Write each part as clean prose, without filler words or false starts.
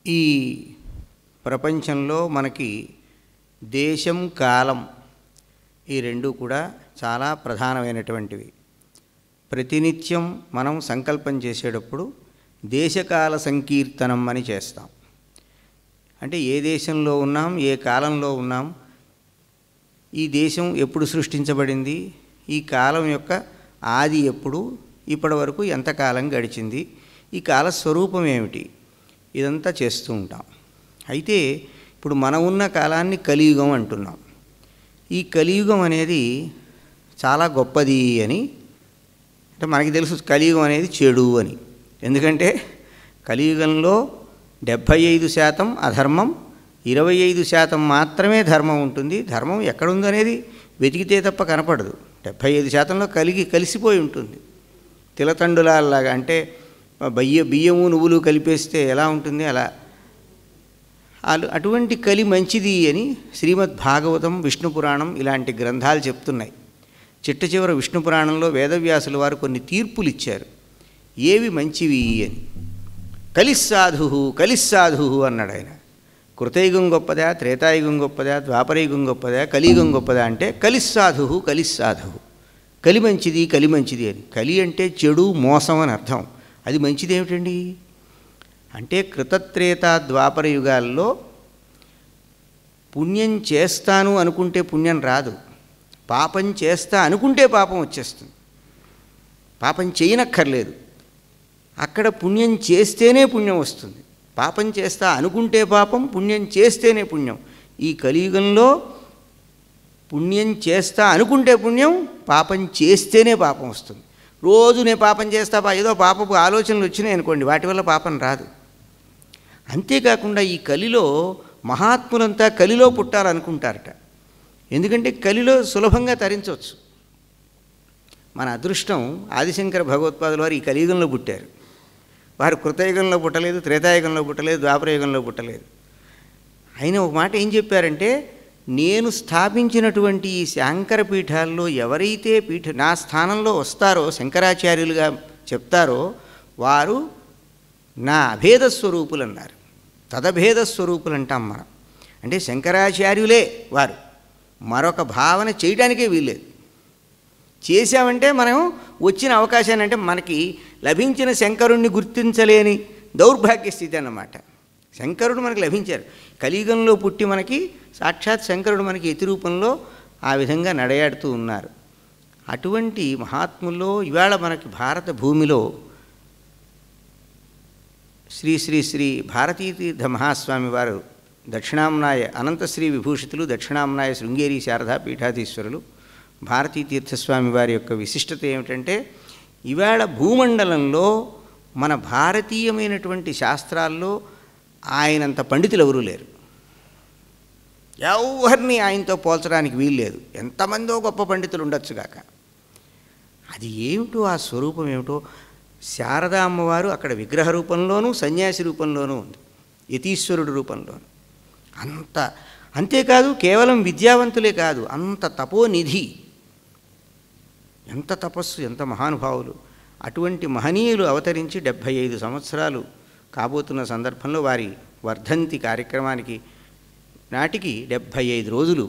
ఈ ప్రపంచంలో మనకి దేశం కాలం ఈ రెండు కూడా చాలా ప్రధానమైనటువంటివి. ప్రతినిత్యం మనం సంకల్పం చేసేటప్పుడు దేశకాల సంకీర్తనం అని చేస్తాం. అంటే ఏ దేశంలో ఉన్నాం, ఏ కాలంలో ఉన్నాం, ఈ దేశం ఎప్పుడు సృష్టించబడింది, ఈ కాలం యొక్క ఆది ఎప్పుడు, ఇప్పటి వరకు ఎంతకాలం గడిచింది, ఈ కాల స్వరూపం ఏమిటి, ఇదంతా చేస్తూ ఉంటాం. అయితే ఇప్పుడు మనం ఉన్న కాలాన్ని కలియుగం అంటున్నాం. ఈ కలియుగం అనేది చాలా గొప్పది అని, అంటే మనకి తెలుసు కలియుగం అనేది చెడు అని. ఎందుకంటే కలియుగంలో 75% అధర్మం, 25% మాత్రమే ధర్మం ఉంటుంది. ధర్మం ఎక్కడుందనేది వెతికితే తప్ప కనపడదు. 75%లో కలిసిపోయి ఉంటుంది. తిలతండులాగా, అంటే బియ్యము నువ్వులు కలిపేస్తే ఎలా ఉంటుంది అలా. అటువంటి కలి మంచిది అని శ్రీమద్ భాగవతం, విష్ణు పురాణం ఇలాంటి గ్రంథాలు చెప్తున్నాయి. చిట్ట చివర విష్ణు పురాణంలో వేదవ్యాసుల వారు కొన్ని తీర్పులు ఇచ్చారు, ఏవి మంచివి అని. కలిస్సాధు అన్నాడు ఆయన. కృతయుగం గొప్పదా, త్రేతాయుగం గొప్పదా, ద్వాపరయుగం గొప్పదా, కలియుగం గొప్పదా అంటే కలిస్సాధు. కలి మంచిది అని. కలి అంటే చెడు, మోసం అని అర్థం. అది మంచిది ఏమిటండి అంటే కృతత్రేత ద్వాపర యుగాల్లో పుణ్యం చేస్తాను అనుకుంటే పుణ్యం రాదు, పాపం చేస్తా అనుకుంటే పాపం వచ్చేస్తుంది. పాపం చేయనక్కర్లేదు, అక్కడ పుణ్యం చేస్తేనే పుణ్యం వస్తుంది. పాపం చేస్తా అనుకుంటే పాపం, పుణ్యం చేస్తేనే పుణ్యం. ఈ కలియుగంలో పుణ్యం చేస్తా అనుకుంటే పుణ్యం, పాపం చేస్తేనే పాపం వస్తుంది. రోజు నేను పాపం చేస్తా, ఏదో పాపపు ఆలోచనలు వచ్చినాయి అనుకోండి, వాటి వల్ల పాపం రాదు. అంతేకాకుండా ఈ కలిలో మహాత్ములంతా కలిలో పుట్టాలనుకుంటారట. ఎందుకంటే కలిలో సులభంగా తరించవచ్చు. మన అదృష్టం, ఆదిశంకర భగవత్పాదుల వారు ఈ కలియుగంలో పుట్టారు. వారు కృతయుగంలో పుట్టలేదు, త్రేతాయుగంలో పుట్టలేదు, ద్వాపరయుగంలో పుట్టలేదు. ఆయన ఒక మాట ఏం చెప్పారంటే, నేను స్థాపించినటువంటి ఈ శంకర పీఠాల్లో ఎవరైతే నా స్థానంలో వస్తారో, శంకరాచార్యులుగా చెప్తారో, వారు నా అభేద స్వరూపులు అన్నారు. తదభేద స్వరూపులు అంటాం మనం. అంటే శంకరాచార్యులే వారు, మరొక భావన చేయడానికే వీల్లేదు. చేశామంటే మనం వచ్చిన అవకాశాన్ని, అంటే మనకి లభించిన శంకరుణ్ణి గుర్తించలేని దౌర్భాగ్య స్థితి అన్నమాట. శంకరుడు మనకి లభించారు. కలియుగంలో పుట్టి మనకి సాక్షాత్ శంకరుడు మనకి యతి రూపంలో ఆ విధంగా నడయాడుతూ ఉన్నారు. అటువంటి మహాత్ముల్లో ఇవాళ మనకి భారత భూమిలో శ్రీ శ్రీ శ్రీ భారతీతీర్థ మహాస్వామి వారు దక్షిణాంనాయ అనంతశ్రీ విభూషితులు, దక్షిణాంనాయ శృంగేరి శారదా పీఠాధీశ్వరులు భారతీతీర్థస్వామి వారి యొక్క విశిష్టత ఏమిటంటే, ఇవాళ భూమండలంలో మన భారతీయమైనటువంటి శాస్త్రాల్లో ఆయనంత పండితులు ఎవరూ లేరు. ఎవరిని ఆయనతో పోల్చడానికి వీల్లేదు. ఎంతమందో గొప్ప పండితులు ఉండొచ్చుగాక. అది ఏమిటో, ఆ స్వరూపం ఏమిటో. శారదా అమ్మవారు అక్కడ విగ్రహ రూపంలోనూ, సన్యాసి రూపంలోనూ ఉంది, యతీశ్వరుడు రూపంలోనూ. అంతేకాదు కేవలం విద్యావంతులే కాదు, అంత తపోనిధి, ఎంత తపస్సు, ఎంత మహానుభావులు. అటువంటి మహనీయులు అవతరించి 75 సంవత్సరాలు కాబోతున్న సందర్భంలో వారి వర్ధంతి కార్యక్రమానికి నాటికి 75 రోజులు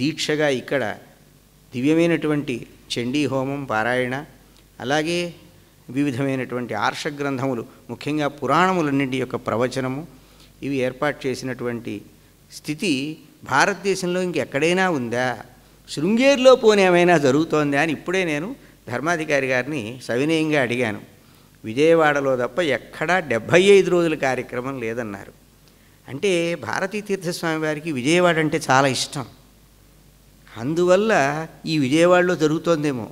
దీక్షగా ఇక్కడ దివ్యమైనటువంటి చండీ హోమం, పారాయణ, అలాగే వివిధమైనటువంటి ఆర్షగ్రంథములు, ముఖ్యంగా పురాణములన్నింటి యొక్క ప్రవచనము, ఇవి ఏర్పాటు చేసినటువంటి స్థితి భారతదేశంలో ఇంకెక్కడైనా ఉందా? శృంగేరిలో పోనేమైనా జరుగుతోందా అని ఇప్పుడే నేను ధర్మాధికారి గారిని సవినయంగా అడిగాను. విజయవాడలో తప్ప ఎక్కడా 75 రోజుల కార్యక్రమం లేదన్నారు. అంటే భారతీతీర్థస్వామి వారికి విజయవాడ అంటే చాలా ఇష్టం. అందువల్ల ఈ విజయవాడలో జరుగుతోందేమో.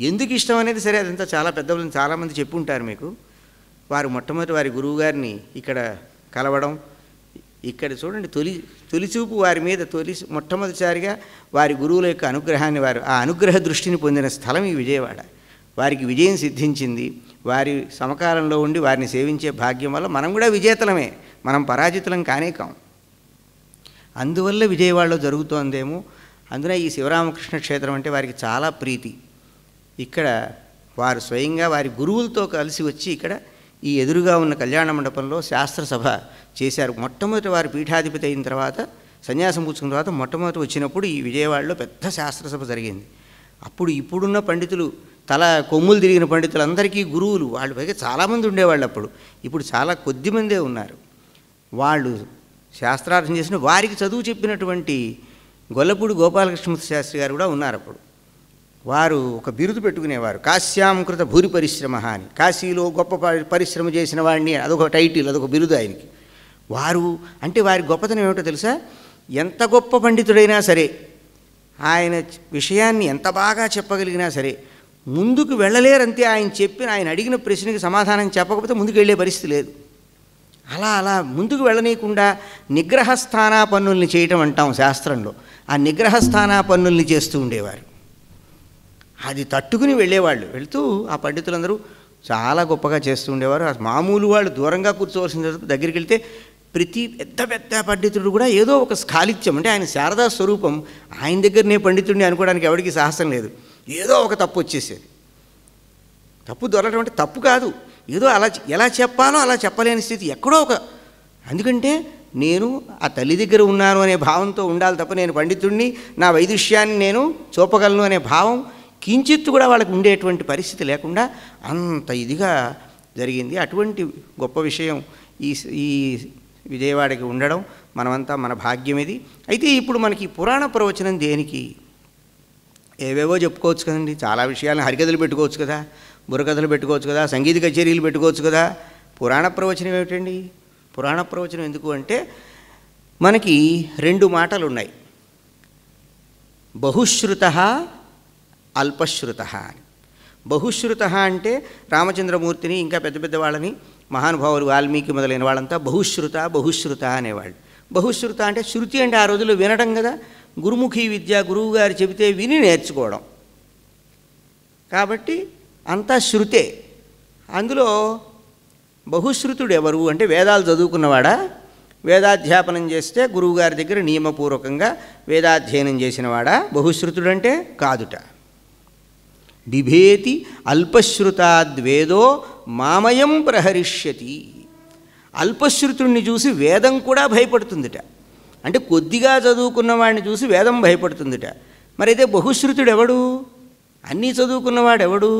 ఎందుకు ఇష్టం అనేది సరే, అదంతా చాలా పెద్దవాళ్ళని చాలామంది చెప్పుంటారు మీకు. వారు మొట్టమొదటి వారి గురువుగారిని ఇక్కడ కలవడం, ఇక్కడ చూడండి తొలిచూపు వారి మీద మొట్టమొదటిసారిగా వారి గురువుల యొక్క అనుగ్రహాన్ని, వారు ఆ అనుగ్రహ దృష్టిని పొందిన స్థలం ఈ విజయవాడ. వారికి విజయం సిద్ధించింది. వారి సమకాలంలో ఉండి వారిని సేవించే భాగ్యం వల్ల మనం కూడా విజేతలమే, మనం పరాజితులం కానే కాం. అందువల్ల విజయవాడలో జరుగుతోందేమో. అందున ఈ శివరామకృష్ణ క్షేత్రం అంటే వారికి చాలా ప్రీతి. ఇక్కడ వారు స్వయంగా వారి గురువులతో కలిసి వచ్చి ఇక్కడ ఈ ఎదురుగా ఉన్న కళ్యాణ మండపంలో శాస్త్రసభ చేశారు. మొట్టమొదటి వారు పీఠాధిపతి అయిన తర్వాత, సన్యాసం పుచ్చుకున్న తర్వాత మొట్టమొదటి వచ్చినప్పుడు ఈ విజయవాడలో పెద్ద శాస్త్రసభ జరిగింది. అప్పుడు ఇప్పుడున్న పండితులు, తల కొమ్ములు తిరిగిన పండితులందరికీ గురువులు, వాళ్ళు పైగా చాలామంది ఉండేవాళ్ళు అప్పుడు. ఇప్పుడు చాలా కొద్దిమందే ఉన్నారు. వాళ్ళు శాస్త్రార్థం చేసిన వారికి చదువు చెప్పినటువంటి గొల్లపూడి గోపాలకృష్ణమూర్తి శాస్త్రి గారు కూడా ఉన్నారు అప్పుడు. వారు ఒక బిరుదు పెట్టుకునేవారు, కాశ్యాంకృత భూరి పరిశ్రమ అని. కాశీలో గొప్ప పరిశ్రమ చేసిన వాడిని, అదొక టైటిల్, అదొక బిరుదు ఆయనకి. వారు అంటే వారి గొప్పతనం ఏమిటో తెలుసా? ఎంత గొప్ప పండితుడైనా సరే, ఆయన విషయాన్ని ఎంత బాగా చెప్పగలిగినా సరే ముందుకు వెళ్ళలేరంతే. ఆయన అడిగిన ప్రశ్నకి సమాధానం చెప్పకపోతే ముందుకు వెళ్ళే పరిస్థితి లేదు. అలా ముందుకు వెళ్ళనీయకుండా నిగ్రహస్థానాపన్నుల్ని చేయటం అంటాం శాస్త్రంలో. ఆ నిగ్రహస్థానాపన్నుల్ని చేస్తూ ఉండేవారు. అది తట్టుకుని వెళ్ళేవాళ్ళు. వెళుతూ ఆ పండితులందరూ చాలా గొప్పగా చేస్తూ ఉండేవారు. మామూలు వాళ్ళు దూరంగా కూర్చోవలసిన దగ్గరికి వెళ్తే ప్రతి పెద్ద పండితుడు కూడా ఏదో ఒక స్ఖాళిత్యం, అంటే ఆయన శారదా స్వరూపం, ఆయన దగ్గర నేను పండితుడిని అనుకోవడానికి ఎవరికి సాహసం లేదు. ఏదో ఒక తప్పు వచ్చేసేది. తప్పు దొరకడం అంటే తప్పు కాదు, ఏదో అలా ఎలా చెప్పాలో అలా చెప్పలేని స్థితి ఎక్కడో ఒక. ఎందుకంటే నేను ఆ తల్లి దగ్గర ఉన్నాను అనే భావంతో ఉండాలి తప్ప, నేను పండితుడిని, నా వైదుష్యాన్ని నేను చూపగలను అనే భావం కించిత్తు కూడా వాళ్ళకు ఉండేటువంటి పరిస్థితి లేకుండా అంత ఇదిగా జరిగింది. అటువంటి గొప్ప విషయం ఈ విజయవాడకి ఉండడం మనమంతా మన భాగ్యం ఇది. అయితే ఇప్పుడు మనకి పురాణ ప్రవచనం దేనికి? ఏవేవో చెప్పుకోవచ్చు కదండి, చాలా విషయాలను హరికథలు పెట్టుకోవచ్చు కదా, బుర్రకథలు పెట్టుకోవచ్చు కదా, సంగీత కచేరీలు పెట్టుకోవచ్చు కదా. పురాణ ప్రవచనం ఏమిటండి? పురాణ ప్రవచనం ఎందుకు అంటే మనకి 2 మాటలు ఉన్నాయి, బహుశ్రుత అల్పశ్రుత అని. బహుశ్రుత అంటే రామచంద్రమూర్తిని ఇంకా పెద్ద వాళ్ళని, మహానుభావులు వాల్మీకి మొదలైన వాళ్ళంతా బహుశ్రుత అనేవాళ్ళు. బహుశ్రుత అంటే శృతి అంటే ఆ రోజుల్లో వినడం కదా, గురుముఖీ విద్య, గురువు గారు చెబితే విని నేర్చుకోవడం. కాబట్టి అంతా శృతే. అందులో బహుశ్రుతుడు ఎవరు అంటే వేదాలు చదువుకున్నవాడా, వేదాధ్యాపనం చేస్తే గురువుగారి దగ్గర నియమపూర్వకంగా వేదాధ్యయనం చేసినవాడా బహుశ్రుతుడంటే? కాదుట. బిభేతి అల్పశ్రుతాద్వేదో మామయం ప్రహరిష్యతి. అల్పశ్రుతుడిని చూసి వేదం కూడా భయపడుతుందిట. అంటే కొద్దిగా చదువుకున్నవాడిని చూసి వేదం భయపడుతుందిట. మరైతే బహుశ్రుతుడు ఎవడు, అన్నీ చదువుకున్నవాడెవడు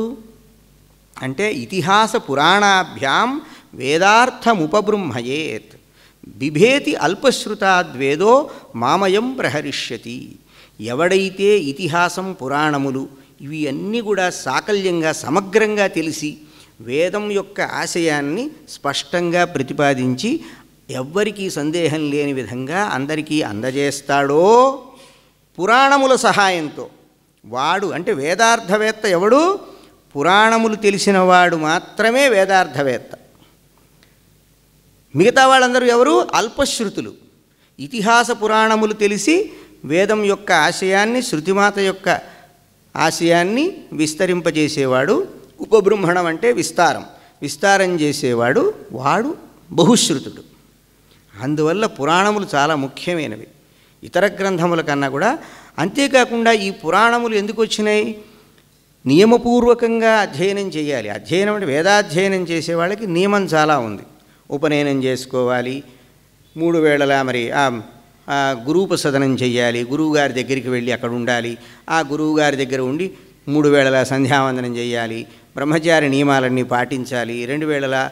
అంటే ఇతిహాస పురాణాభ్యాం వేదార్థముపబృంహయేత్. బిభేతి అల్పశ్రుతాద్వేదో మామయం ప్రహరిష్యతి. ఎవడైతే ఇతిహాసం, పురాణములు ఇవి అన్నీ కూడా సాకల్యంగా సమగ్రంగా తెలిసి వేదం యొక్క ఆశయాన్ని స్పష్టంగా ప్రతిపాదించి ఎవ్వరికీ సందేహం లేని విధంగా అందరికీ అందజేస్తాడో పురాణముల సహాయంతో, వాడు అంటే వేదార్థవేత్త ఎవడు? పురాణములు తెలిసినవాడు మాత్రమే వేదార్థవేత్త. మిగతా వాళ్ళందరూ ఎవరు? అల్పశ్రుతులు. ఇతిహాస పురాణములు తెలిసి వేదం యొక్క ఆశయాన్ని, శృతిమాత యొక్క ఆశయాన్ని విస్తరింపజేసేవాడు. ఉపబృంహణం అంటే విస్తారం చేసేవాడు, వాడు బహుశ్రుతుడు. అందువల్ల పురాణములు చాలా ముఖ్యమైనవి ఇతర గ్రంథముల కన్నా కూడా. అంతేకాకుండా ఈ పురాణములు ఎందుకు వచ్చినాయి? నియమపూర్వకంగా అధ్యయనం చేయాలి. అధ్యయనం అంటే వేదాధ్యయనం చేసే వాళ్ళకి నియమం చాలా ఉంది. ఉపనయనం చేసుకోవాలి, 3 వేళలా మరి గురూపసదనం చేయాలి, గురువుగారి దగ్గరికి వెళ్ళి అక్కడ ఉండాలి, ఆ గురువుగారి దగ్గర ఉండి 3 వేళలా సంధ్యావందనం చేయాలి, బ్రహ్మచారి నియమాలన్నీ పాటించాలి, 2 వేళలా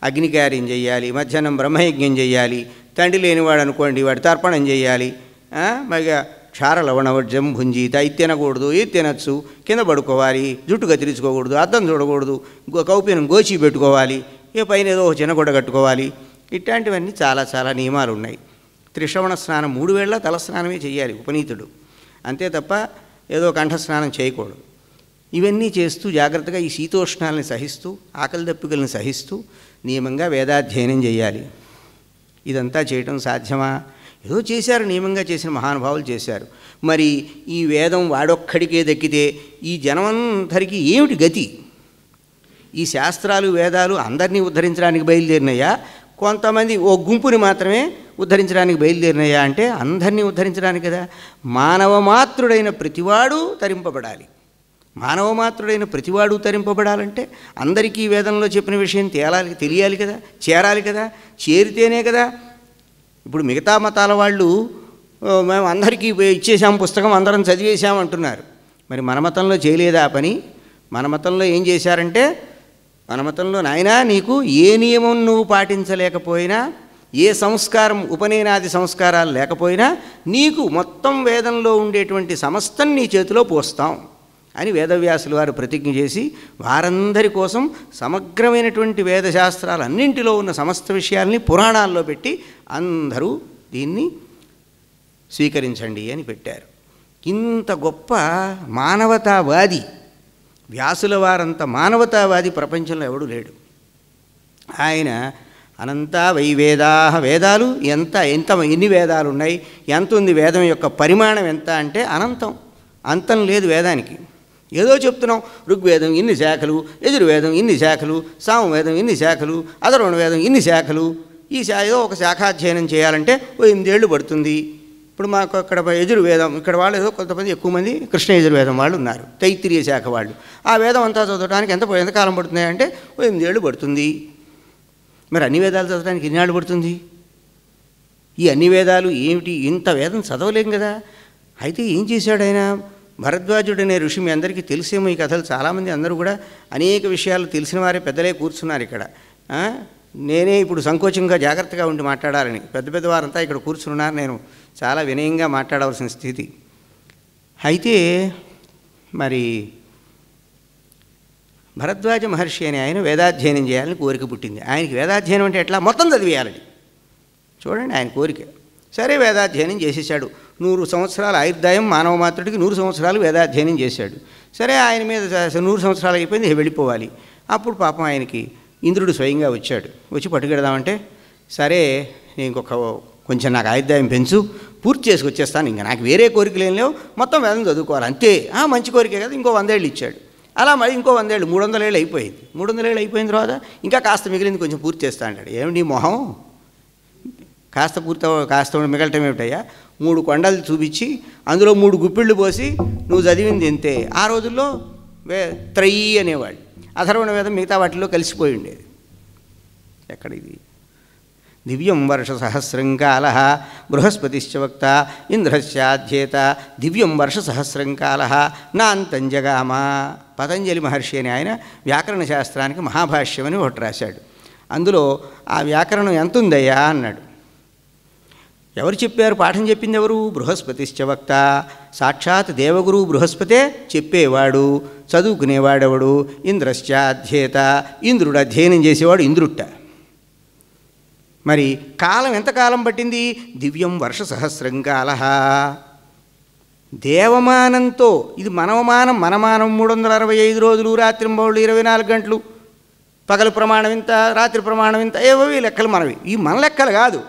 అగ్నికార్యం చేయాలి, మధ్యాహ్నం బ్రహ్మయజ్ఞం చేయాలి, తండ్రి లేనివాడు అనుకోండి వాడు తర్పణం చేయాలి, పైగా క్షార లవణవర్జం భుంజీత, ఇది తినకూడదు, ఇది తినచ్చు, కింద పడుకోవాలి, జుట్టు కత్తిరించుకోకూడదు, అద్దం చూడకూడదు, కౌపీనం గోచి పెట్టుకోవాలి, పైన ఏదో చిన్న గుడ్డ కట్టుకోవాలి. ఇట్లాంటివన్నీ చాలా నియమాలు ఉన్నాయి. త్రిశ్రవణ స్నానం 3 వేళ తలస్నానమే చేయాలి ఉపనీతుడు, అంతే తప్ప ఏదో కంఠస్నానం చేయకూడదు. ఇవన్నీ చేస్తూ జాగ్రత్తగా ఈ శీతోష్ణాలని సహిస్తూ, ఆకలి దప్పికలను సహిస్తూ నియమంగా వేదాధ్యయనం చేయాలి. ఇదంతా చేయటం సాధ్యమా? ఏదో చేశారు, నియమంగా చేసిన మహానుభావులు చేశారు. మరి ఈ వేదం వాడొక్కడికే దక్కితే ఈ జనమందరికీ ఏమిటి గతి? ఈ శాస్త్రాలు, వేదాలు అందరినీ ఉద్ధరించడానికి బయలుదేరినాయా? కొంతమంది ఓ గుంపుని మాత్రమే ఉద్ధరించడానికి బయలుదేరినాయా అంటే అందరినీ ఉద్ధరించడానికి కదా. మానవ మాత్రుడైన ప్రతివాడు తరింపబడాలి. మానవమాత్రుడైన ప్రతివాడు తరింపబడాలంటే అందరికీ వేదంలో చెప్పిన విషయం తెలియాలి కదా, చేరాలి కదా, చేరితేనే కదా. ఇప్పుడు మిగతా మతాల వాళ్ళు మేము అందరికీ ఇచ్చేసాం పుస్తకం, అందరం చదివేశాం అంటున్నారు. మరి మన మతంలో చేయలేదా ఆ పని? మన మతంలో ఏం చేశారంటే, మన మతంలో నాయనా నీకు ఏ నియమం నువ్వు పాటించలేకపోయినా, ఏ సంస్కారం ఉపనయనాది సంస్కారాలు లేకపోయినా నీకు మొత్తం వేదంలో ఉండేటువంటి సమస్తం నీ చేతిలో పోస్తాం అని వేదవ్యాసులు వారు ప్రతిజ్ఞ చేసి వారందరి కోసం సమగ్రమైనటువంటి వేదశాస్త్రాలన్నింటిలో ఉన్న సమస్త విషయాల్ని పురాణాల్లో పెట్టి అందరూ దీన్ని స్వీకరించండి అని పెట్టారు. ఇంత గొప్ప మానవతావాది వ్యాసుల వారంత మానవతావాది ప్రపంచంలో ఎవడూ లేడు. ఆయన అనంత వై వేదా, వేదాలు ఎన్ని వేదాలు ఉన్నాయి, ఎంత ఉంది వేదం యొక్క పరిమాణం ఎంత అంటే అనంతం, అంతం లేదు వేదానికి. ఏదో చెప్తున్నాం, ఋగ్వేదం ఇన్ని శాఖలు, యజుర్వేదం ఇన్ని శాఖలు, సామవేదం ఇన్ని శాఖలు, అథర్వణ వేదం ఇన్ని శాఖలు. ఈ ఏదో ఒక శాఖాధ్యయనం చేయాలంటే 8 ఏళ్ళు పడుతుంది. ఇప్పుడు మాకు అక్కడ యజుర్వేదం, ఇక్కడ వాళ్ళు ఏదో కొంతమంది ఎక్కువ మంది కృష్ణ యజుర్వేదం వాళ్ళు ఉన్నారు, తైత్తిరీయ శాఖ వాళ్ళు. ఆ వేదం అంతా చదవడానికి ఎంతకాలం పడుతుంది అంటే 8 ఏళ్ళు పడుతుంది. మరి అన్ని వేదాలు చదవడానికి ఎన్ని ఏళ్ళు పడుతుంది? ఈ అన్ని వేదాలు ఏమిటి? ఇంత వేదం చదవలేం కదా. అయితే ఏం చేశాడు ఆయన? భరద్వాజుడు అనే ఋషి, మీ అందరికీ తెలిసేమో ఈ కథలు, చాలామంది అందరూ కూడా అనేక విషయాలు తెలిసిన వారే పెద్దలే కూర్చున్నారు ఇక్కడ. నేనే ఇప్పుడు సంకోచంగా జాగ్రత్తగా ఉండి మాట్లాడాలని, పెద్ద వారంతా ఇక్కడ కూర్చున్నారు, నేను చాలా వినయంగా మాట్లాడవలసిన స్థితి. అయితే మరి భరద్వాజ మహర్షి అని ఆయన వేదాధ్యయనం చేయాలని కోరిక పుట్టింది. ఆయనకి వేదాధ్యయనం అంటే ఎట్లా? మొత్తం చదివేయాలని. చూడండి ఆయన కోరిక. సరే వేదాధ్యయనం చేసేసాడు. 100 సంవత్సరాల ఆయుర్దాయం మానవ మాత్రుడికి 100 సంవత్సరాలు వేదాధ్యయనం చేశాడు. సరే ఆయన మీద 100 సంవత్సరాలు అయిపోయింది, వెళ్ళిపోవాలి. అప్పుడు పాపం ఆయనకి ఇంద్రుడు స్వయంగా వచ్చాడు. వచ్చి పట్టుకెడదామంటే, సరే నేను కొంచెం నాకు ఆయుర్దాయం పెంచు, పూర్తి చేసుకొచ్చేస్తాను, ఇంకా నాకు వేరే కోరికలు ఏం లేవు, మొత్తం వేదం చదువుకోవాలి అంతే. మంచి కోరికే కదా. ఇంకో 100 ఏళ్ళు ఇచ్చాడు. అలా మరి ఇంకో 100 ఏళ్ళు, 300 ఏళ్ళు అయిపోయింది. 300 ఏళ్ళు అయిపోయిన తర్వాత ఇంకా కాస్త మిగిలింది, కొంచెం పూర్తి చేస్తా అంటాడు. ఏమిటి మొహం, కాస్త మిగలటం ఏమిటయ్యా? 3 కొండలు చూపించి అందులో 3 గుప్పిళ్ళు పోసి నువ్వు చదివింది ఎంతే. ఆ రోజుల్లో త్రయీ అనేవాళ్ళు. అథర్వణ వేదం మిగతా వాటిల్లో కలిసిపోయి ఉండేది. ఎక్కడ ఇది? దివ్యం వర్ష సహస్రంకాల బృహస్పతిశ్చ వక్త ఇంద్రస్యాధ్యేత దివ్యం వర్ష సహస్రంకాల నాంతం జగామ. పతంజలి మహర్షి అని ఆయన వ్యాకరణ శాస్త్రానికి మహాభాష్యం అని ఒకటి రాశాడు. అందులో ఆ వ్యాకరణం ఎంత ఉందయ్యా అన్నాడు. ఎవరు చెప్పారు? పాఠం చెప్పింది ఎవరు? బృహస్పతిశ్చ వక్త. సాక్షాత్ దేవగురు బృహస్పతే చెప్పేవాడు, చదువుకునేవాడెవడు? ఇంద్రశ్చాధ్యేత. ఇంద్రుడు అధ్యయనం చేసేవాడు ఇంద్రుట్ట. మరి కాలం ఎంతకాలం పట్టింది? దివ్యం వర్ష సహస్రంకాల. దేవమానంతో, ఇది మనవమానం, మనమానం 365 రోజులు, రాత్రింబౌళ్ళు 24 గంటలు, పగలు ప్రమాణం ఇంత, రాత్రి ప్రమాణం ఇంత, ఏవో ఈ లెక్కలు మనవి. ఈ మన లెక్కలు కాదు,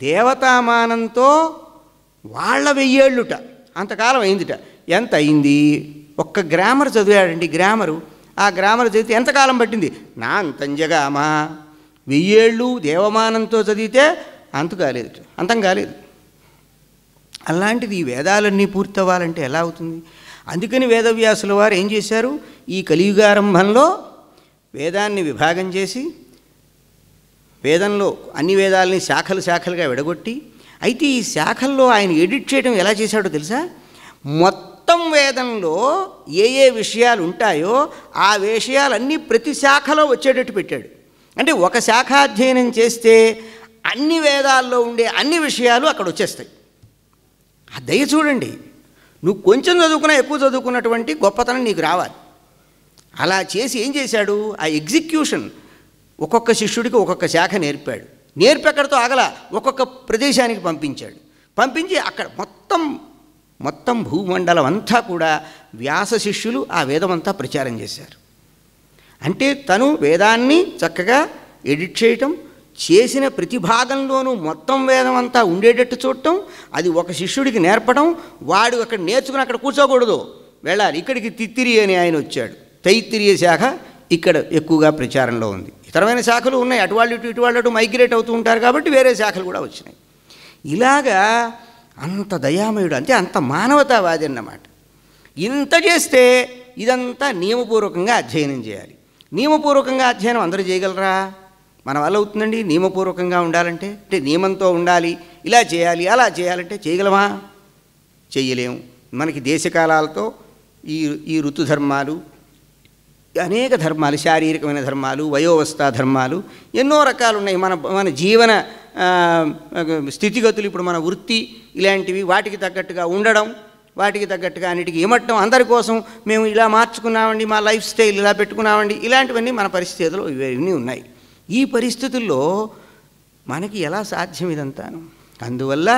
దేవతామానంతో వాళ్ళ 1000 ఏళ్ళుట, అంతకాలం అయిందిట. ఎంత అయింది? ఒక్క గ్రామర్ చదివాడండి, గ్రామరు. ఆ గ్రామర్ చదివితే ఎంతకాలం పట్టింది? నా అంతంజగామా. 1000 ఏళ్ళు దేవమానంతో చదివితే అంతం కాలేదు. అలాంటిది ఈ వేదాలన్నీ పూర్తవ్వాలంటే ఎలా అవుతుంది? అందుకని వేదవ్యాసుల వారు ఏం చేశారు? ఈ కలియుగారంభంలో వేదాన్ని విభాగం చేసి, వేదంలో అన్ని వేదాలని శాఖలుగా విడగొట్టి, అయితే ఈ శాఖల్లో ఆయన ఎడిట్ చేయడం ఎలా చేశాడో తెలుసా? మొత్తం వేదంలో ఏ విషయాలు ఉంటాయో ఆ విషయాలన్నీ ప్రతి శాఖలో వచ్చేటట్టు పెట్టాడు. అంటే ఒక శాఖాధ్యయనం చేస్తే అన్ని వేదాల్లో ఉండే అన్ని విషయాలు అక్కడ వచ్చేస్తాయి. ఆ దయ చూడండి. నువ్వు కొంచెం చదువుకున్నా, ఎక్కువ చదువుకున్నటువంటి గొప్పతనం నీకు రావాలి. అలా చేసి ఏం చేశాడు? ఆ ఎగ్జిక్యూషన్ ఒక్కొక్క శిష్యుడికి ఒక్కొక్క శాఖ నేర్పాడు. ఎక్కడితో ఆగల, ఒక్కొక్క ప్రదేశానికి పంపించాడు. పంపించి అక్కడ మొత్తం భూమండలం అంతా కూడా వ్యాస శిష్యులు ఆ వేదమంతా ప్రచారం చేశారు. అంటే తను వేదాన్ని చక్కగా ఎడిట్ చేయటం, చేసిన ప్రతి భాగంలోనూ మొత్తం వేదం అంతా ఉండేటట్టు చూడటం, అది ఒక శిష్యుడికి నేర్పడం, వాడు అక్కడ నేర్చుకుని అక్కడ కూర్చోకూడదు, వెళ్ళాలి. ఇక్కడికి తిత్తిరి అని ఆయన వచ్చాడు. తైత్తిరీయ శాఖ ఇక్కడ ఎక్కువగా ప్రచారంలో ఉంది. ఇతరమైన శాఖలు ఉన్నాయి, ఇటువాళ్ళు మైగ్రేట్ అవుతూ ఉంటారు కాబట్టి వేరే శాఖలు కూడా వచ్చినాయి. ఇలాగా అంత దయామయుడు, అంటే అంత మానవతావాది అన్నమాట. ఇంత చేస్తే ఇదంతా నియమపూర్వకంగా అధ్యయనం చేయాలి. నియమపూర్వకంగా అధ్యయనం అందరూ చేయగలరా? మన వల్ల అవుతుందండి నియమపూర్వకంగా ఉండాలంటే? అంటే నియమంతో ఉండాలి, ఇలా చేయాలి అలా చేయాలంటే చేయగలమా? చెయ్యలేము. మనకి దేశకాలాలతో ఈ ఋతుధర్మాలు, అనేక ధర్మాలు, శారీరకమైన ధర్మాలు, వయోవస్థా ధర్మాలు, ఎన్నో రకాలు ఉన్నాయి. మన జీవన స్థితిగతులు, ఇప్పుడు మన వృత్తి ఇలాంటివి, వాటికి తగ్గట్టుగా ఉండడం, వాటికి తగ్గట్టుగా అన్నిటికీ ఇమట్టం, అందరి కోసం మేము ఇలా మార్చుకున్నామండి, మా లైఫ్ స్టైల్ ఇలా పెట్టుకున్నామండి, ఇలాంటివన్నీ మన పరిస్థితులు ఇవన్నీ ఉన్నాయి. ఈ పరిస్థితుల్లో మనకి ఎలా సాధ్యం ఇదంతాను? అందువల్ల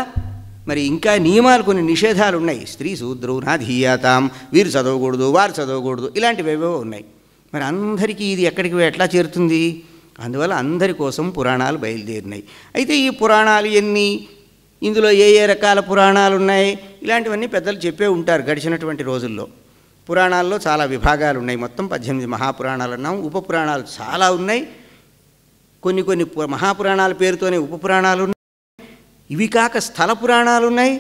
మరి ఇంకా నియమాలు, కొన్ని నిషేధాలు ఉన్నాయి. స్త్రీ శూద్రౌ నాధీయాతాం, వీరు చదవకూడదు, వారు చదవకూడదు, ఇలాంటివి ఏవేవో ఉన్నాయి. మరి అందరికీ ఇది ఎక్కడికి ఎట్లా చేరుతుంది? అందువల్ల అందరి కోసం పురాణాలు బయలుదేరినాయి. అయితే ఈ పురాణాలు ఎన్ని, ఇందులో ఏ ఏ రకాల పురాణాలు ఉన్నాయి, ఇలాంటివన్నీ పెద్దలు చెప్పే ఉంటారు గడిచినటువంటి రోజుల్లో. పురాణాల్లో చాలా విభాగాలు ఉన్నాయి. మొత్తం 18 మహాపురాణాలు అన్నాం. ఉపపురాణాలు చాలా ఉన్నాయి. కొన్ని మహాపురాణాల పేరుతోనే ఉపపురాణాలు ఉన్నాయి. ఇవి కాక స్థల పురాణాలు ఉన్నాయి.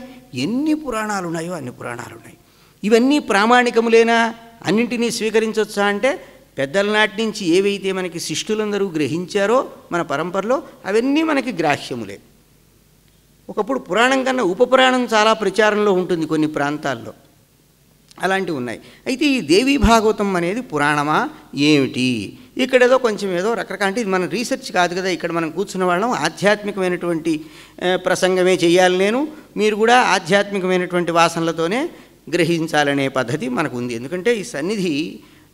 ఎన్ని పురాణాలు ఉన్నాయో అన్ని పురాణాలు ఉన్నాయి. ఇవన్నీ ప్రామాణికములేనా? అన్నింటినీ స్వీకరించవచ్చా అంటే, పెద్దల నాటి నుంచి ఏవైతే మనకి శిష్టులందరూ గ్రహించారో మన పరంపరలో, అవన్నీ మనకి గ్రాహ్యములే. ఒకప్పుడు పురాణం కన్నా ఉపపురాణం చాలా ప్రచారంలో ఉంటుంది కొన్ని ప్రాంతాల్లో, అలాంటివి ఉన్నాయి. అయితే ఈ దేవీ భాగవతం అనేది పురాణమా ఏమిటి? ఇక్కడేదో కొంచెం ఏదో రకరకాల, అంటే ఇది మన రీసెర్చ్ కాదు కదా, ఇక్కడ మనం కూర్చున్న వాళ్ళం ఆధ్యాత్మికమైనటువంటి ప్రసంగమే చేయాలి. మీరు కూడా ఆధ్యాత్మికమైనటువంటి వాసనలతోనే గ్రహించాలనే పద్ధతి మనకు ఉంది. ఎందుకంటే ఈ సన్నిధి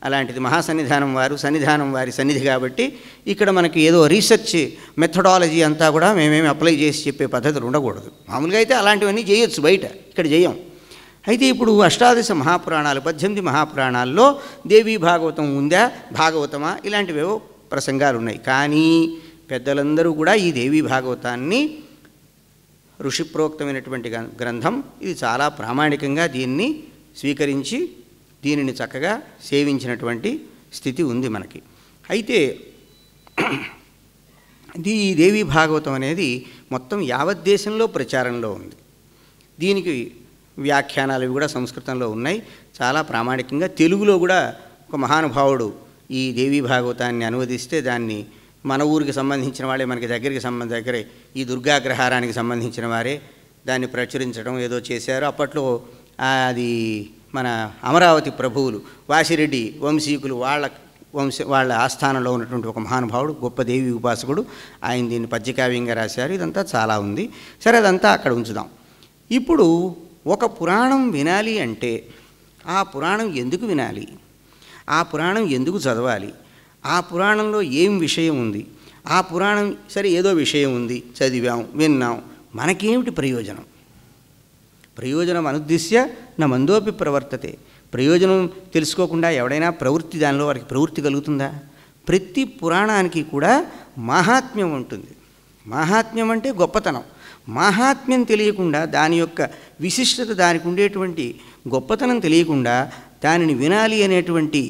అలాంటిది, మహాసన్నిధానం సన్నిధానం వారి సన్నిధి కాబట్టి ఇక్కడ మనకి ఏదో రీసెర్చ్ మెథడాలజీ అంతా కూడా మేమేమి అప్లై చేసి చెప్పే పద్ధతులు ఉండకూడదు. మామూలుగా అయితే అలాంటివన్నీ చేయొచ్చు, బయట ఇక్కడ చేయం. అయితే ఇప్పుడు అష్టాదశ మహాపురాణాలు, 18 మహాపురాణాల్లో దేవీ భాగవతం ఉందా, భాగవతమా, ఇలాంటివేవో ప్రసంగాలు ఉన్నాయి. కానీ పెద్దలందరూ కూడా ఈ దేవీ భాగవతాన్ని ఋషిప్రోక్తమైనటువంటి గ్రంథం, ఇది చాలా ప్రామాణికంగా దీన్ని స్వీకరించి దీనిని చక్కగా సేవించినటువంటి స్థితి ఉంది మనకి. అయితే ఈ దేవీ భాగవతం అనేది మొత్తం యావత్ దేశంలో ప్రచారంలో ఉంది. దీనికి వ్యాఖ్యానాలు కూడా సంస్కృతంలో ఉన్నాయి. చాలా ప్రామాణికంగా తెలుగులో కూడా ఒక మహానుభావుడు ఈ దేవీ భాగవతాన్ని అనువదిస్తే దాన్ని మన ఊరికి సంబంధించిన వాళ్ళే, మనకి దగ్గరే ఈ దుర్గాగ్రహారానికి సంబంధించిన వారే దాన్ని ప్రచురించడం ఏదో చేశారు. అప్పట్లో అది మన అమరావతి ప్రభువులు, వాసిరెడ్డి వంశీకులు, వాళ్ళ ఆస్థానంలో ఉన్నటువంటి ఒక మహానుభావుడు, గొప్ప దేవి ఉపాసకుడు, ఆయన దీన్ని పద్యకావ్యంగా రాశారు. ఇదంతా చాలా ఉంది. సరే, అదంతా అక్కడ ఉంచుదాం. ఇప్పుడు ఒక పురాణం వినాలి అంటే ఆ పురాణం ఎందుకు వినాలి, ఆ పురాణం ఎందుకు చదవాలి, ఆ పురాణంలో ఏం విషయం ఉంది, ఆ పురాణం సరే ఏదో విషయం ఉంది, చదివాం, విన్నాం, మనకేమిటి ప్రయోజనం? ప్రయోజనం అనుద్దిశ్య నా మందోపి ప్రవర్తతే. ప్రయోజనం తెలుసుకోకుండా ఎవడైనా దానిలో వారికి ప్రవృత్తి కలుగుతుందా? ప్రతి పురాణానికి కూడా మహాత్మ్యం ఉంటుంది. మహాత్మ్యం అంటే గొప్పతనం. మహాత్మ్యం తెలియకుండా, దాని యొక్క విశిష్టత, దానికి ఉండేటువంటి గొప్పతనం తెలియకుండా దానిని వినాలి అనేటువంటి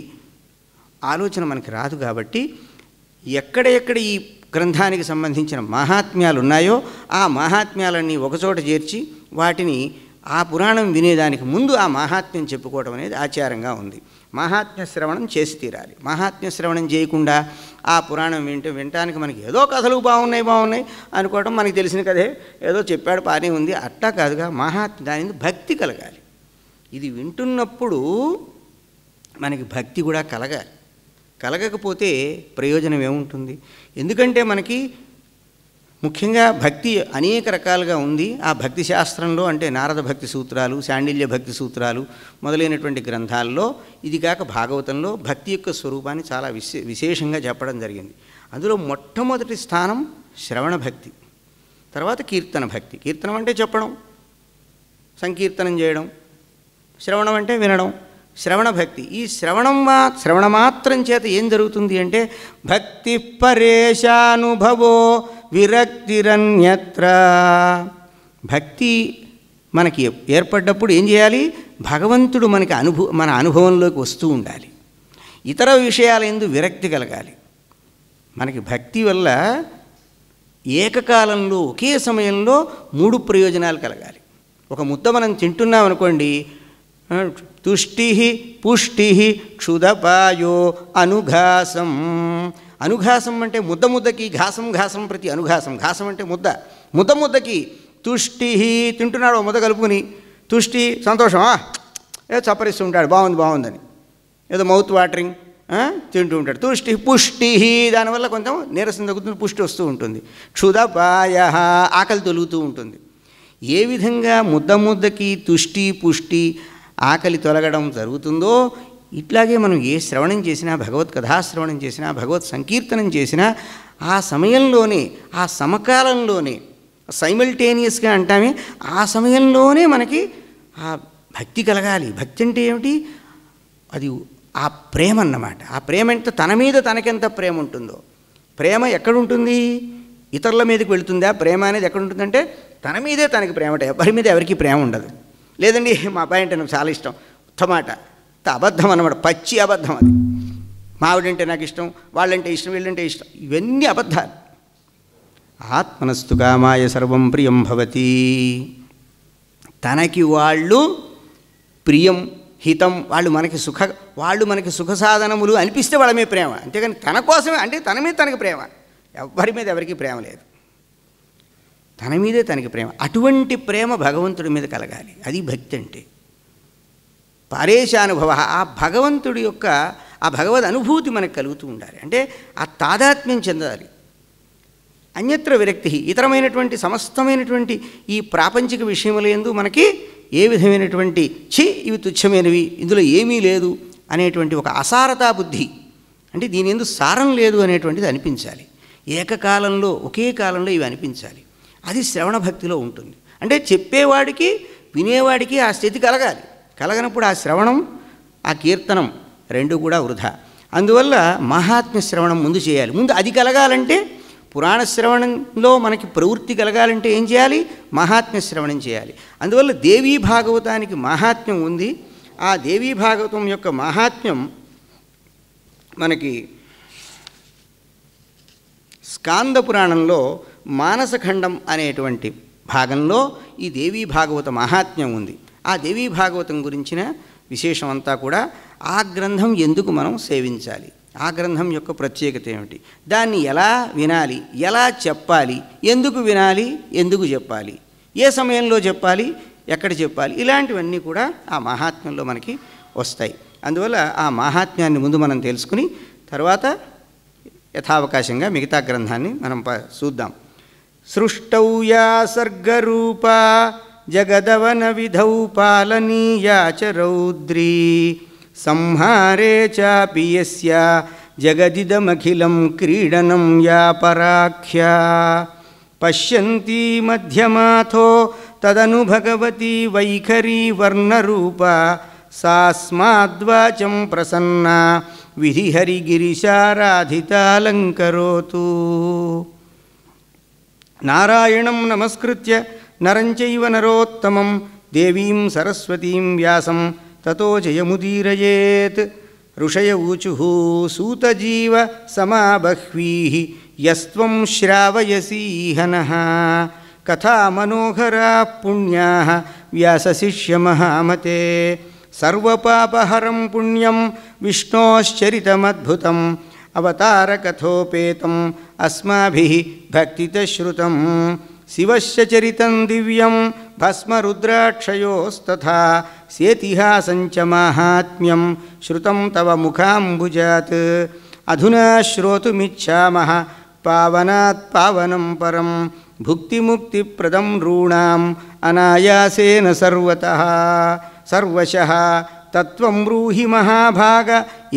ఆలోచన మనకి రాదు. కాబట్టి ఎక్కడెక్కడ ఈ గ్రంథానికి సంబంధించిన మహాత్మ్యాలు ఉన్నాయో ఆ మహాత్మ్యాలన్నీ ఒకచోట చేర్చి వాటిని ఆ పురాణం వినేదానికి ముందు ఆ మహాత్మ్యం చెప్పుకోవడం అనేది ఆచారంగా ఉంది. మహాత్మ్య శ్రవణం చేసి తీరాలి. మహాత్మ్య శ్రవణం చేయకుండా ఆ పురాణం వినటానికి మనకి ఏదో కథలు బాగున్నాయి అనుకోవడం, మనకి తెలిసిన కథే ఏదో చెప్పాడు పానే ఉంది, అట్టా కాదుగా. దాని భక్తి కలగాలి. ఇది వింటున్నప్పుడు మనకి భక్తి కూడా కలగాలి. కలగకపోతే ప్రయోజనం ఏముంటుంది? ఎందుకంటే మనకి ముఖ్యంగా భక్తి అనేక రకాలుగా ఉంది. ఆ భక్తి శాస్త్రంలో అంటే నారద భక్తి సూత్రాలు, శాండిల్య భక్తి సూత్రాలు మొదలైనటువంటి గ్రంథాల్లో, ఇది కాక భాగవతంలో భక్తి యొక్క స్వరూపాన్ని చాలా విశేషంగా చెప్పడం జరిగింది. అందులో మొట్టమొదటి స్థానం శ్రవణ భక్తి, తర్వాత కీర్తన భక్తి. కీర్తనం అంటే చెప్పడం, సంకీర్తనం చేయడం, శ్రవణం అంటే వినడం, శ్రవణ భక్తి. ఈ శ్రవణ మాత్రం చేత ఏం జరుగుతుంది అంటే భక్తి పరేశానుభవో విరక్తిరన్యత్ర. భక్తి మనకి ఏర్పడ్డప్పుడు ఏం చేయాలి? భగవంతుడు మనకి మన అనుభవంలోకి వస్తూ ఉండాలి. ఇతర విషయాల యందు విరక్తి కలగాలి. మనకి భక్తి వల్ల ఏకకాలంలో ఒకే సమయంలో 3 ప్రయోజనాలు కలగాలి. ఒక ముద్ద మనం తింటున్నాం అనుకోండి, తుష్టి పుష్టి క్షుదపాయో అనుఘాసం. అనుఘాసం అంటే ముద్దకి, ఘాసం ప్రతి అనుఘాసం. ఘాసం అంటే ముద్దకి తుష్టి, తింటున్నాడు ముద్ద కలుపుకుని, తుష్టి సంతోషమా, ఏదో చప్పరిస్తూ ఉంటాడు బాగుందని, ఏదో మౌత్ వాటరింగ్ తింటూ ఉంటాడు. తుష్టి పుష్టి, దానివల్ల కొంచెం నీరసం తగ్గుతుంది, పుష్టి వస్తూ ఉంటుంది. క్షుదపాయ, ఆకలి తొలుగుతూ ఉంటుంది. ఏ విధంగా ముద్దకి తుష్టి పుష్టి ఆకలి తొలగడం జరుగుతుందో, ఇట్లాగే మనం ఏ శ్రవణం చేసినా, భగవత్ కథాశ్రవణం చేసినా, భగవత్ సంకీర్తనం చేసినా, ఆ సమయంలోనే, ఆ సమకాలంలోనే, సైమల్టేనియస్గా అంటామే, ఆ సమయంలోనే మనకి ఆ భక్తి కలగాలి. భక్తి అంటే ఏమిటి? అది ఆ ప్రేమ అన్నమాట. ఆ ప్రేమ అంటే తన మీద తనకెంత ప్రేమ ఉంటుందో. ప్రేమ ఎక్కడుంటుంది? ఇతరుల మీదకి వెళుతుందా? ప్రేమ అనేది ఎక్కడుంటుందంటే తన మీదే తనకి ప్రేమ. ఎవరి మీద ఎవరికి ప్రేమ ఉండదు. లేదండి మా అబ్బాయి అంటే నాకు చాలా ఇష్టం, ఉత్తమాట, అబద్ధం అన్నమాట, పచ్చి అబద్ధం. అది మావిడంటే నాకు ఇష్టం, వాళ్ళంటే ఇష్టం, వీళ్ళంటే ఇష్టం, ఇవన్నీ అబద్ధాలు. ఆత్మనస్తు కామాయ సర్వం ప్రియం భవతి. తనకి వాళ్ళు ప్రియం, హితం, వాళ్ళు మనకి సుఖ సాధనములు అనిపిస్తే వాళ్ళ మీద ప్రేమ. అంతేగాని తన కోసమే, అంటే తన మీద తనకి ప్రేమ, ఎవరి మీద ఎవరికి ప్రేమ లేదు, తన మీదే తనకి ప్రేమ. అటువంటి ప్రేమ భగవంతుడి మీద కలగాలి. అది భక్తి అంటే. పరేశానుభవ, ఆ భగవంతుడి యొక్క ఆ భగవద్ అనుభూతి మనకు కలుగుతూ ఉండాలి. అంటే ఆ తాదాత్మ్యం చెందాలి. అన్యత్ర విరక్తి, ఇతరమైనటువంటి సమస్తమైనటువంటి ఈ ప్రాపంచిక విషయములందు మనకి ఏ విధమైనటువంటి ఇవి తుచ్చమైనవి, ఇందులో ఏమీ లేదు అనేటువంటి ఒక అసారతా బుద్ధి, అంటే దీని యందు సారం లేదు అనేటువంటిది అనిపించాలి. ఏకకాలంలో, ఒకే కాలంలో ఇవి అనిపించాలి. అది శ్రవణ భక్తిలో ఉంటుంది. అంటే చెప్పేవాడికి వినేవాడికి ఆ స్థితి కలగాలి. కలగనప్పుడు ఆ శ్రవణం, ఆ కీర్తనం రెండు కూడా వృధా. అందువల్ల మహాత్మ్య శ్రవణం ముందు చేయాలి. ముందు అది కలగాలంటే, పురాణ శ్రవణంలో మనకి ప్రవృత్తి కలగాలంటే ఏం చేయాలి? మహాత్మ్య శ్రవణం చేయాలి. అందువల్ల దేవీ భాగవతానికి మహాత్మ్యం ఉంది. ఆ దేవీ భాగవతం యొక్క మహాత్మ్యం మనకి స్కాంద పురాణంలో మానసఖండం అనేటువంటి భాగంలో ఈ దేవీ భాగవత మహాత్మ్యం ఉంది. ఆ దేవీ భాగవతం గురించిన విశేషం అంతా కూడా ఆ గ్రంథం ఎందుకు మనం సేవించాలి, ఆ గ్రంథం యొక్క ప్రత్యేకత ఏమిటి, దాన్ని ఎలా వినాలి, ఎలా చెప్పాలి, ఎందుకు వినాలి, ఎందుకు చెప్పాలి, ఏ సమయంలో చెప్పాలి, ఎక్కడ చెప్పాలి, ఇలాంటివన్నీ కూడా ఆ మహాత్మ్యంలో మనకి వస్తాయి. అందువల్ల ఆ మహాత్మ్యాన్ని ముందు మనం తెలుసుకుని తర్వాత యథావకాశంగా మిగతా గ్రంథాన్ని మనం చూద్దాం. సృష్టౌ యా సర్గరూపా జగదవన విధౌ పాలనీయా చ రౌద్రీ సంహారే చాపి యస్య జగదిదమఖిలం క్రీడనం యా పరాఖ్యా పశ్యంతి మధ్యమాథో తదను భగవతి వైఖరీ వర్ణరూపా సాస్మాద్వాచం ప్రసన్నా విధిహరిగిరిశారాధితాలంకరోతు. నారాయణం నమస్కృత్య నరం చైవ నరోత్తమం దేవీం సరస్వతీం వ్యాసం తతో జయముదీరయేత్. ఋషయ ఊచుః సూతజీవ సమాబహ్వీః యస్త్వం శ్రావయసీహ నః కథా మనోహరాః పుణ్యాః వ్యాసశిష్యమహామతే. సర్వపాపహరం పుణ్యం విష్ణోశ్చరితమద్భుతం అవతారకథోపేతం అస్మాభిః భక్తితః శ్రుతం. శివస్య చరితం దివ్యం భస్మరుద్రాక్షయోస్తథా సేతిహాసం చ మాహాత్మ్యం శ్రుతం తవ ముఖాంబుజాత్. అధునా శ్రోతుమిచ్ఛామః పావనాత్ పావనం పరం భుక్తిముక్తిప్రదం నృణాం అనాయాసేన సర్వశః. తత్వం బ్రూహి మహాభాగ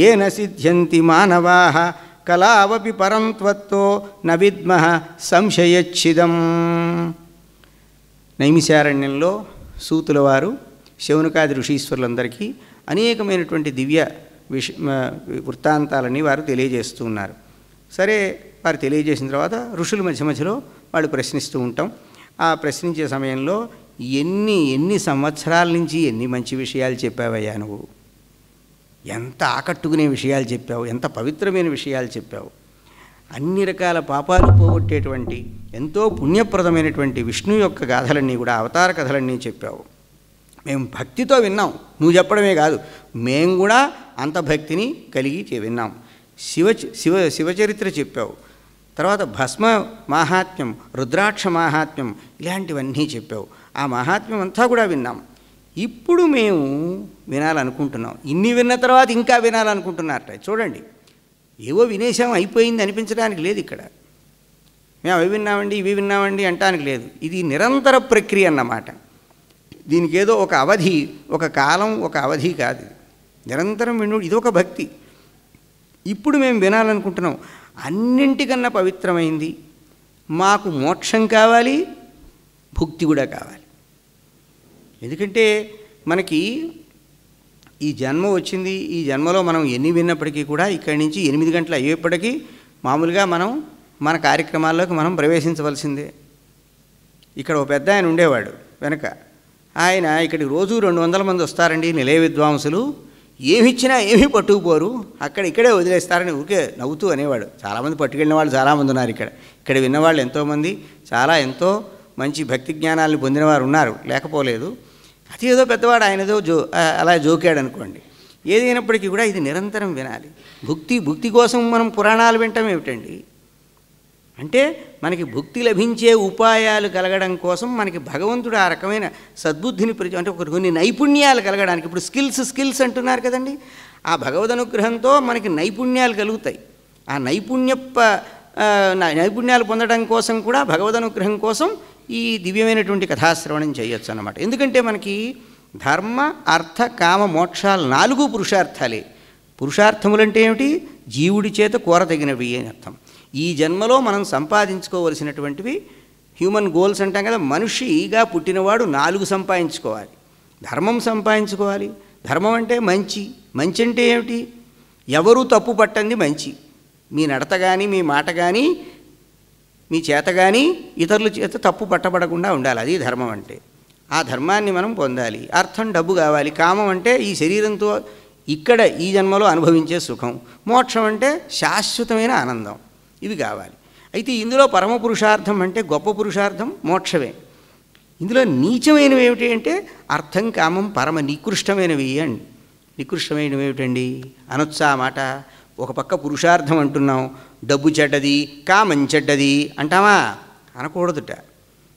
ఏన సిద్ధ్యంతి మానవాః కలావపి పరం త్వత్తో న విద్మః సంశయచ్ఛిదం. నైమిషారణ్యంలో సూతుల వారు శౌనకాది ఋషీశ్వరులందరికీ అనేకమైనటువంటి దివ్య వృత్తాంతాలని వారు తెలియజేస్తూ ఉన్నారు. సరే, వారు తెలియజేసిన తర్వాత ఋషుల మధ్యలో వాళ్ళు ప్రశ్నిస్తూ ఉంటాం. ఆ ప్రశ్నించే సమయంలో ఎన్ని సంవత్సరాల నుంచి ఎన్ని మంచి విషయాలు చెప్పావయ్యా నువ్వు, ఎంత ఆకట్టుకునే విషయాలు చెప్పావు, ఎంత పవిత్రమైన విషయాలు చెప్పావు, అన్ని రకాల పాపాలు పోగొట్టేటువంటి ఎంతో పుణ్యప్రదమైనటువంటి విష్ణు యొక్క గాథలన్నీ కూడా అవతార కథలన్నీ చెప్పావు. మేము భక్తితో విన్నాం, నువ్వు చెప్పడమే కాదు, మేము కూడా అంత భక్తిని కలిగి విన్నాం. శివచరిత్ర చెప్పావు, తర్వాత భస్మ మాహాత్మ్యం, రుద్రాక్ష మాహాత్మ్యం, ఇలాంటివన్నీ చెప్పావు. ఆ మహాత్మ్యం అంతా కూడా విన్నాం. ఇప్పుడు మేము వినాలనుకుంటున్నాం. ఇన్ని విన్న తర్వాత ఇంకా వినాలనుకుంటున్నారట. చూడండి, ఏవో వినేశాం అయిపోయింది అనిపించడానికి లేదు ఇక్కడ. మేము అవి విన్నామండి ఇవి విన్నామండి అంటానికి లేదు. ఇది నిరంతర ప్రక్రియ అన్నమాట. దీనికి ఏదో ఒక అవధి, ఒక కాలం, ఒక అవధి కాదు. నిరంతరం విను, ఇదొక భక్తి. ఇప్పుడు మేము వినాలనుకుంటున్నాం. అన్నింటికన్నా పవిత్రమైంది, మాకు మోక్షం కావాలి, భుక్తి కూడా కావాలి. ఎందుకంటే మనకి ఈ జన్మ వచ్చింది, ఈ జన్మలో మనం ఎన్ని విన్నప్పటికీ కూడా ఇక్కడి నుంచి 8 గంటలు అయ్యేప్పటికీ మామూలుగా మనం మన కార్యక్రమాల్లోకి మనం ప్రవేశించవలసిందే. ఇక్కడ ఒక పెద్ద ఆయన ఉండేవాడు వెనక. ఆయన ఇక్కడికి రోజు 200 మంది వస్తారండి నిలయ విద్వాంసులు, ఏమిచ్చినా ఏమీ పట్టుకుపోరు, ఇక్కడే వదిలేస్తారని ఊరికే నవ్వుతూ అనేవాడు. చాలామంది పట్టుకెళ్ళిన వాళ్ళు చాలామంది ఉన్నారు. ఇక్కడ విన్నవాళ్ళు ఎంతోమంది ఎంతో మంచి భక్తి జ్ఞానాలను పొందినవారు ఉన్నారు, లేకపోలేదు. అది ఏదో పెద్దవాడు ఆయన ఏదో అలా జోకాడు అనుకోండి. ఏదైనప్పటికీ కూడా ఇది నిరంతరం వినాలి. భుక్తి కోసం మనం పురాణాలు వింటాం ఏమిటండి అంటే, మనకి భుక్తి లభించే ఉపాయాలు కలగడం కోసం మనకి భగవంతుడు ఆ రకమైన సద్బుద్ధిని అంటే కొన్ని నైపుణ్యాలు కలగడానికి. ఇప్పుడు స్కిల్స్ అంటున్నారు కదండి. ఆ భగవద్ అనుగ్రహంతో మనకి నైపుణ్యాలు కలుగుతాయి. ఆ నైపుణ్యాలు పొందడం కోసం కూడా భగవద్ అనుగ్రహం కోసం ఈ దివ్యమైనటువంటి కథాశ్రవణం చేయొచ్చు అన్నమాట. ఎందుకంటే మనకి ధర్మ, అర్థ, కామ, మోక్షాలు 4 పురుషార్థాలే. పురుషార్థములంటే ఏమిటి? జీవుడి చేత కోరదగినవి అని అర్థం. ఈ జన్మలో మనం సంపాదించుకోవలసినటువంటివి హ్యూమన్ గోల్స్ అంటాం కదా. మనిషిగా పుట్టినవాడు 4 సంపాదించుకోవాలి. ధర్మం సంపాదించుకోవాలి. ధర్మం అంటే మంచి అంటే ఏమిటి? ఎవరూ తప్పు పట్టంది మంచి. మీ నడత కానీ, మీ మాట కానీ, మీ చేత కానీ ఇతరుల చేత తప్పు పట్టబడకుండా ఉండాలి. అది ధర్మం అంటే. ఆ ధర్మాన్ని మనం పొందాలి. అర్థం, డబ్బు కావాలి. కామం అంటే ఈ శరీరంతో ఇక్కడ ఈ జన్మలో అనుభవించే సుఖం. మోక్షం అంటే శాశ్వతమైన ఆనందం. ఇవి కావాలి. అయితే ఇందులో పరమ పురుషార్థం అంటే గొప్ప పురుషార్థం మోక్షమే. ఇందులో నీచమైనవి ఏమిటి అంటే అర్థం, కామం పరమ నికృష్టమైనవి అండి. నికృష్టమైనవి ఏమిటండి అనొచ్చా మాట? ఒక పక్క పురుషార్థం అంటున్నాం, డబ్బు చెడ్డది, కామం చెడ్డది అంటామా? అనకూడదుట.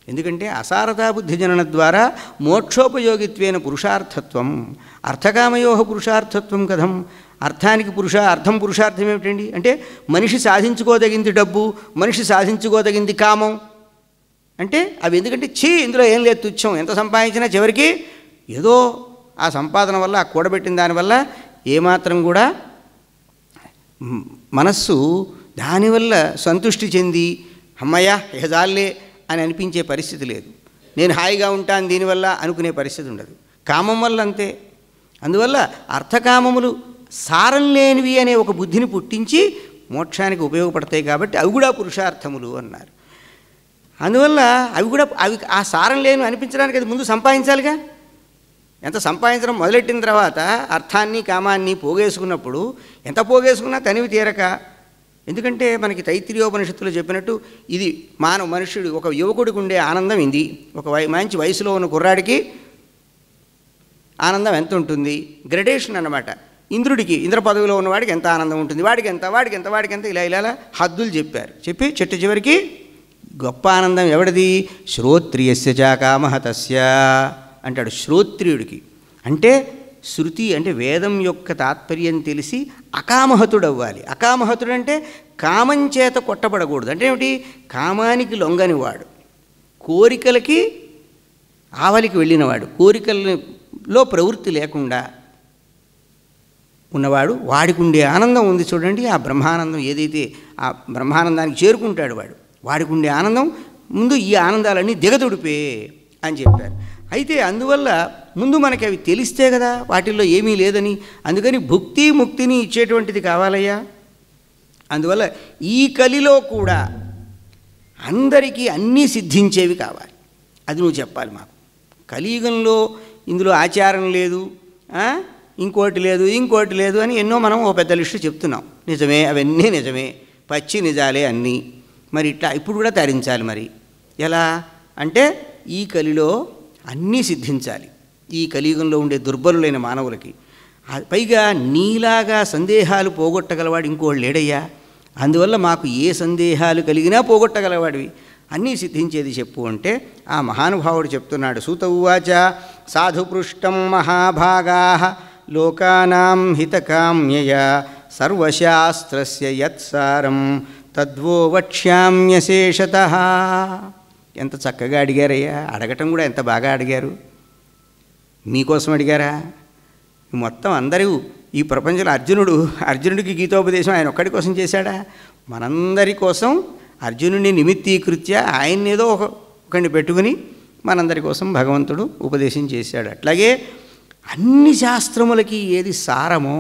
ఎందుకంటే అసారతా బుద్ధి జనన ద్వారా మోక్షోపయోగిత్వేన పురుషార్థత్వం, అర్థకామయో పురుషార్థత్వం కథం. అర్థం పురుషార్థం ఏమిటండి అంటే మనిషి సాధించుకోదగింది డబ్బు, మనిషి సాధించుకోదగింది కామం అంటే అవి ఎందుకంటే ఇందులో ఏం లేదు, తుచ్చం. ఎంత సంపాదించినా చివరికి ఏదో ఆ సంపాదన వల్ల, ఆ కూడబెట్టిన దానివల్ల ఏమాత్రం కూడా మనస్సు దానివల్ల సంతృష్టి చెంది అమ్మయ్య యజాల్లే అని అనిపించే పరిస్థితి లేదు. నేను హాయిగా ఉంటాను దీనివల్ల అనుకునే పరిస్థితి ఉండదు. కామం వల్ల అంతే. అందువల్ల అర్థకామములు సారం లేనివి అనే ఒక బుద్ధిని పుట్టించి మోక్షానికి ఉపయోగపడతాయి కాబట్టి అవి కూడా పురుషార్థములు అన్నారు. అందువల్ల అవి ఆ సారం లేని అనిపించడానికి అది ముందు సంపాదించాలిగా. ఎంత సంపాదించడం మొదలెట్టిన తర్వాత అర్థాన్ని కామాన్ని పోగేసుకున్నప్పుడు ఎంత పోగేసుకున్నా తనివి తీరక. ఎందుకంటే మనకి తైత్తిరీయోపనిషత్తులో చెప్పినట్టు ఇది మనుష్యుడు ఒక యువకుడికి ఉండే ఆనందం ఇది. ఒక మంచి వయసులో ఉన్న కుర్రాడికి ఆనందం ఎంత ఉంటుంది? గ్రెడేషన్ అన్నమాట. ఇంద్ర పదవిలో ఉన్నవాడికి ఎంత ఆనందం ఉంటుంది, వాడికి ఎంత ఇలా హద్దులు చెప్పారు. చెప్పి చెట్టు చివరికి గొప్ప ఆనందం ఎవడిది? శ్రోత్రియస్య చ కామః తస్య అంటాడు. శ్రోత్రియుడికి అంటే శృతి అంటే వేదం యొక్క తాత్పర్యం తెలిసి అకామహతుడవ్వాలి. అకామహతుడు అంటే కామం చేత కొట్టబడకూడదు. అంటే ఏమిటి? కామానికి లొంగనివాడు, కోరికలకి ఆవలికి వెళ్ళినవాడు, కోరికలలో ప్రవృత్తి లేకుండా ఉన్నవాడు. వాడికి ఉండే ఆనందం ఉంది చూడండి, ఆ బ్రహ్మానందం ఏదైతే ఆ బ్రహ్మానందానికి చేరుకుంటాడు వాడికి ఉండే ఆనందం ముందు ఈ ఆనందాలన్నీ దిగదుడిపే అని చెప్పారు. అయితే అందువల్ల ముందు మనకి అవి తెలిస్తే కదా వాటిల్లో ఏమీ లేదని. అందుకని భుక్తి ముక్తిని ఇచ్చేటువంటిది కావాలయ్యా. అందువల్ల ఈ కలిలో కూడా అందరికీ అన్నీ సిద్ధించేవి కావాలి. అది నువ్వు చెప్పాలి మాకు. కలియుగంలో ఇందులో ఆచారం లేదు, ఇంకోటి లేదు అని ఎన్నో మనం ఓ పెద్ద లిస్టు చెప్తున్నాం. నిజమే, అవన్నీ నిజమే, పచ్చి నిజాలే అన్నీ. మరి ఇట్లా ఇప్పుడు కూడా తరించాలి. మరి ఎలా అంటే ఈ కలిలో అన్నీ సిద్ధించాలి. ఈ కలియుగంలో ఉండే దుర్బలులైన మానవులకి. పైగా నీలాగా సందేహాలు పోగొట్టగలవాడు ఇంకోళ్ళు లేడయ్యా, అందువల్ల మాకు ఏ సందేహాలు కలిగినా పోగొట్టగలవాడివి, అన్నీ సిద్ధించేది చెప్పు అంటే ఆ మహానుభావుడు చెప్తున్నాడు. సూత ఉవాచ సాధుపృష్టం మహాభాగాః లోకానాం హితకామ్యయా సర్వశాస్త్రస్య యత్సారం తద్వో వక్ష్యామ్యశేషతః. ఎంత చక్కగా అడిగారయ్యా, అడగటం కూడా ఎంత బాగా అడిగారు. మీకోసం అడిగారా? మొత్తం అందరూ ఈ ప్రపంచంలో అర్జునుడికి గీతోపదేశం ఆయన ఒక్కడి కోసం చేశాడా? మనందరి కోసం అర్జునుడిని నిమిత్తీకృత్య ఆయన్నేదో ఒకడిని పెట్టుకుని మనందరి కోసం భగవంతుడు ఉపదేశం చేశాడు. అట్లాగే అన్ని శాస్త్రములకి ఏది సారమో,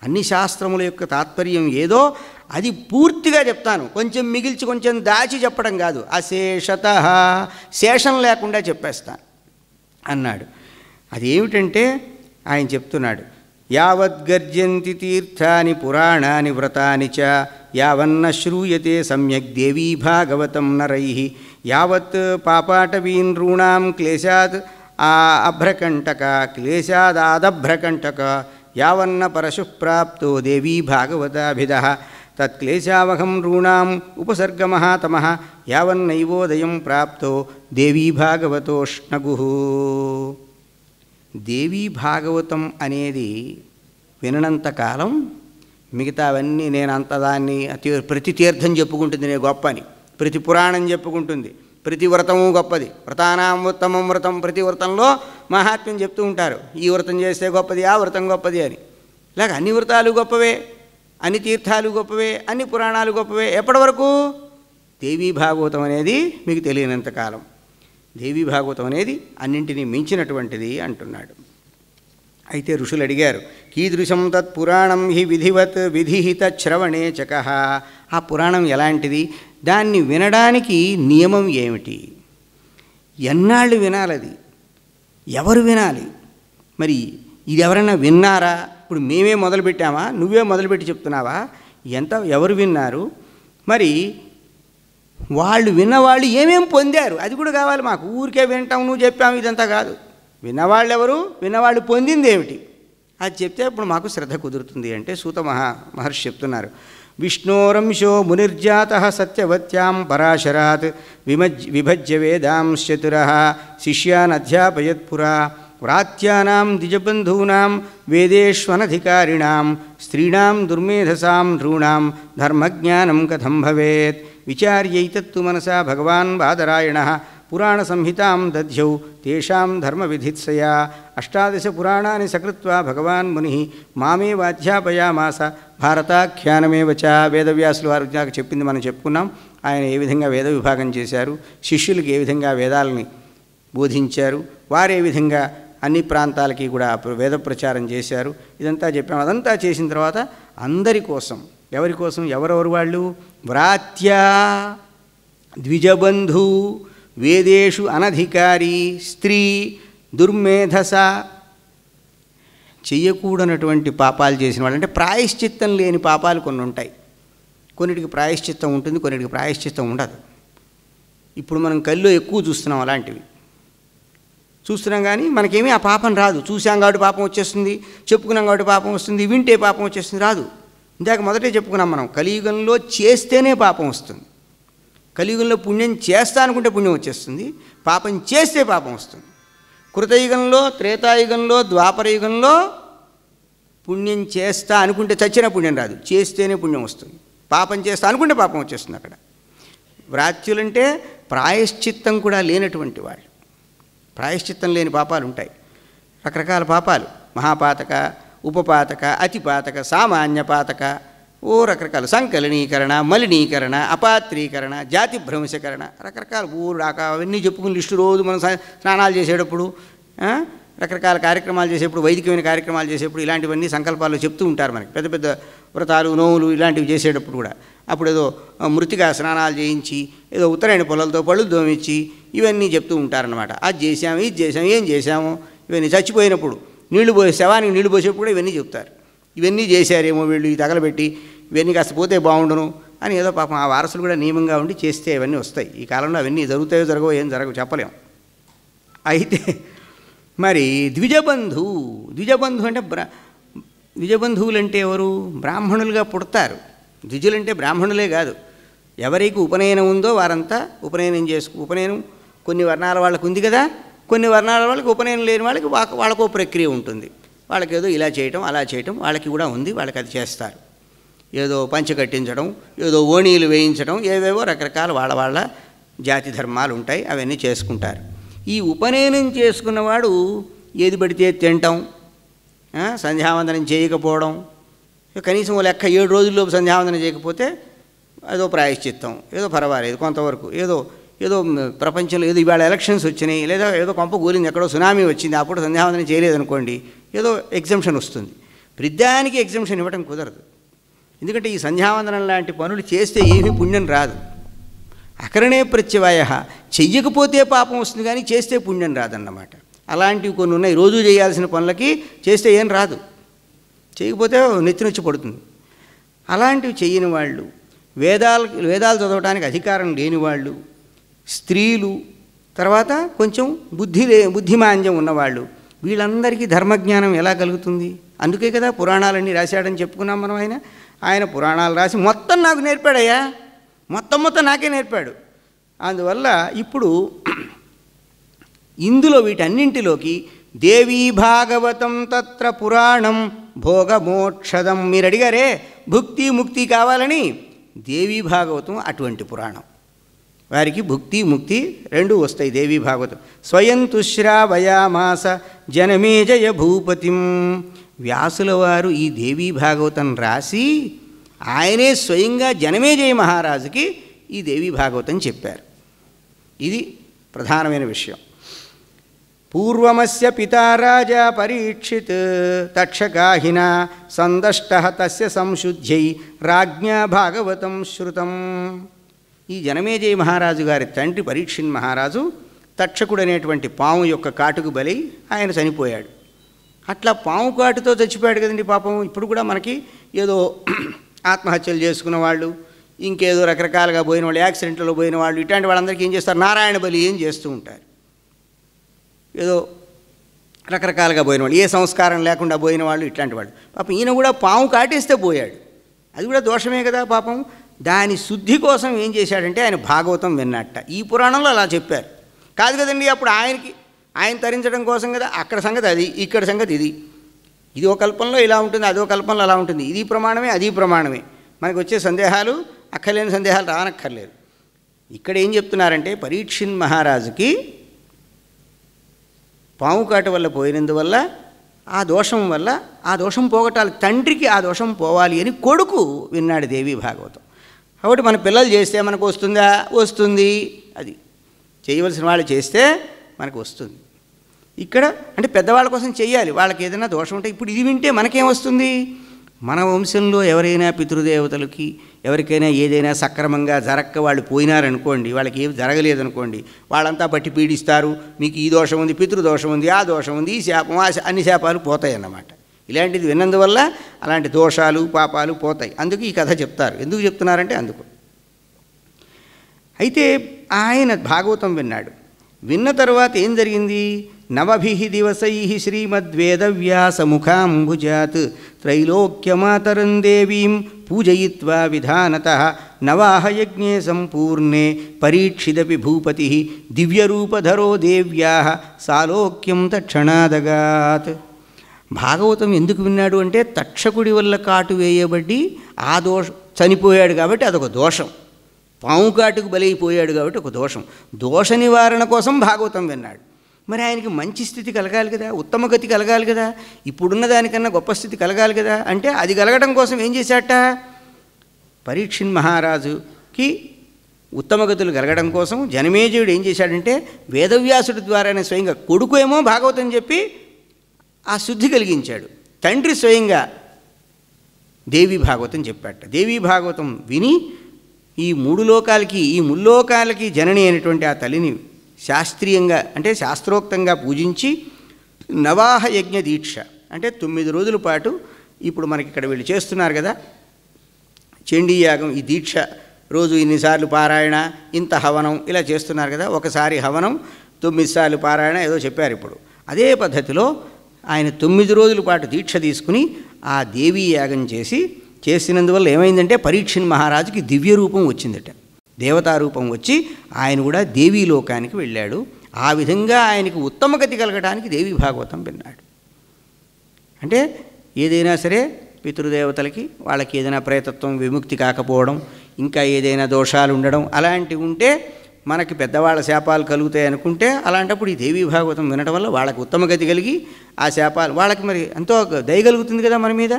అన్ని శాస్త్రముల యొక్క తాత్పర్యం ఏదో అది పూర్తిగా చెప్తాను, కొంచెం మిగిల్చి కొంచెం దాచి చెప్పడం కాదు, అశేషతః శేషం లేకుండా చెప్పేస్తాను అన్నాడు. అదేమిటంటే ఆయన చెప్తున్నాడు, యావద్గర్జంతి తీర్థాని పురాణాని వ్రతాని చ యావన్న శ్రూయతే సమ్యక్ దేవీ భాగవతం నరైః యావత్ పాపాటవీన్ నృణాం క్లేశాద్ అభ్రకంటక క్లేశాదాదభ్రకంటక యావన్న పరశుః ప్రాప్తో దేవీ భాగవతాభిదః తత్క్లేశావహం నృణాం ఉపసర్గమహాతమః యావన్నైవోదయం ప్రాప్తో దేవీ భాగవతోష్ణగుః. దేవీ భాగవతం అనేది వినంతకాలం మిగతావన్నీ నేను అంతదాన్ని ప్రతి తీర్థం చెప్పుకుంటుంది నేను గొప్ప అని, ప్రతి పురాణం చెప్పుకుంటుంది, ప్రతి వ్రతము గొప్పది, వ్రతానాం ఉత్తమం వ్రతం, ప్రతి వ్రతంలో మహాత్మ్యం చెప్తూ ఉంటారు. ఈ వ్రతం చేస్తే గొప్పది, ఆ వ్రతం గొప్పది అని. ఇలాగ అన్ని వ్రతాలు గొప్పవే, అన్ని తీర్థాలు గొప్పవే, అన్ని పురాణాలు గొప్పవే. ఎప్పటి వరకు? దేవీ భాగవతం అనేది మీకు తెలియనంతకాలం. దేవీ భాగవతం అనేది అన్నింటినీ మించినటువంటిది అంటున్నాడు. అయితే ఋషులు అడిగారు, కీదృశం తత్ పురాణం హి విధివత్ విధిహిత శ్రవణే చకః. ఆ పురాణం ఎలాంటిది, దాన్ని వినడానికి నియమం ఏమిటి, ఎన్నాళ్ళు వినాలి, అది ఎవరు వినాలి, మరి ఇది ఎవరైనా విన్నారా? ఇప్పుడు మేమే మొదలుపెట్టామా, నువ్వే మొదలుపెట్టి చెప్తున్నావా, ఎవరు విన్నారు, మరి వాళ్ళు విన్నవాళ్ళు ఏమేం పొందారు అది కూడా కావాలి మాకు. ఊరికే వింటాం, నువ్వు చెప్పాము ఇదంతా కాదు. విన్నవాళ్ళు ఎవరు, విన్నవాళ్ళు పొందింది ఏమిటి అది చెప్తే అప్పుడు మాకు శ్రద్ధ కుదురుతుంది అంటే సూత మహర్షి చెప్తున్నారు. విష్ణోరంశో మునిర్జాతః సత్యవత్యాం పరాశరాత్ విభజ్య వేదాంశ్చతురః శిష్యాన్ అధ్యాపయత్పురా వ్రాత్యానాం ద్విజబంధూనాం వేదేష్వనధికారిణాం స్త్రీణాం దుర్మేధసాం నృణాం ధర్మజ్ఞానం కథం భవేత్ విచార్యైతత్తు మనసా భగవాన్ బాదరాయణః పురాణ సంహితాం దధ్యౌ తేషాం ధర్మవిధిత్సయా అష్టాదశ పురాణాని సకృత్వా భగవాన్ మునిః మామేవాధ్యాపయామాస భారతాఖ్యానమేవ చ. వేదవ్యాసులు వారు చెప్పింది మనం చెప్పుకున్నాం. ఆయన ఏ విధంగా వేద విభాగం చేశారు, శిష్యులకి ఏ విధంగా వేదాలని బోధించారు, వారు ఏ విధంగా అన్ని ప్రాంతాలకి కూడా వేద ప్రచారం చేశారు, ఇదంతా చెప్పాము. అదంతా చేసిన తర్వాత అందరి కోసం, ఎవరి కోసం, ఎవరెవరు వాళ్ళు, వ్రాత్యా ద్విజబంధు వేదేషు అనధికారి స్త్రీ దుర్మేధస, చెయ్యకూడనటువంటి పాపాలు చేసిన వాళ్ళు, అంటే ప్రాయశ్చిత్తం లేని పాపాలు కొన్ని ఉంటాయి. కొన్నిటికి ప్రాయశ్చిత్తం ఉంటుంది, కొన్నిటికి ప్రాయశ్చిత్తం ఉండదు. ఇప్పుడు మనం కల్లో ఎక్కువ చూస్తున్నాం, అలాంటివి చూస్తున్నాం కానీ మనకేమీ ఆ పాపం రాదు. చూసాం కాబట్టి పాపం వచ్చేస్తుంది, చెప్పుకున్నాం కాబట్టి పాపం వస్తుంది, వింటే పాపం వచ్చేస్తుంది, రాదు. ఇందాక మొదటే చెప్పుకున్నాం మనం, కలియుగంలో చేస్తేనే పాపం వస్తుంది. కలియుగంలో పుణ్యం చేస్తా అనుకుంటే పుణ్యం వచ్చేస్తుంది, పాపం చేస్తే పాపం వస్తుంది. కృతయుగంలో, త్రేతాయుగంలో, ద్వాపరయుగంలో పుణ్యం చేస్తా అనుకుంటే చచ్చిన పుణ్యం రాదు, చేస్తేనే పుణ్యం వస్తుంది. పాపం చేస్తా అనుకుంటే పాపం వచ్చేస్తుంది. అక్కడ వ్రాత్యులంటే ప్రాయశ్చిత్తం కూడా లేనటువంటి వాళ్ళు. ప్రాయశ్చిత్తం లేని పాపాలు ఉంటాయి, రకరకాల పాపాలు, మహాపాతక, ఉపపాతక, అతిపాతక, సామాన్య పాతక, రకరకాల సంకలనీకరణ, మలినీకరణ, అపాత్రీకరణ, జాతి భ్రంశకరణ, రకరకాల ఊరాక అవన్నీ చెప్పుకుని లిస్టు రోజు మనం స్నానాలు చేసేటప్పుడు, రకరకాల కార్యక్రమాలు చేసేప్పుడు, వైదికమైన కార్యక్రమాలు చేసేప్పుడు ఇలాంటివన్నీ సంకల్పాలు చెప్తూ ఉంటారు మనకి. పెద్ద పెద్ద వ్రతాలు, నోవులు ఇలాంటివి చేసేటప్పుడు కూడా అప్పుడు ఏదో మృతిగా స్నానాలు చేయించి, ఏదో ఉత్తరాయణ పొలాలతో పళ్ళు దోమించి ఇవన్నీ చెప్తూ ఉంటారనమాట. అది చేసాము, ఇది చేసాము, ఏం చేసాము, ఇవన్నీ చచ్చిపోయినప్పుడు నీళ్లు పోసే, శవానికి నీళ్లు పోసేప్పుడు కూడా ఇవన్నీ చెప్తారు. ఇవన్నీ చేశారేమో వీళ్ళు, ఈ తగలబెట్టి ఇవన్నీ కాస్త పోతే బాగుండును అని ఏదో పాపం ఆ వారసులు కూడా నియమంగా ఉండి చేస్తే ఇవన్నీ వస్తాయి. ఈ కాలంలో అవన్నీ జరుగుతాయో జరగవో ఏం జరగవు చెప్పలేం. అయితే మరి ద్విజబంధు అంటే ద్విజబంధువులంటే ఎవరు? బ్రాహ్మణులుగా పుడతారు. ద్విజులంటే బ్రాహ్మణులే కాదు, ఎవరికి ఉపనయనం ఉందో వారంతా ఉపనయనం కొన్ని వర్ణాల వాళ్ళకు ఉంది కదా, కొన్ని వర్ణాల వాళ్ళకి ఉపనయనం లేని వాళ్ళకి వాళ్ళకో ప్రక్రియ ఉంటుంది. వాళ్ళకి ఏదో ఇలా చేయటం అలా చేయటం వాళ్ళకి కూడా ఉంది, వాళ్ళకి అది చేస్తారు. ఏదో పంచె కట్టించడం, ఏదో ఓణీలు వేయించడం, ఏవేవో రకరకాల వాళ్ళ జాతి ధర్మాలు ఉంటాయి, అవన్నీ చేసుకుంటారు. ఈ ఉపనయనం చేసుకున్నవాడు ఏది పడితే తినటం, సంధ్యావందనం చేయకపోవడం, కనీసం లెక్క 7 రోజుల్లోపు సంధ్యావందనం చేయకపోతే ఏదో ప్రాయశ్చిత్తం, ఏదో పర్వాలేదు కొంతవరకు, ఏదో ప్రపంచంలో ఏదో ఇవాళ ఎలక్షన్స్ వచ్చినాయి, లేదా ఏదో కొంప కూలింది, ఎక్కడో సునామీ వచ్చింది, అప్పుడు సంధ్యావందనం చేయలేదనుకోండి, ఏదో ఎగ్జంప్షన్ వస్తుంది. ప్రతిదానికి ఎగ్జంప్షన్ ఇవ్వడం కుదరదు. ఎందుకంటే ఈ సంధ్యావందనం లాంటి పనులు చేస్తే ఏమీ పుణ్యం రాదు. అకరణే ప్రత్యవాయ, చెయ్యకపోతే పాపం వస్తుంది కానీ చేస్తే పుణ్యం రాదన్నమాట. అలాంటివి కొన్ని ఉన్నాయి. రోజు చేయాల్సిన పనులకి చేస్తే ఏం రాదు, చేయకపోతే నెత్తినొచ్చి పడుతుంది. అలాంటివి చేయని వాళ్ళు, వేదాలు చదవడానికి అధికారం లేని వాళ్ళు, స్త్రీలు, తర్వాత కొంచెం బుద్ధిమాంద్యం ఉన్నవాళ్ళు, వీళ్ళందరికీ ధర్మజ్ఞానం ఎలా కలుగుతుంది? అందుకే కదా పురాణాలన్నీ రాశాడని చెప్పుకున్నాం మనం. ఆయన పురాణాలు రాసి మొత్తం నాకు నేర్పాడయ్యా, మొత్తం నాకే నేర్పాడు. అందువల్ల ఇప్పుడు ఇందులో వీటన్నింటిలోకి దేవీ భాగవతం తత్ర పురాణం భోగమోక్షదం. మీరు అడిగారే భుక్తి ముక్తి కావాలని, దేవీ భాగవతం అటువంటి పురాణం. వారికి భుక్తి ముక్తి రెండూ వస్తాయి దేవీ భాగవతం. స్వయం తుశ్రావయామాస జనమేజయ భూపతిం. వ్యాసుల వారు ఈ దేవీ భాగవతం రాసి ఆయనే స్వయంగా జనమేజయ మహారాజుకి ఈ దేవీ భాగవతం చెప్పారు. ఇది ప్రధానమైన విషయం. పూర్వమస్య పితా రాజా పరీక్షిత్ తక్షకాహిన సందష్టః తస్య సంశుద్ధ్యై రాజ్ఞా భాగవతం శృతం. ఈ జనమేజయ మహారాజు గారి తండ్రి పరీక్షిన్ మహారాజు తక్షకుడు అనేటువంటి పాము యొక్క కాటుకు బలై ఆయన చనిపోయాడు. అట్లా పాము కాటుతో చచ్చిపోయాడు కదండి పాపం. ఇప్పుడు కూడా మనకి ఏదో ఆత్మహత్యలు చేసుకున్న వాళ్ళు, ఇంకేదో రకరకాలుగా పోయిన వాళ్ళు, యాక్సిడెంట్లో పోయిన వాళ్ళు, ఇట్లాంటి వాళ్ళందరికీ ఏం చేస్తారు? నారాయణ బలి ఏం చేస్తూ ఉంటారు. ఏదో రకరకాలుగా పోయిన వాళ్ళు, ఏ సంస్కారం లేకుండా పోయిన వాళ్ళు, ఇట్లాంటి వాళ్ళు. పాపం ఈయన కూడా పాము కాటేస్తే పోయాడు, అది కూడా దోషమే కదా పాపం. దాని శుద్ధి కోసం ఏం చేశాడంటే ఆయన భాగవతం విన్నట్ట. ఈ పురాణంలో అలా చెప్పారు కాదు కదండి. అప్పుడు ఆయన తరించడం కోసం కదా. అక్కడ సంగతి అది, ఇక్కడ సంగతి ఇది. ఇది ఒక కల్పంలో ఇలా ఉంటుంది, అదో కల్పంలో అలా ఉంటుంది. ఇది ప్రమాణమే, అది ప్రమాణమే. మనకు వచ్చే సందేహాలు, అక్కర్లేని సందేహాలు రానక్కర్లేదు. ఇక్కడ ఏం చెప్తున్నారంటే పరీక్షిన్ మహారాజుకి పాము కాటు వల్ల పోయినందువల్ల ఆ దోషం వల్ల ఆ దోషం పోగొట్టాలి, తండ్రికి ఆ దోషం పోవాలి అని కొడుకు విన్నాడు దేవీ భాగవతం. కాబట్టి మన పిల్లలు చేస్తే మనకు వస్తుందా? వస్తుంది. అది చేయవలసిన వాళ్ళు చేస్తే మనకు వస్తుంది. ఇక్కడ అంటే పెద్దవాళ్ళ కోసం చెయ్యాలి. వాళ్ళకి ఏదైనా దోషం ఉంటే ఇప్పుడు ఇది వింటే మనకేం వస్తుంది? మన వంశంలో ఎవరైనా పితృదేవతలకి ఎవరికైనా ఏదైనా సక్రమంగా జరక్క వాళ్ళు పోయినారనుకోండి, వాళ్ళకి ఏమి జరగలేదనుకోండి, వాళ్ళంతా బట్టి పీడిస్తారు. మీకు ఈ దోషం ఉంది, పితృదోషం ఉంది, ఆ దోషం ఉంది, ఈ శాపం, అన్ని శాపాలు పోతాయి అన్నమాట. ఇలాంటిది విన్నందువల్ల అలాంటి దోషాలు పాపాలు పోతాయి. అందుకు ఈ కథ చెప్తారు. ఎందుకు చెప్తున్నారంటే అందుకు. అయితే ఆయన భాగవతం విన్నాడు. విన్న తర్వాత ఏం జరిగింది? నవభిః దివసైః శ్రీమద్వేదవ్యాసముఖాంబుజాత్ త్రైలోక్యమాతరం దేవీం పూజయిత్వా విధానతః నవాహ యజ్ఞే సంపూర్ణే పరీక్షిదపి భూపతిః దివ్యరూపధరో దేవ్యాః సాలోక్యం తక్షణాదగాత్. భాగవతం ఎందుకు విన్నాడు అంటే తక్షకుడి వల్ల కాటు వేయబడి ఆ చనిపోయాడు కాబట్టి అదొక దోషం. పాము కాటుకు బలైపోయాడు కాబట్టి ఒక దోషం. దోష నివారణ కోసం భాగవతం విన్నాడు. మరి ఆయనకి మంచి స్థితి కలగాలి కదా, ఉత్తమ గతి కలగాలి కదా, ఇప్పుడున్న దానికన్నా గొప్ప స్థితి కలగాలి కదా. అంటే అది కలగడం కోసం ఏం చేశాట? పరీక్షిన్ మహారాజుకి ఉత్తమ గతులు కలగడం కోసం జనమేజయుడు ఏం చేశాడంటే వేదవ్యాసుడి ద్వారానే స్వయంగా కొడుకు ఏమో భాగవతం చెప్పి ఆ శుద్ధి కలిగించాడు. తండ్రి స్వయంగా దేవీ భాగవతం చెప్పాట. దేవీ భాగవతం విని ఈ ముల్లోకాలకి జనని అయినటువంటి ఆ తల్లిని శాస్త్రీయంగా అంటే శాస్త్రోక్తంగా పూజించి నవాహ యజ్ఞ దీక్ష అంటే 9 రోజుల పాటు ఇప్పుడు మనకి ఇక్కడ వీళ్ళు చేస్తున్నారు కదా చండీయాగం, ఈ దీక్ష రోజు ఇన్నిసార్లు పారాయణ, ఇంత హవనం ఇలా చేస్తున్నారు కదా. ఒకసారి హవనం 9 సార్లు పారాయణ ఏదో చెప్పారు ఇప్పుడు. అదే పద్ధతిలో ఆయన 9 రోజుల పాటు దీక్ష తీసుకుని ఆ దేవీ యాగం చేసినందువల్ల ఏమైందంటే పరీక్షణ్ మహారాజుకి దివ్య రూపం వచ్చిందట, దేవతారూపం వచ్చి ఆయన కూడా దేవీ లోకానికి వెళ్ళాడు. ఆ విధంగా ఆయనకు ఉత్తమ గతి కలగడానికి దేవీ భాగవతం విన్నాడు. అంటే ఏదైనా సరే పితృదేవతలకి వాళ్ళకి ఏదైనా ప్రేతత్వం విముక్తి కాకపోవడం, ఇంకా ఏదైనా దోషాలు ఉండడం అలాంటివి ఉంటే, మనకి పెద్దవాళ్ళ శాపాలు కలుగుతాయి అనుకుంటే, అలాంటప్పుడు ఈ దేవీ భాగవతం వినడం వల్ల వాళ్ళకి ఉత్తమ గతి కలిగి ఆ శాపాలు వాళ్ళకి మరి ఎంతో దయ కలుగుతుంది కదా, మన మీద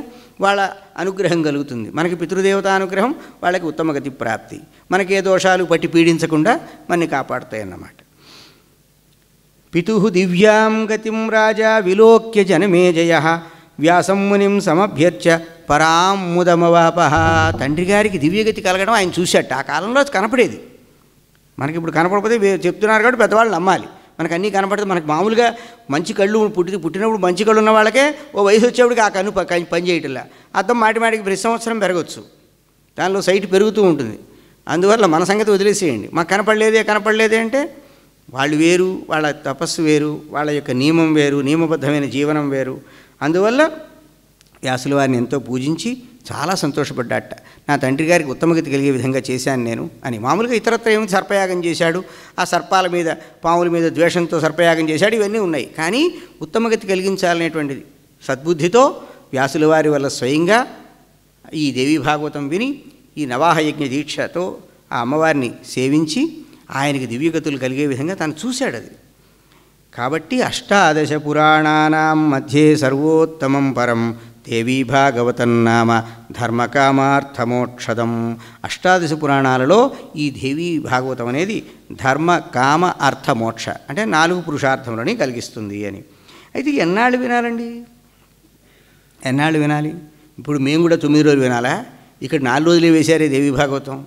వాళ్ళ అనుగ్రహం కలుగుతుంది. మనకి పితృదేవత అనుగ్రహం, వాళ్ళకి ఉత్తమ గతి ప్రాప్తి, మనకి ఏ దోషాలు పట్టి పీడించకుండా మనని కాపాడుతాయి అన్నమాట. పితుః దివ్యాం గతిం రాజా విలోక్య జనమేజయ వ్యాసం మునిం సమభ్యర్చ్య పరాం ముదమవాపహ. తండ్రి గారికి దివ్యగతి కలగడం ఆయన చూశాట. ఆ కాలంలో కనపడేది, మనకి ఇప్పుడు కనపడకపోతే చెప్తున్నారు కాబట్టి పెద్దవాళ్ళు నమ్మాలి. మనకు అన్నీ కనపడితే, మనకు మామూలుగా మంచి కళ్ళు పుట్టినప్పుడు మంచి కళ్ళు ఉన్న వాళ్ళకే ఓ వయసు వచ్చేప్పటికి ఆ కన్ను పని చేయటంలా. అర్థం మాటికి ప్రతి సంవత్సరం పెరగచ్చు, దానిలో సైట్ పెరుగుతూ ఉంటుంది. అందువల్ల మన సంగతి వదిలేసేయండి. మాకు కనపడలేదే అంటే వాళ్ళు వేరు, వాళ్ళ తపస్సు వేరు, వాళ్ళ యొక్క నియమం వేరు, నియమబద్ధమైన జీవనం వేరు. అందువల్ల వ్యాసుల వారిని ఎంతో పూజించి చాలా సంతోషపడ్డాట. నా తండ్రి గారికి ఉత్తమగతి కలిగే విధంగా చేశాను నేను అని. మామూలుగా ఇతరత్ర ఏమి సర్పయాగం చేశాడు, ఆ సర్పాల మీద పాముల మీద ద్వేషంతో సర్పయాగం చేశాడు, ఇవన్నీ ఉన్నాయి. కానీ ఉత్తమగతి కలిగించాలనేటువంటిది సద్బుద్ధితో వ్యాసుల వారి వల్ల స్వయంగా ఈ దేవీ భాగవతం విని ఈ నవాహయజ్ఞ దీక్షతో ఆ అమ్మవారిని సేవించి ఆయనకి దివ్యగతులు కలిగే విధంగా తాను చూశాడు అది. కాబట్టి 18 పురాణానాం మధ్యే సర్వోత్తమం పరం దేవీ భాగవతం నామ ధర్మకామార్థమోక్షదం. 18 పురాణాలలో ఈ దేవీ భాగవతం అనేది ధర్మ కామ అర్థ మోక్ష అంటే 4 పురుషార్థములని కలిగిస్తుంది అని. అయితే ఎన్నాళ్ళు వినాలండి? ఎన్నాళ్ళు వినాలి? ఇప్పుడు మేము కూడా 9 రోజులు వినాలా? ఇక్కడ 4 రోజులే వేశారే దేవీ భాగవతం.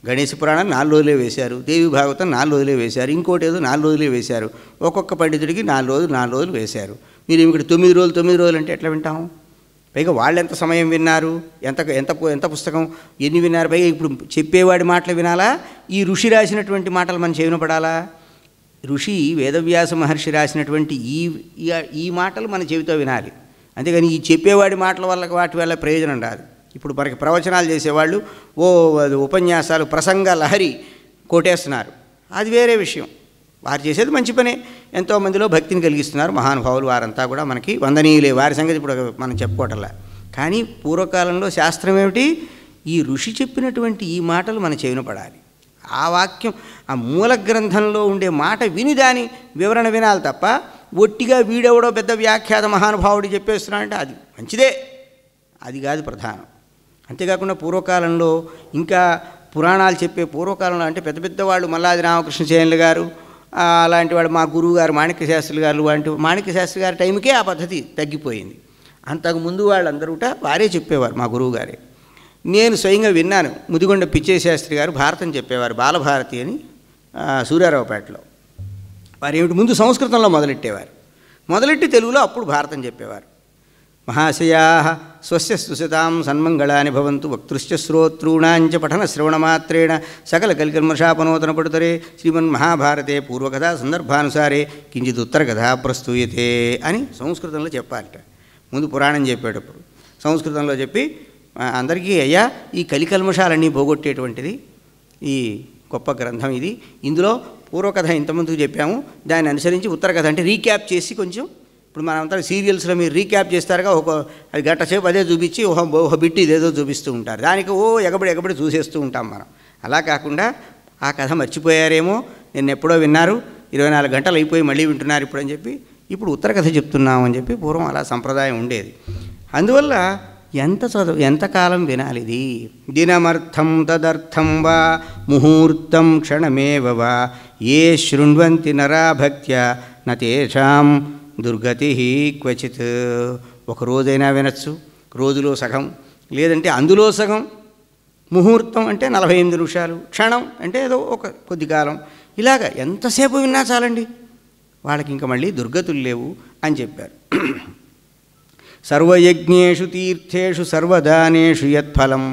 గణేశ పురాణం 4 రోజులే వేశారు, దేవీ భాగవతం 4 రోజులే వేశారు, ఇంకోటి ఏదో 4 రోజులే వేశారు. ఒక్కొక్క పండితుడికి 4 రోజులు వేశారు. మీరు ఇక్కడ 9 రోజులు అంటే ఎట్లా వింటాము? పైగా వాళ్ళు ఎంత సమయం విన్నారు, ఎంత పుస్తకం ఎన్ని విన్నారు? పైగా ఇప్పుడు చెప్పేవాడి మాటలు వినాలా, ఈ ఋషి రాసినటువంటి మాటలు మన చెవిన పడాలా? ఋషి వేదవ్యాస మహర్షి రాసినటువంటి ఈ మాటలు మన చెవితో వినాలి. అంతేగాని ఈ చెప్పేవాడి మాటల వల్ల వాటి వల్ల ప్రయోజనం రాదు. ఇప్పుడు మనకి ప్రవచనాలు చేసేవాళ్ళు ఉపన్యాసాలు ప్రసంగ లహరి కొట్టేస్తున్నారు, అది వేరే విషయం. వారు చేసేది మంచి పనే, ఎంతోమందిలో భక్తిని కలిగిస్తున్నారు మహానుభావులు. వారంతా కూడా మనకి వందనీయులే, వారి సంగతి ఇప్పుడు మనం చెప్పుకోవటంలా. కానీ పూర్వకాలంలో శాస్త్రం ఏమిటి? ఈ ఋషి చెప్పినటువంటి ఈ మాటలు మన చెవిన పడాలి. ఆ వాక్యం ఆ మూల గ్రంథంలో ఉండే మాట విని దాని వివరణ వినాలి తప్ప ఒట్టిగా వీడెవడో పెద్ద వ్యాఖ్యాత మహానుభావుడు చెప్పేస్తున్నాడంటే అది మంచిదే, అది కాదు ప్రధానం. అంతేకాకుండా పూర్వకాలంలో ఇంకా పురాణాలు చెప్పే పూర్వకాలంలో అంటే పెద్ద పెద్ద వాళ్ళు మల్లాది రామకృష్ణ చేనులు గారు అలాంటి వాళ్ళు, మా గురువు గారు మాణిక్య శాస్త్రి గారు వంటి మాణిక్య శాస్త్రి గారి టైంకే ఆ పద్ధతి తగ్గిపోయింది. అంతకుముందు వాళ్ళందరూ వారే చెప్పేవారు, మా గురువు గారే. నేను స్వయంగా విన్నాను, ముదిగొండ పిచ్చయ్య శాస్త్రి గారు భారతం చెప్పేవారు, బాలభారతి అని సూర్యారావుపేటలో. వారు ఏమిటి ముందు సంస్కృతంలో మొదలెట్టి తెలుగులో అప్పుడు భారతం చెప్పేవారు. మహాశయా స్వస్య సుశతాం సన్మంగళాని భవంతు వక్తృశ్చ శ్రోతృణాంచ పఠన శ్రవణమాత్రేణ సకల కల్కల్మషాపనోతన పడుతరే శ్రీమన్మహాభారతే పూర్వకథా సందర్భానుసారే కించిత్ ఉత్తరకథా ప్రస్తూయతే అని సంస్కృతంలో చెప్పాలట. ముందు పురాణం చెప్పేటప్పుడు సంస్కృతంలో చెప్పి అందరికీ అయ్యా ఈ కలికల్మషాలన్నీ పోగొట్టేటువంటిది ఈ గొప్ప గ్రంథం ఇది, ఇందులో పూర్వకథ ఇంతమందికి చెప్పాము, దాన్ని అనుసరించి ఉత్తరకథ అంటే రీక్యాప్ చేసి కొంచెం ఇప్పుడు మనంతా సీరియల్స్లో మీరు రీక్యాప్ చేస్తారుగా, అది గంట సేపు అదే చూపించి ఒక బిట్టి ఇదేదో చూపిస్తూ ఉంటారు, దానికి ఎగబడి చూసేస్తూ ఉంటాం మనం. అలా కాకుండా ఆ కథ మర్చిపోయారేమో, నేను ఎప్పుడో విన్నారు, 24 గంటలు అయిపోయి మళ్ళీ వింటున్నారు ఇప్పుడు అని చెప్పి ఇప్పుడు ఉత్తర కథ చెప్తున్నామని చెప్పి పూర్వం అలా సంప్రదాయం ఉండేది. అందువల్ల ఎంతకాలం వినాలి ఇది? దినమర్థం తదర్థం వా ముహూర్తం క్షణమేవ వా ఏ శృణ్వంతి నరా భక్త్యా నతేషాం దుర్గతి క్వచిత్. ఒక రోజైనా వినొచ్చు, రోజులో సగం, లేదంటే అందులో సగం. ముహూర్తం అంటే 48 నిమిషాలు, క్షణం అంటే ఏదో ఒక కొద్ది కాలం, ఇలాగ ఎంతసేపు విన్నా చాలండి, వాళ్ళకి ఇంకా మళ్ళీ దుర్గతులు లేవు అని చెప్పారు. సర్వయజ్ఞేషు తీర్థేషు సర్వదానేషు యత్ఫలం.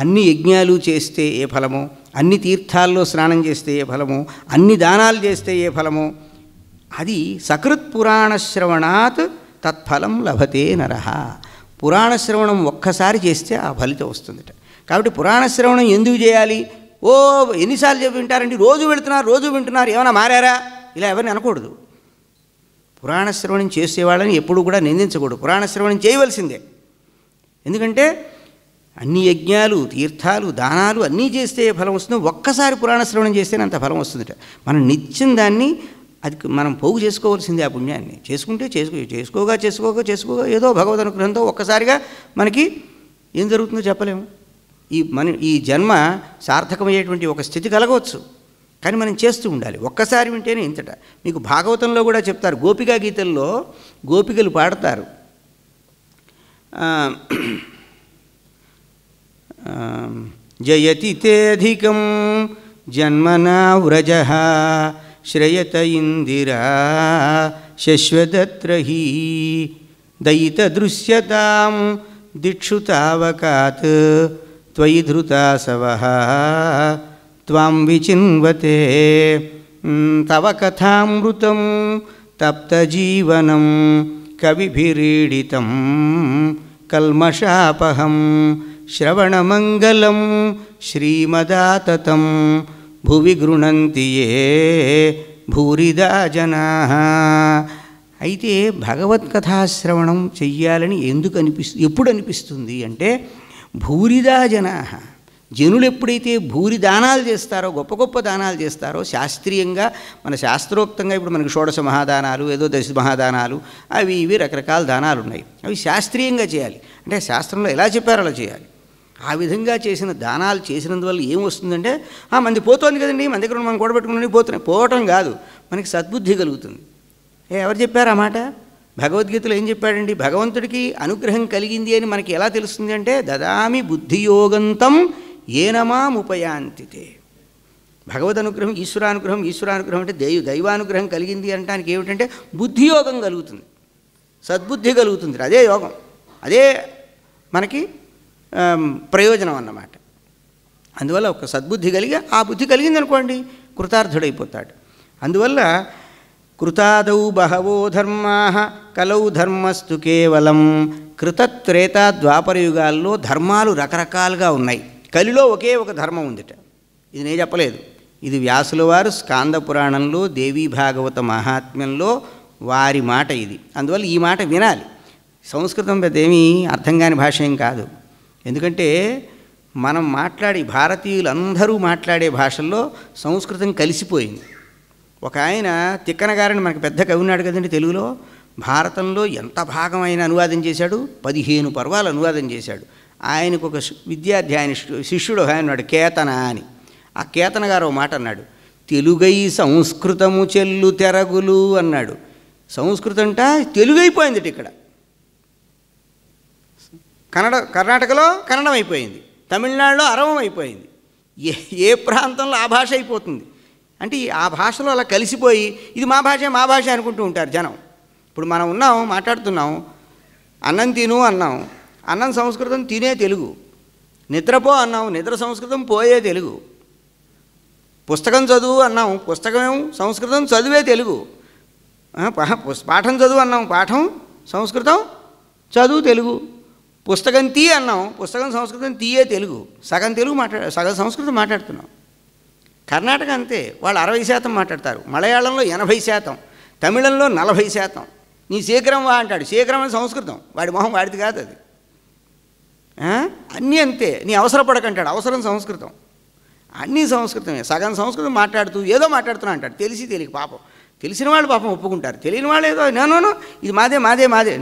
అన్ని యజ్ఞాలు చేస్తే ఏ ఫలమో, అన్ని తీర్థాల్లో స్నానం చేస్తే ఏ ఫలమో, అన్ని దానాలు చేస్తే ఏ ఫలమో, అది సకృత్ పురాణశ్రవణాత్ తత్ఫలం లభతే నరః. పురాణశ్రవణం ఒక్కసారి చేస్తే ఆ ఫలితం వస్తుందట. కాబట్టి పురాణశ్రవణం ఎందుకు చేయాలి? ఓ ఎన్నిసార్లు చెప్పి వింటారండి, రోజు వెళుతున్నారు, రోజు వింటున్నారు, ఏమైనా మారారా, ఇలా ఎవరిని అనకూడదు. పురాణశ్రవణం చేసేవాళ్ళని ఎప్పుడు కూడా నిందించకూడదు. పురాణశ్రవణం చేయవలసిందే. ఎందుకంటే అన్ని యజ్ఞాలు, తీర్థాలు, దానాలు అన్నీ చేస్తే ఫలం వస్తుంది. ఒక్కసారి పురాణశ్రవణం చేస్తేనే అంత ఫలం వస్తుందట. మనం నిత్యం దాన్ని అది మనం పోగు చేసుకోవాల్సిందే. ఆ పుణ్యాన్ని చేసుకుంటే చేసుకోగా ఏదో భగవద్ అనుగ్రహంతో ఒక్కసారిగా మనకి ఏం జరుగుతుందో చెప్పలేము. ఈ జన్మ సార్థకమయ్యేటువంటి ఒక స్థితి కలగవచ్చు. కానీ మనం చేస్తూ ఉండాలి. ఒక్కసారి వింటేనే ఇంతట. మీకు భాగవతంలో కూడా చెప్తారు. గోపికా గీతల్లో గోపికలు పాడతారు. జయతి తేధికం జన్మనా వ్రజః శ్రయత ఇందిరా శశ్వదత్రహి దయిత దృశ్యతాం దిక్షు తావకాత్ త్వయి ధృతాసవః త్వాం విచిన్వతే తవ కథామృతం తప్తజీవనం కవిభిరీడితం కల్మషాపహం శ్రవణమంగళం శ్రీమదాతతం భువి గృణంతి యే భూరిదా జనాః. అయితే భగవత్కథాశ్రవణం చెయ్యాలని ఎప్పుడు అనిపిస్తుంది అంటే భూరిదా జనాః, జనులు ఎప్పుడైతే భూరి దానాలు చేస్తారో, గొప్ప గొప్ప దానాలు చేస్తారో, శాస్త్రీయంగా మన శాస్త్రోక్తంగా ఇప్పుడు మనకి షోడశ మహాదానాలు, ఏదో దశ మహాదానాలు, అవి ఇవి రకరకాల దానాలు ఉన్నాయి. అవి శాస్త్రీయంగా చేయాలి. అంటే శాస్త్రంలో ఎలా చెప్పారో అలా చేయాలి. ఆ విధంగా చేసిన దానాలు చేసినందువల్ల ఏమొస్తుందంటే, మంది పోతోంది కదండి, మన దగ్గర మనం కూడబెట్టుకుని పోతున్నాయి. పోవటం కాదు, మనకి సద్బుద్ధి కలుగుతుంది. ఎవరు చెప్పారు ఆ మాట? భగవద్గీతలో ఏం చెప్పాడండి? భగవంతుడికి అనుగ్రహం కలిగింది అని మనకి ఎలా తెలుస్తుంది అంటే, దదామి బుద్ధియోగంతం ఏనమాముపయాంతితే. భగవద్ అనుగ్రహం, ఈశ్వరానుగ్రహం అంటే దైవానుగ్రహం కలిగింది అనడానికి ఏమిటంటే బుద్ధియోగం కలుగుతుంది, సద్బుద్ధి కలుగుతుంది. అదే యోగం, అదే మనకి ప్రయోజనం అన్నమాట. అందువల్ల ఒక సద్బుద్ధి కలిగి, ఆ బుద్ధి కలిగింది అనుకోండి, కృతార్థుడైపోతాడు. అందువల్ల కృతాదౌ బహవో ధర్మాః కలౌ ధర్మస్తు కేవలం. కృతత్రేత ద్వాపర యుగాల్లో ధర్మాలు రకరకాలుగా ఉన్నాయి. కలిలో ఒకే ఒక ధర్మం ఉందిట. ఇది నేను చెప్పలేదు, ఇది వ్యాసుల వారు స్కాంద పురాణంలో దేవీ భాగవత మహాత్మ్యంలో వారి మాట ఇది. అందువల్ల ఈ మాట వినాలి. సంస్కృతం పెద్దేమీ అర్థం కాని భాష ఏం కాదు. ఎందుకంటే మనం భారతీయులందరూ మాట్లాడే భాషల్లో సంస్కృతం కలిసిపోయింది. ఒక ఆయన తిక్కన గారని మనకు పెద్ద కవి ఉన్నాడు కదండి తెలుగులో. భారతంలో ఎంత భాగం ఆయన అనువాదం చేశాడు? 15 పర్వాలు అనువాదం చేశాడు. ఆయనకు ఒక విద్యార్థి, ఆయన శిష్యుడు ఆయన ఉన్నాడు, కేతన అని. ఆ కేతన గారు ఒక మాట అన్నాడు, తెలుగై సంస్కృతము చెల్లు తెరగులు అన్నాడు. సంస్కృతం అంట తెలుగైపోయింది. ఇక్కడ కర్ణాటకలో కన్నడం అయిపోయింది, తమిళనాడులో అరవం అయిపోయింది. ఏ ప్రాంతంలో ఆ భాష అయిపోతుంది. అంటే ఆ భాషలో అలా కలిసిపోయి ఇది మా భాష అనుకుంటూ ఉంటారు జనం. ఇప్పుడు మనం ఉన్నాం, మాట్లాడుతున్నాం, అన్నం తిను అన్నాం, అన్నం సంస్కృతం తినే తెలుగు. నిద్రపో అన్నాం, నిద్ర సంస్కృతం పోయే తెలుగు. పుస్తకం చదువు అన్నాం, పుస్తకం సంస్కృతం చదివే తెలుగు. పాఠం చదువు అన్నాం, పాఠం సంస్కృతం చదువు తెలుగు. పుస్తకం తీ అన్నాం, పుస్తకం సంస్కృతం తీయే తెలుగు. సగం తెలుగు సగం సంస్కృతం మాట్లాడుతున్నాం. కర్ణాటక అంతే, వాళ్ళు 60% మాట్లాడతారు, మలయాళంలో 80%, తమిళంలో 40%. నీ శీఘ్రం వా అంటాడు, శీఘ్రం అని సంస్కృతం, వాడి మొహం వాడిది కాదు అది. అన్నీ అంతే. నీ అవసరపడకంటాడు, అవసరం సంస్కృతం. అన్నీ సంస్కృతమే. సగం సంస్కృతం మాట్లాడుతూ ఏదో మాట్లాడుతున్నా అంటాడు, తెలియక. పాపం తెలిసిన వాళ్ళు పాపం ఒప్పుకుంటారు, తెలియని వాళ్ళు ఏదో నేను ఇది మాదే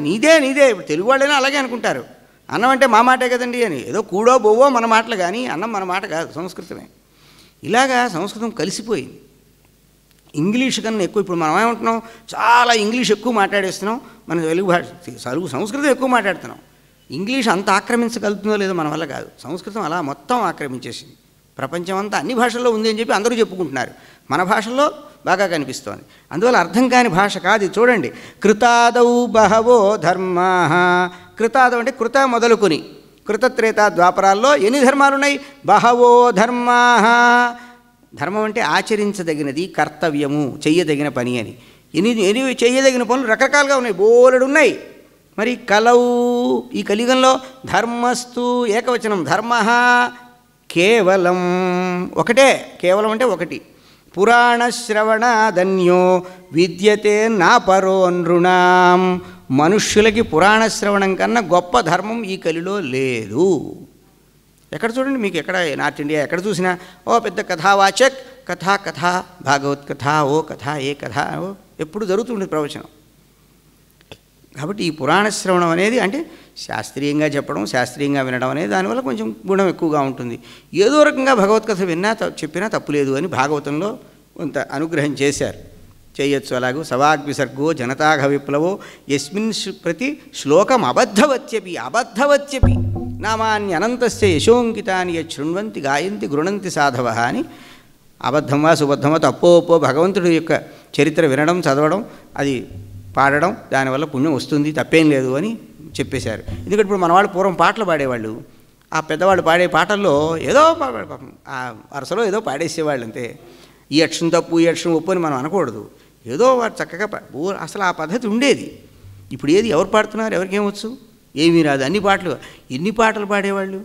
నీదే. ఇప్పుడు తెలుగు వాళ్ళైనా అలాగే అనుకుంటారు. అన్నం అంటే మా మాటే కదండి అని, ఏదో కూడో బొవ్వో మన మాటలు, కానీ అన్నం మన మాట కాదు, సంస్కృతమే. ఇలాగా సంస్కృతం కలిసిపోయింది. ఇంగ్లీష్ కన్నా ఎక్కువ ఇప్పుడు మనం ఏమంటున్నాం, చాలా ఇంగ్లీష్ ఎక్కువ మాట్లాడేస్తున్నాం, మన తెలుగు భాష సంస్కృతం ఎక్కువ మాట్లాడుతున్నాం. ఇంగ్లీష్ అంత ఆక్రమించగలుగుతుందో లేదో మన వల్ల కాదు. సంస్కృతం అలా మొత్తం ఆక్రమించేసింది. ప్రపంచం అంతా అన్ని భాషల్లో ఉంది అని చెప్పి అందరూ చెప్పుకుంటున్నారు. మన భాషల్లో బాగా కనిపిస్తోంది. అందువల్ల అర్థం కాని భాష కాదు. చూడండి, కృతాదౌ బహవో ధర్మాః. కృతాదౌ అంటే కృత మొదలుకొని, కృతత్రేత ద్వాపరాల్లో ఎన్ని ధర్మాలు ఉన్నాయి? బహవో ధర్మాః. ధర్మం అంటే ఆచరించదగినది, కర్తవ్యము, చెయ్యదగిన పని అని. ఎన్ని చేయదగిన పనులు రకరకాలుగా ఉన్నాయి, బోలెడు ఉన్నాయి. మరి కలవు ఈ కలియుగంలో ధర్మస్తు ఏకవచనం, ధర్మ కేవలం ఒకటే, కేవలం అంటే ఒకటి. పురాణశ్రవణాదన్యో విద్యతే నాపరో నృణాం. మనుష్యులకి పురాణశ్రవణం కన్నా గొప్ప ధర్మం ఈ కలిలో లేదు. ఎక్కడ చూడండి, మీకు ఎక్కడ నార్త్ ఇండియా ఎక్కడ చూసినా ఓ పెద్ద కథావాచక్, కథ భాగవత్ కథ, ఓ కథ ఏ కథ ఎప్పుడు జరుగుతుండేది ప్రవచనం. కాబట్టి ఈ పురాణ శ్రవణం అనేది అంటే శాస్త్రీయంగా చెప్పడం, శాస్త్రీయంగా వినడం అనేది దానివల్ల కొంచెం గుణం ఎక్కువగా ఉంటుంది. ఏదో రకంగా భగవత్కథ విన్నా చెప్పినా తప్పులేదు అని భాగవతంలో కొంత అనుగ్రహం చేశారు. చేయొచ్చు అలాగూ. సవాగ్విసర్గో జనతాఘ విప్లవో యస్మిన్ ప్రతి శ్లోకం అబద్ధవత్యపి నామాన్ని అనంతస్య యశోంకితాని శృణ్వంతి గాయంతి గృణంతి సాధవ అని అబద్ధమా సుబద్ధమా తప్పో ఒప్పో భగవంతుడి యొక్క చరిత్ర వినడం, చదవడం, అది పాడడం, దానివల్ల పుణ్యం వస్తుంది, తప్పేం లేదు అని చెప్పేశారు. ఎందుకంటే ఇప్పుడు మన వాళ్ళు పూర్వం పాటలు పాడేవాళ్ళు, ఆ పెద్దవాళ్ళు పాడే పాటల్లో ఏదో పాపం ఆ వరుసలో ఏదో పాడేసేవాళ్ళు అంతే. ఈ అక్షరం తప్పు, ఈ అక్షరం ఒప్పు అని మనం అనకూడదు. ఏదో వాడు చక్కగా అసలు ఆ పద్ధతి ఉండేది. ఇప్పుడు ఏది ఎవరు పాడుతున్నారు, ఎవరికేమొచ్చు, ఏమీ రాదు. ఎన్ని పాటలు పాడేవాళ్ళు.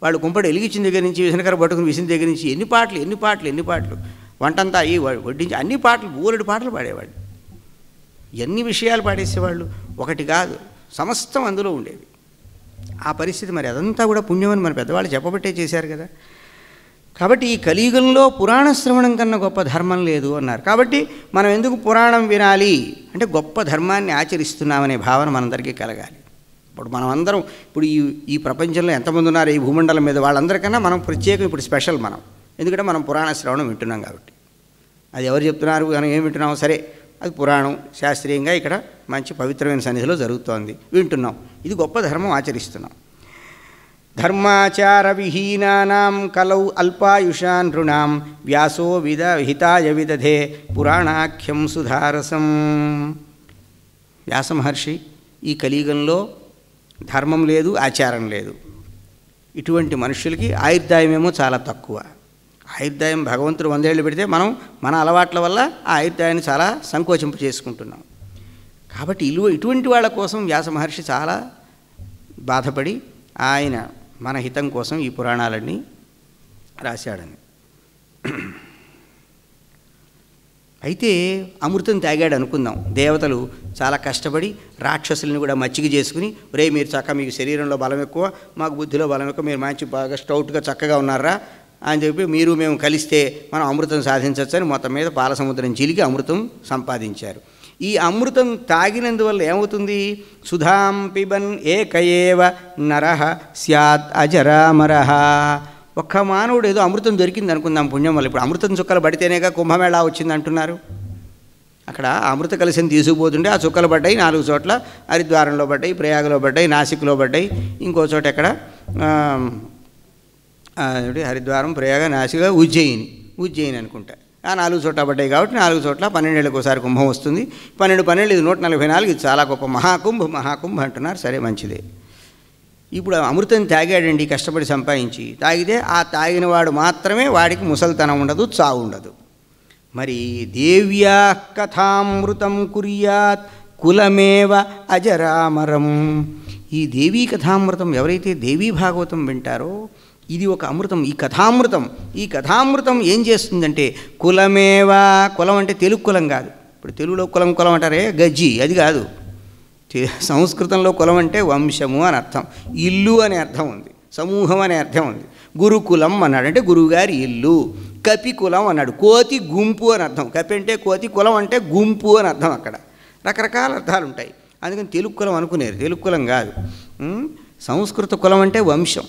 వాళ్ళు కుంపడి వెలిగించిన దగ్గర నుంచి విసనకర పట్టుకుని విసిన దగ్గర నుంచి ఎన్ని పాటలు వంటంతా అయ్యి వడ్డించి అన్ని పాటలు, బోలెడు పాటలు పాడేవాళ్ళు. ఎన్ని విషయాలు పాడేసేవాళ్ళు, ఒకటి కాదు, సమస్తం అందులో ఉండేవి. ఆ పరిస్థితి మరి అదంతా కూడా పుణ్యమని మన పెద్దవాళ్ళు చెప్పబట్టే చేశారు కదా. కాబట్టి ఈ కలియుగంలో పురాణ శ్రవణం కన్నా గొప్ప ధర్మం లేదు అన్నారు. కాబట్టి మనం ఎందుకు పురాణం వినాలి అంటే గొప్ప ధర్మాన్ని ఆచరిస్తున్నామనే భావన మనందరికీ కలగాలి. ఇప్పుడు మనం అందరం ఇప్పుడు ఈ ప్రపంచంలో ఎంతమంది ఉన్నారు ఈ భూమండలం మీద, వాళ్ళందరికన్నా మనం ప్రత్యేకం ఇప్పుడు స్పెషల్ మనం. ఎందుకంటే మనం పురాణ శ్రవణం వింటున్నాం కాబట్టి. అది ఎవరు చెప్తున్నారు, మనం ఏం వింటున్నామో సరే, అది పురాణం శాస్త్రీయంగా ఇక్కడ మంచి పవిత్రమైన సన్నిధిలో జరుగుతోంది, వింటున్నాం. ఇది గొప్ప ధర్మం ఆచరిస్తున్నాం. ధర్మాచార విహీనానాం కలౌ అల్పాయుషాన్ నృణాం వ్యాసో హితాయ విదధే పురాణాఖ్యం సుధారసం. వ్యాస మహర్షి ఈ కలియుగంలో ధర్మం లేదు, ఆచారం లేదు. ఇటువంటి మనుషులకి ఆయుర్దాయమేమో చాలా తక్కువ. ఆయుర్దాయం భగవంతుడు 100 ఏళ్ళు పెడితే మనం మన అలవాట్ల వల్ల ఆ ఆయుర్దాయాన్ని చాలా సంకోచింపు చేసుకుంటున్నాం. కాబట్టి ఇటువంటి వాళ్ళ కోసం వ్యాస మహర్షి చాలా బాధపడి ఆయన మన హితం కోసం ఈ పురాణాలన్నీ రాశాడని. అయితే అమృతం తాగాడు అనుకుందాం. దేవతలు చాలా కష్టపడి రాక్షసుల్ని కూడా మచ్చిక చేసుకుని, ఒరే మీరు మీకు శరీరంలో బలం ఎక్కువ, మాకు బుద్ధిలో బలం ఎక్కువ, మీరు మంచి బాగా స్టౌట్గా చక్కగా ఉన్నారా అని చెప్పి మీరు మేము కలిస్తే మనం అమృతం సాధించవచ్చని మొత్తం మీద పాల సముద్రం చిలికి అమృతం సంపాదించారు. ఈ అమృతం తాగినందువల్ల ఏమవుతుంది, సుధాం పిబన్ ఏకయేవ నరః స్యాత్ అజరామరః. ఒక్క మానవుడు ఏదో అమృతం దొరికింది అనుకుందాం పుణ్యం వల్ల. ఇప్పుడు అమృతం చుక్కలు పడితేనేగా కుంభమేళా వచ్చింది అంటున్నారు. అక్కడ అమృత కలశం తీసుకుపోతుంటే ఆ చుక్కలు పడ్డాయి 4 చోట్ల, హరిద్వారంలో పడ్డాయి, ప్రయాగలో పడ్డాయి, నాసిక్లో పడ్డాయి, ఇంకో చోట ఎక్కడ హరిద్వారం, ప్రయాగ, నాసిక, ఉజ్జయిని అనుకుంటా. ఆ 4 చోట్ల పడ్డాయి కాబట్టి 4 చోట్ల 12 ఏళ్ళకి ఒకసారి కుంభం వస్తుంది. 12 ఇది 144, ఇది చాలా గొప్ప మహాకుంభ అంటున్నారు. సరే మంచిదే. ఇప్పుడు అమృతం తాగాడండి కష్టపడి సంపాదించి, తాగితే ఆ తాగినవాడు మాత్రమే వాడికి ముసల్తనం ఉండదు, చావు ఉండదు. మరి దేవ్యా కథామృతం కుర్యాత్ కులమేవ అజరామరం. ఈ దేవీ కథామృతం ఎవరైతే దేవీ భాగవతం వింటారో ఇది ఒక అమృతం. ఈ కథామృతం ఏం చేస్తుందంటే కులమేవా, కులం అంటే తెలుగు కులం కాదు. ఇప్పుడు తెలుగులో కులం అంటారే గజ్జి, అది కాదు. సంస్కృతంలో కులం అంటే వంశము అని అర్థం, ఇల్లు అనే అర్థం ఉంది, సమూహం అనే అర్థం ఉంది. గురుకులం అన్నాడు అంటే గురువుగారి ఇల్లు. కపి కులం అన్నాడు, కోతి గుంపు అని అర్థం. కపి అంటే కోతి, కులం అంటే గుంపు అని అర్థం. అక్కడ రకరకాల అర్థాలు ఉంటాయి. అందుకని తెలుగు కులం అనుకునేది, తెలుగు కులం కాదు. సంస్కృత కులం అంటే వంశం.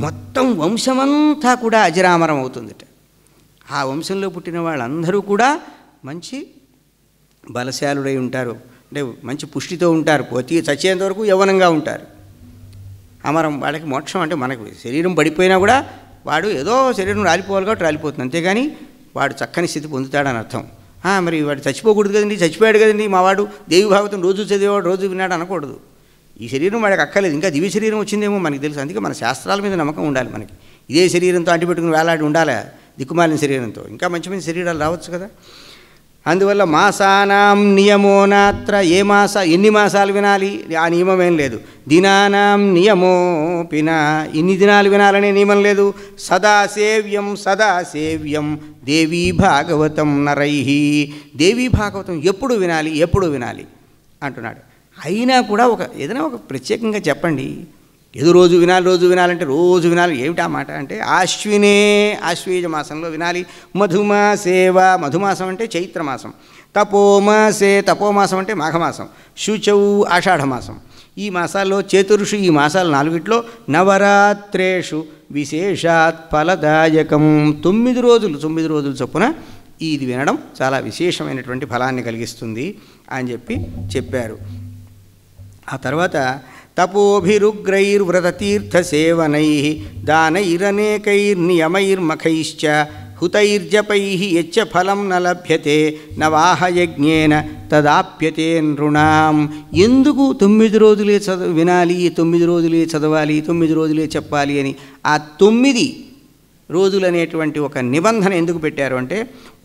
మొత్తం వంశమంతా కూడా అజరామరం అవుతుందిట. ఆ వంశంలో పుట్టిన వాళ్ళందరూ కూడా మంచి బలశాలుడై ఉంటారు, అంటే మంచి పుష్టితో ఉంటారు, పోతి చచ్చేంత వరకు యవ్వనంగా ఉంటారు. అమరం, వాళ్ళకి మోక్షం అంటే మనకు శరీరం పడిపోయినా కూడా వాడు ఏదో శరీరం రాలిపోవాలి కాబట్టి రాలిపోతుంది, అంతేగాని వాడు చక్కని స్థితి పొందుతాడని అర్థం. మరి వాడు చచ్చిపోకూడదు కదండి, చచ్చిపోయాడు కదండి మావాడు, దేవి భాగవతం రోజు చదివేవాడు రోజు విన్నాడు అనకూడదు. ఈ శరీరం వాడికి అక్కర్లేదు, ఇంకా దివ్య శరీరం వచ్చిందేమో మనకి తెలుసు. అందుకే మన శాస్త్రాల మీద నమ్మకం ఉండాలి మనకి. ఇదే శరీరంతో అంటిపెట్టుకుని వేలాడి ఉండాలి దిక్కుమాలిన శరీరంతో, ఇంకా మంచి మంచి శరీరాలు రావచ్చు కదా. అందువల్ల మాసానాం నియమో నాత్ర ఎన్ని మాసాలు వినాలి ఆ నియమం ఏం లేదు. దినానాం నియమోపిన ఇన్ని దినాలు వినాలనే నియమం లేదు. సదా సేవ్యం దేవీ భాగవతం నరై. దేవీ భాగవతం ఎప్పుడు వినాలి అంటున్నాడు. అయినా కూడా ఏదైనా ఒక ప్రత్యేకంగా చెప్పండి. ఏదో రోజు వినాలంటే రోజు వినాలి ఏమిటా మాట అంటే ఆశ్వీజ మాసంలో వినాలి. మధుమాసం అంటే చైత్రమాసం. తపోమాసం అంటే మాఘమాసం. శుచౌ ఆషాఢమాసం. ఈ మాసాల్లో చతుర్షు ఈ మాసాలు 4 నవరాత్రేషు విశేషాత్ ఫలదాయకం. 9 రోజులు చొప్పున ఇది వినడం చాలా విశేషమైనటువంటి ఫలాన్ని కలిగిస్తుంది అని చెప్పారు. ఆ తర్వాత తపోభిరుగ్రైర్వ్రతతీర్థసేవనై దానైరనేకైర్నియమైర్మఖైశ్చ హుతైర్జపైః యచ్చ ఫలం న లభ్యతే నవాహయజ్ఞేన తదాప్యతే నృణాం. ఎందుకు 9 రోజులే వినాలి, 9 రోజులే చదవాలి, 9 రోజులే చెప్పాలి అని ఆ 9 రోజులు అనేటువంటి ఒక నిబంధన ఎందుకు పెట్టారు అంటే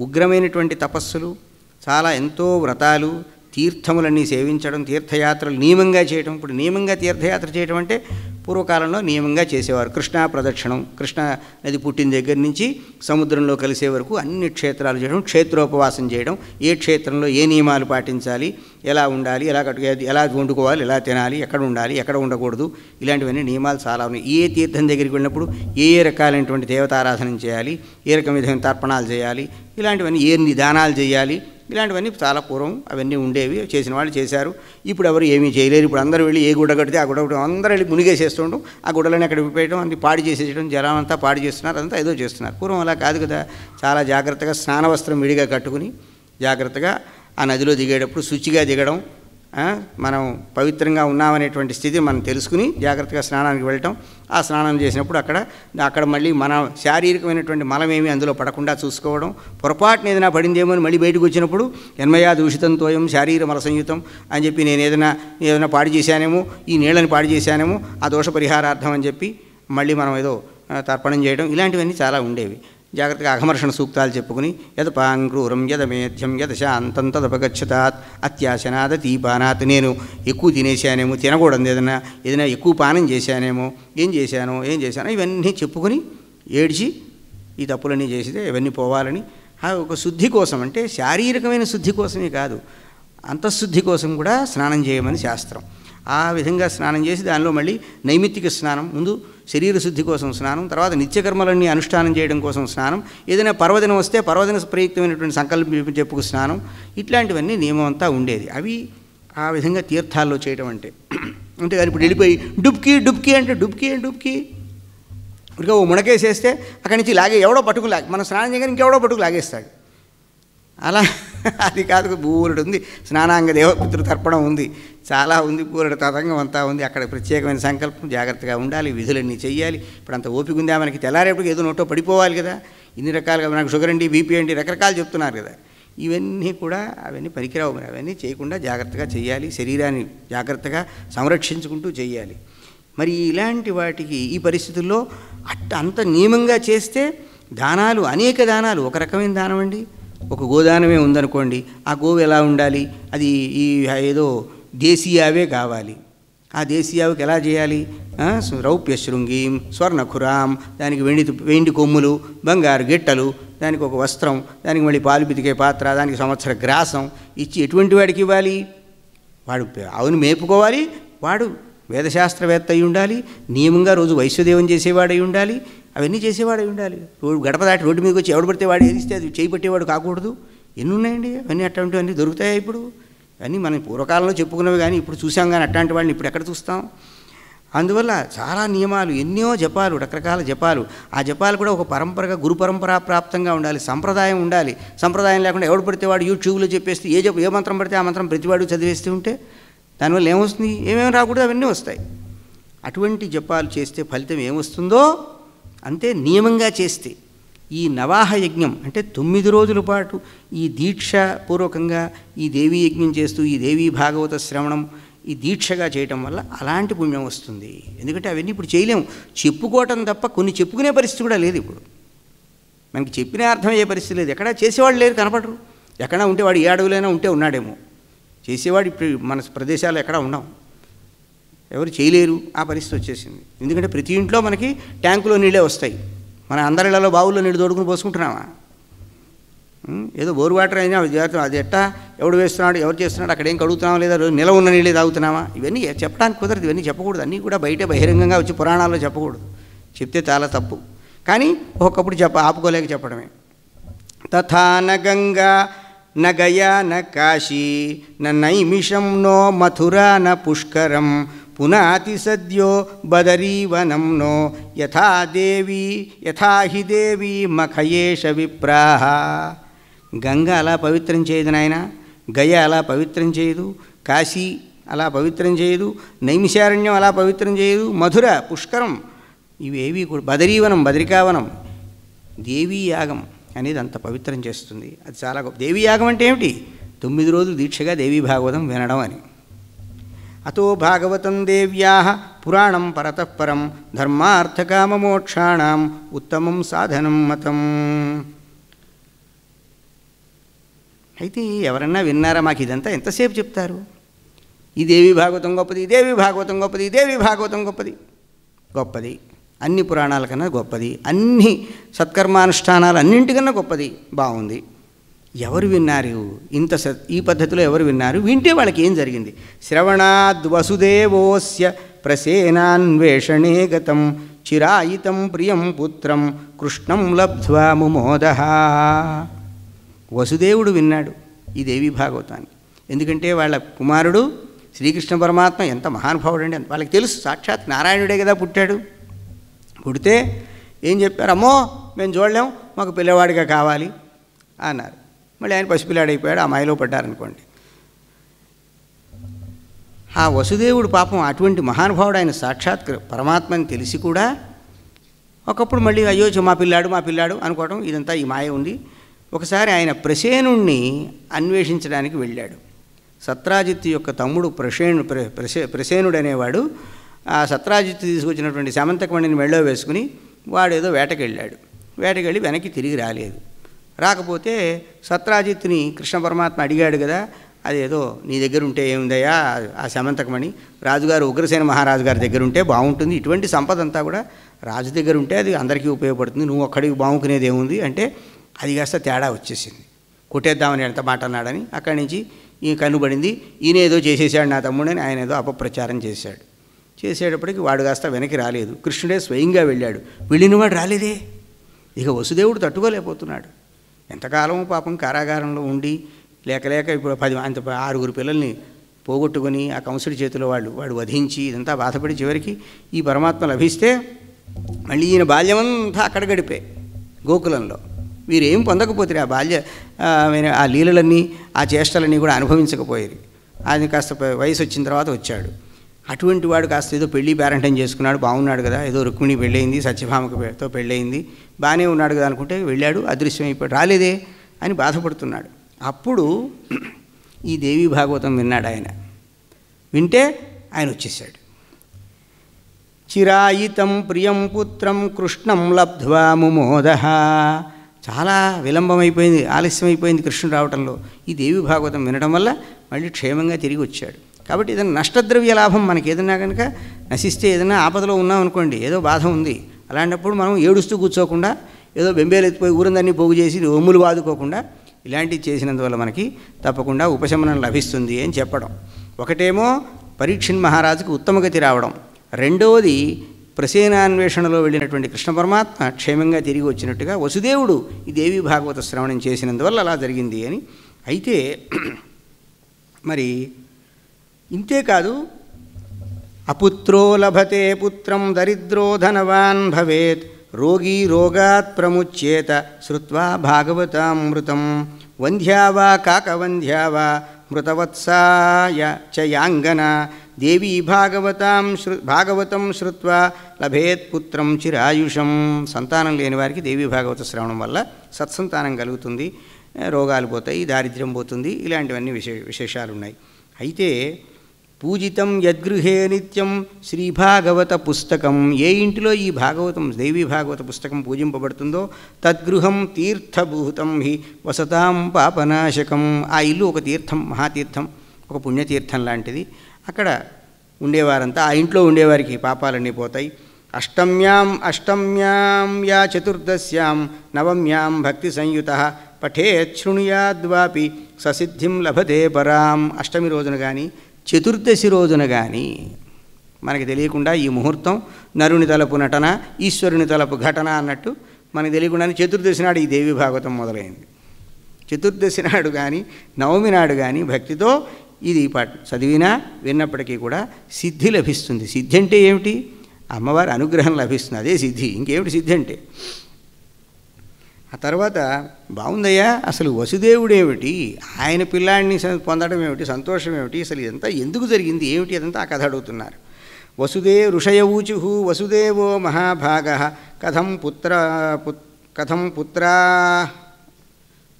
ఉగ్రమైనటువంటి తపస్సులు, చాలా ఎంతో వ్రతాలు, తీర్థములన్నీ సేవించడం, తీర్థయాత్రలు నియమంగా చేయడం. ఇప్పుడు నియమంగా తీర్థయాత్ర చేయడం అంటే పూర్వకాలంలో నియమంగా చేసేవారు. కృష్ణా ప్రదక్షిణం, కృష్ణా నది పుట్టిన దగ్గర నుంచి సముద్రంలో కలిసే వరకు అన్ని క్షేత్రాలు చేయడం, క్షేత్రోపవాసం చేయడం, ఏ క్షేత్రంలో ఏ నియమాలు పాటించాలి, ఎలా ఉండాలి, ఎలా వండుకోవాలి, ఎలా తినాలి, ఎక్కడ ఉండాలి, ఎక్కడ ఉండకూడదు, ఇలాంటివన్నీ నియమాలు చాలా ఉన్నాయి. ఏ తీర్థం దగ్గరికి వెళ్ళినప్పుడు ఏ రకాలైనటువంటి దేవతారాధన చేయాలి, ఏ రకమైన తర్పణాలు చేయాలి, ఇలాంటివన్నీ ఎన్ని దానాలు చేయాలి, ఇలాంటివన్నీ చాలా పూర్వం అవన్నీ ఉండేవి. చేసిన వాళ్ళు చేశారు. ఇప్పుడు ఎవరు ఏమీ చేయలేరు. ఇప్పుడు అందరూ వెళ్ళి ఏ గుడ్డ కడితే ఆ గుడ్డ అందరూ వెళ్ళి మునిగేసేస్తుండడం, ఆ గుడ్డలని అక్కడ విప్పేయడం, అన్ని పాడు చేసేయడం, జలం అంతా పాడు చేస్తున్నారు, అదంతా ఏదో చేస్తున్నారు. పూర్వం అలా కాదు కదా. చాలా జాగ్రత్తగా స్నాన వస్త్రం విడిగా కట్టుకుని జాగ్రత్తగా ఆ నదిలో దిగేటప్పుడు శుచిగా దిగడం, మనం పవిత్రంగా ఉన్నామనేటువంటి స్థితి మనం తెలుసుకుని జాగ్రత్తగా స్నానానికి వెళ్ళటం. ఆ స్నానం చేసినప్పుడు అక్కడ మళ్ళీ మన శారీరకమైనటువంటి మలమేమి అందులో పడకుండా చూసుకోవడం. పొరపాటున ఏదైనా పడిందేమో అని మళ్ళీ బయటకు వచ్చినప్పుడు ఎన్మయా దూషితంతోయం శారీర మల సంయుతం అని చెప్పి నేను ఏదైనా పాడు చేశానేమో, ఈ నీళ్ళని పాడు చేశానేమో, ఆ దోష పరిహారార్థం అని చెప్పి మళ్ళీ మనం ఏదో తర్పణం చేయడం, ఇలాంటివన్నీ చాలా ఉండేవి. జాగ్రత్తగా అఘమర్షణ సూక్తాలు చెప్పుకుని యదపాంక్రూరం యదమేధ్యం యదశాంతం తదపగచ్చతాత్ అత్యాశనాదతీపానాత్. నేను ఎక్కువ తినేశానేమో, తినకూడదు, ఏదైనా ఎక్కువ పానం చేశానేమో, ఏం చేశానో ఇవన్నీ చెప్పుకొని ఏడ్చి ఈ తప్పులన్నీ చేసితే ఇవన్నీ పోవాలని ఒక శుద్ధి కోసం, అంటే శారీరకమైన శుద్ధి కోసమే కాదు, అంతఃశుద్ధి కోసం కూడా స్నానం చేయమని శాస్త్రం. ఆ విధంగా స్నానం చేసి దానిలో మళ్ళీ నైమిత్తిక స్నానం, ముందు శరీర శుద్ధి కోసం స్నానం, తర్వాత నిత్యకర్మలన్నీ అనుష్ఠానం చేయడం కోసం స్నానం, ఏదైనా పర్వదినం వస్తే పర్వదిన ప్రయుక్తమైనటువంటి సంకల్పం చెప్పుకు స్నానం, ఇట్లాంటివన్నీ నియమం అంతా ఉండేది. అవి ఆ విధంగా తీర్థాల్లో చేయడం అంటే కానీ ఇప్పుడు వెళ్ళిపోయి డుబ్కీ అంటే డుబ్కీ ఇక ఓ మునకేసేస్తే అక్కడి నుంచి ఎవడో పట్టుకు మనం స్నానం చేయగానే ఇంకెవడో పట్టుకు లాగేస్తాడు. అలా అది కాదు. బూరెడు ఉంది, స్నానాంగ దేవపితృ తర్పణం ఉంది, చాలా ఉంది, బూరెడు తతంగం అంతా ఉంది. అక్కడ ప్రత్యేకమైన సంకల్పం, జాగ్రత్తగా ఉండాలి, విధులన్నీ చెయ్యాలి. ఇప్పుడు అంత ఓపిక ఉందా మనకి? తెల్లారేపటికి ఏదో నోటో పడిపోవాలి కదా. ఇన్ని రకాలుగా నాకు షుగర్ అండి, బీపీ అండి, రకరకాలు చెప్తున్నారు కదా. ఇవన్నీ కూడా అవన్నీ పనికిరావు. మరి అవన్నీ చేయకుండా జాగ్రత్తగా చెయ్యాలి, శరీరాన్ని జాగ్రత్తగా సంరక్షించుకుంటూ చెయ్యాలి. మరి ఇలాంటి వాటికి ఈ పరిస్థితుల్లో అంత నియమంగా చేస్తే దానాలు, అనేక దానాలు, ఒక రకమైన దానం అండి, ఒక గోదానమే ఉందనుకోండి, ఆ గోవు ఎలా ఉండాలి, అది ఏదో దేశీయావే కావాలి. ఆ దేశీయావుకి ఎలా చేయాలి? రౌప్య శృంగీం స్వర్ణఖురాం, దానికి వెండి కొమ్ములు, బంగారు గిట్టలు, దానికి ఒక వస్త్రం, దానికి మళ్ళీ పాలు పితికే పాత్ర, దానికి సంవత్సర గ్రాసం ఇచ్చి ఎటువంటి వాడికి ఇవ్వాలి? వాడు ఆవును మేపుకోవాలి, వాడు వేదశాస్త్రవేత్త అయి ఉండాలి, నియమంగా రోజు వైశ్వదేవం చేసేవాడై ఉండాలి, అవన్నీ చేసేవాడై ఉండాలి. గడప దాటి రోడ్డు మీదకి వచ్చి ఎవడు పడితే వాడు ఏదిస్తే అది చేయి పట్టేవాడు కాకూడదు. ఎన్ని ఉన్నాయండి అవన్నీ, అట్లాంటివన్నీ దొరుకుతాయా ఇప్పుడు? అవన్నీ మనం పూర్వకాలంలో చెప్పుకున్నవి, కానీ ఇప్పుడు చూసాం, కానీ అట్లాంటి వాళ్ళని ఇప్పుడు ఎక్కడ చూస్తాం? అందువల్ల చాలా నియమాలు, ఎన్నో జపాలు, రకరకాల జపాలు. ఆ జపాలు కూడా ఒక పరంపరగా, గురు పరంపరా ప్రాప్తంగా ఉండాలి, సంప్రదాయం ఉండాలి. సంప్రదాయం లేకుండా ఎవడు పడితే వాడు యూట్యూబ్లో చెప్పేస్తే ఏ మంత్రం పడితే ఆ మంత్రం ప్రతివాడు చదివేస్తూ ఉంటే దానివల్ల ఏమొస్తుంది? ఏమేమి రాకూడదు అవన్నీ వస్తాయి. అటువంటి జపాలు చేస్తే ఫలితం ఏమొస్తుందో అంతే నియమంగా చేస్తే. ఈ నవాహ యజ్ఞం అంటే 9 రోజుల పాటు ఈ దీక్ష పూర్వకంగా ఈ దేవీ యజ్ఞం చేస్తూ ఈ దేవీ భాగవత శ్రవణం ఈ దీక్షగా చేయటం వల్ల అలాంటి పుణ్యం వస్తుంది. ఎందుకంటే అవన్నీ ఇప్పుడు చేయలేము, చెప్పుకోవటం తప్ప కొన్ని చెప్పుకునే పరిస్థితి కూడా లేదు. ఇప్పుడు మనకి చెప్పిన అర్థమయ్యే పరిస్థితి లేదు, ఎక్కడా చేసేవాళ్ళు లేరు, కనపడరు. ఎక్కడా ఉంటే వాడు ఏ అడవులైనా ఉంటే ఉన్నాడేమో, చేసేవాడు ఇప్పుడు మన ప్రదేశాలు ఎక్కడా ఉన్నాం, ఎవరు చేయలేరు, ఆ పరిస్థితి వచ్చేసింది. ఎందుకంటే ప్రతి ఇంట్లో మనకి ట్యాంకులో నీళ్ళే వస్తాయి, మన అందరిళ్లలో బావుల్లో నీళ్ళు తోడుకుని పోసుకుంటున్నామా? ఏదో బోర్ వాటర్ అయినా అది ఎట్టా ఎవడు వేస్తున్నాడు, ఎవరు చేస్తున్నాడు, అక్కడ ఏం కడుగుతున్నామా లేదా, నిల ఉన్న నీళ్ళే తాగుతున్నామా, ఇవన్నీ చెప్పడానికి కుదరదు, ఇవన్నీ చెప్పకూడదు, అన్నీ కూడా బయట బహిరంగంగా వచ్చి పురాణాల్లో చెప్పకూడదు, చెప్తే చాలా తప్పు. కానీ ఒక్కొక్కప్పుడు ఆపుకోలేక చెప్పడమే. తథా న గంగా న గయా న కాశీ న నైమిషం నో మథురా న పుష్కరం పునాతి సద్యో బదరీవనం నో యథా హి దేవి మఖయేష విప్రాహ. గంగ అలా పవిత్రం చేయదు నాయన, గయ అలా పవిత్రం చేయదు, కాశీ అలా పవిత్రం చేయదు, నైమిషారణ్యం అలా పవిత్రం చేయదు, మధుర పుష్కరం ఇవేవి కూడా, బదరీవనం బదరికావనం, దేవీ యాగం అనేది అంత పవిత్రం చేస్తుంది. అది చాలా గొప్ప. దేవీ యాగం అంటే ఏమిటి? 9 రోజులు దీక్షగా దేవీ భాగవతం వినడం అని. అతో భాగవతం దేవ్యా పురాణం పరతః పరం ధర్మార్థకామమోక్షాణం ఉత్తమం సాధనం మతం. అయితే ఎవరన్నా విన్నారా? మాకు ఇదంతా ఎంతసేపు చెప్తారు, ఈ దేవీ భాగవతం గొప్పది, దేవీ భాగవతం గొప్పది, దేవీ భాగవతం గొప్పది. గొప్పది, అన్ని పురాణాల కన్నా గొప్పది, అన్ని సత్కర్మానుష్ఠానాలు అన్నింటికన్నా గొప్పది. బాగుంది. ఎవరు విన్నారు ఇంత ఈ పద్ధతిలో? ఎవరు విన్నారు? వింటే వాళ్ళకి ఏం జరిగింది? శ్రవణాద్వసుదేవోస్య ప్రసేనాన్వేషణే గతం చిరాయితం ప్రియం పుత్రం కృష్ణం లబ్ధ్వా ముమోదః. వసుదేవుడు విన్నాడు ఈ దేవీ భాగవతాన్ని. ఎందుకంటే వాళ్ళ కుమారుడు శ్రీకృష్ణ పరమాత్మ ఎంత మహానుభావుడు అండి, వాళ్ళకి తెలుసు, సాక్షాత్ నారాయణుడే కదా పుట్టాడు. పుడితే ఏం చెప్పారు? అమ్మో మేము చూడలేం, మాకు పిల్లవాడిగా కావాలి అన్నారు. మళ్ళీ ఆయన పసిపిల్లాడైపోయాడు, ఆ మాయలో పడ్డారనుకోండి. ఆ వసుదేవుడు పాపం అటువంటి మహానుభావుడు, ఆయన సాక్షాత్ పరమాత్మని తెలిసి కూడా ఒకప్పుడు మళ్ళీ అయ్యో మా పిల్లాడు అనుకోవడం, ఇదంతా ఈ మాయ ఉంది. ఒకసారి ఆయన ప్రసేనుణ్ణి అన్వేషించడానికి వెళ్ళాడు. సత్రాజిత్తు యొక్క తమ్ముడు ప్రసేనుడు అనేవాడు ఆ సత్రాజిత్తు తీసుకొచ్చినటువంటి సమంతకమణిని మెళ్ళో వేసుకుని వాడు ఏదో వేటకెళ్ళి వెనక్కి తిరిగి రాలేదు. రాకపోతే సత్రాజిత్తుని కృష్ణ పరమాత్మ అడిగాడు కదా, అదేదో నీ దగ్గర ఉంటే ఏముందయ్యా ఆ సమంతకమణి, రాజుగారు ఉగ్రసేన మహారాజు గారి దగ్గర ఉంటే బాగుంటుంది, ఇటువంటి సంపద అంతా కూడా రాజు దగ్గర ఉంటే అది అందరికీ ఉపయోగపడుతుంది, నువ్వు ఒక్కడికి బాగుకునేది ఏముంది అంటే అది కాస్త తేడా వచ్చేసింది. కొట్టేద్దామని ఎంత మాట అన్నాడని అక్కడి నుంచి ఈ కనుబడింది. ఈయన ఏదో చేసేసాడు నా తమ్ముడని ఆయన ఏదో అపప్రచారం చేసేటప్పటికి వాడు కాస్త వెనక్కి రాలేదు. కృష్ణుడే స్వయంగా వెళ్ళాడు. వెళ్ళినవాడు రాలేదే. ఇక వసుదేవుడు తట్టుకోలేకపోతున్నాడు. ఎంతకాలం పాపం కారాగారంలో ఉండి లేక ఇప్పుడు 6 పిల్లల్ని పోగొట్టుకొని ఆ కంసుడి చేతిలో వాడు వధించి ఇదంతా బాధపడి చివరికి ఈ పరమాత్మ లభిస్తే మళ్ళీ ఈయన బాల్యమంతా అక్కడ గడిపే గోకులంలో. వీరేం పొందకపోతే ఆ లీలలన్నీ ఆ చేష్టలన్నీ కూడా అనుభవించకపోయేది. ఆయన కాస్త వయసు వచ్చిన తర్వాత వచ్చాడు. అటువంటి వాడు కాస్త ఏదో పెళ్ళి పేరంటం చేసుకున్నాడు, బాగున్నాడు కదా, ఏదో రుక్మిణి పెళ్ళయింది, సత్యభామతో పెళ్ళయింది, బాగానే ఉన్నాడు కదా అనుకుంటే వెళ్ళాడు, అదృశ్యమైపోయాడు, రాలేదే అని బాధపడుతున్నాడు. అప్పుడు ఈ దేవీ భాగవతం విన్నాడు ఆయన. వింటే ఆయన వచ్చేసాడు. చిరాయితం ప్రియం పుత్రం కృష్ణం లబ్ధ్వా ముమోదః. చాలా విలంబమైపోయింది, ఆలస్యమైపోయింది కృష్ణుడు రావటంలో. ఈ దేవి భాగవతం వినడం వల్ల మళ్ళీ క్షేమంగా తిరిగి వచ్చాడు. కాబట్టి ఏదైనా నష్టద్రవ్య లాభం మనకి ఏదైనా కనుక నశిస్తే, ఏదైనా ఆపదలో ఉన్నాం అనుకోండి, ఏదో బాధ ఉంది, అలాంటప్పుడు మనం ఏడుస్తూ కూర్చోకుండా ఏదో బెంబేలు ఎత్తిపోయి ఊరందరినీ పోగు చేసి ఒమ్ములు వాదుకోకుండా ఇలాంటివి చేసినందువల్ల మనకి తప్పకుండా ఉపశమనం లభిస్తుంది అని చెప్పడం. ఒకటేమో పరీక్షిన్ మహారాజుకు ఉత్తమగతి రావడం, రెండవది ప్రసేనాన్వేషణలో వెళ్ళినటువంటి కృష్ణ పరమాత్మ క్షేమంగా తిరిగి వచ్చినట్టుగా వసుదేవుడు ఈ దేవీ భాగవత శ్రవణం చేసినందువల్ల అలా జరిగింది అని. అయితే మరి ఇంతేకాదు, అపుత్రో లభతే పుత్రం దరిద్రో ధనవాన్ భవేత్ రోగీ రోగాత్ ప్రముచ్యేత శ్రుత్వా భాగవతామృతం వంధ్యా వా కాకవంధ్యా వా మృతవత్సాయ చ యాంగన దేవీ భాగవతం శ్రుత్వా లభేత్ పుత్రం చిరాయుషం. సంతానం లేని వారికి దేవీ భాగవత శ్రవణం వల్ల సత్సంతానం కలుగుతుంది, రోగాలు పోతాయి, దారిద్ర్యం పోతుంది, ఇలాంటివన్నీ విశేషాలు ఉన్నాయి. అయితే పూజితం యద్గృహే నిత్యం శ్రీభాగవత పుస్తకం, ఏ ఇంటిలో ఈ భాగవతం దేవీ భాగవత పుస్తకం పూజింపబడుతుందో తద్గృహం తీర్థభూతం హి వసతాం పాపనాశకం, ఆ ఇల్లు ఒక తీర్థం, మహాతీర్థం, ఒక పుణ్యతీర్థం లాంటిది. అక్కడ ఉండేవారంతా, ఆ ఇంట్లో ఉండేవారికి పాపాలన్నీ పోతాయి. అష్టమ్యాం యా చతుర్దశ్యాం నవమ్యాం భక్తి సంయుత పఠేత్ శృణుయాద్వాపి ససిద్ధిం లభతే పరాం. అష్టమి రోజున కానీ చతుర్దశి రోజున కానీ మనకి తెలియకుండా ఈ ముహూర్తం నరుని తలపు నటన, ఈశ్వరుని తలపు ఘటన అన్నట్టు మనకు తెలియకుండానే చతుర్దశి నాడు ఈ దేవి భాగవతం మొదలైంది. చతుర్దశి నాడు కానీ నవమి నాడు కానీ భక్తితో ఇది చదివినా విన్నప్పటికీ కూడా సిద్ధి లభిస్తుంది. సిద్ధి అంటే ఏమిటి? అమ్మవారి అనుగ్రహం లభిస్తుంది, అదే సిద్ధి. ఇంకేమిటి సిద్ధి అంటే? ఆ తర్వాత బాగుందయ్యా, అసలు వసుదేవుడేమిటి, ఆయన పిల్లాడిని పొందడం ఏమిటి, సంతోషం ఏమిటి, అసలు ఇదంతా ఎందుకు జరిగింది ఏమిటి, అదంతా ఆ కథ అడుగుతున్నారు. వసుదే ఋషయ ఊచు వసుదేవో మహాభాగ కథం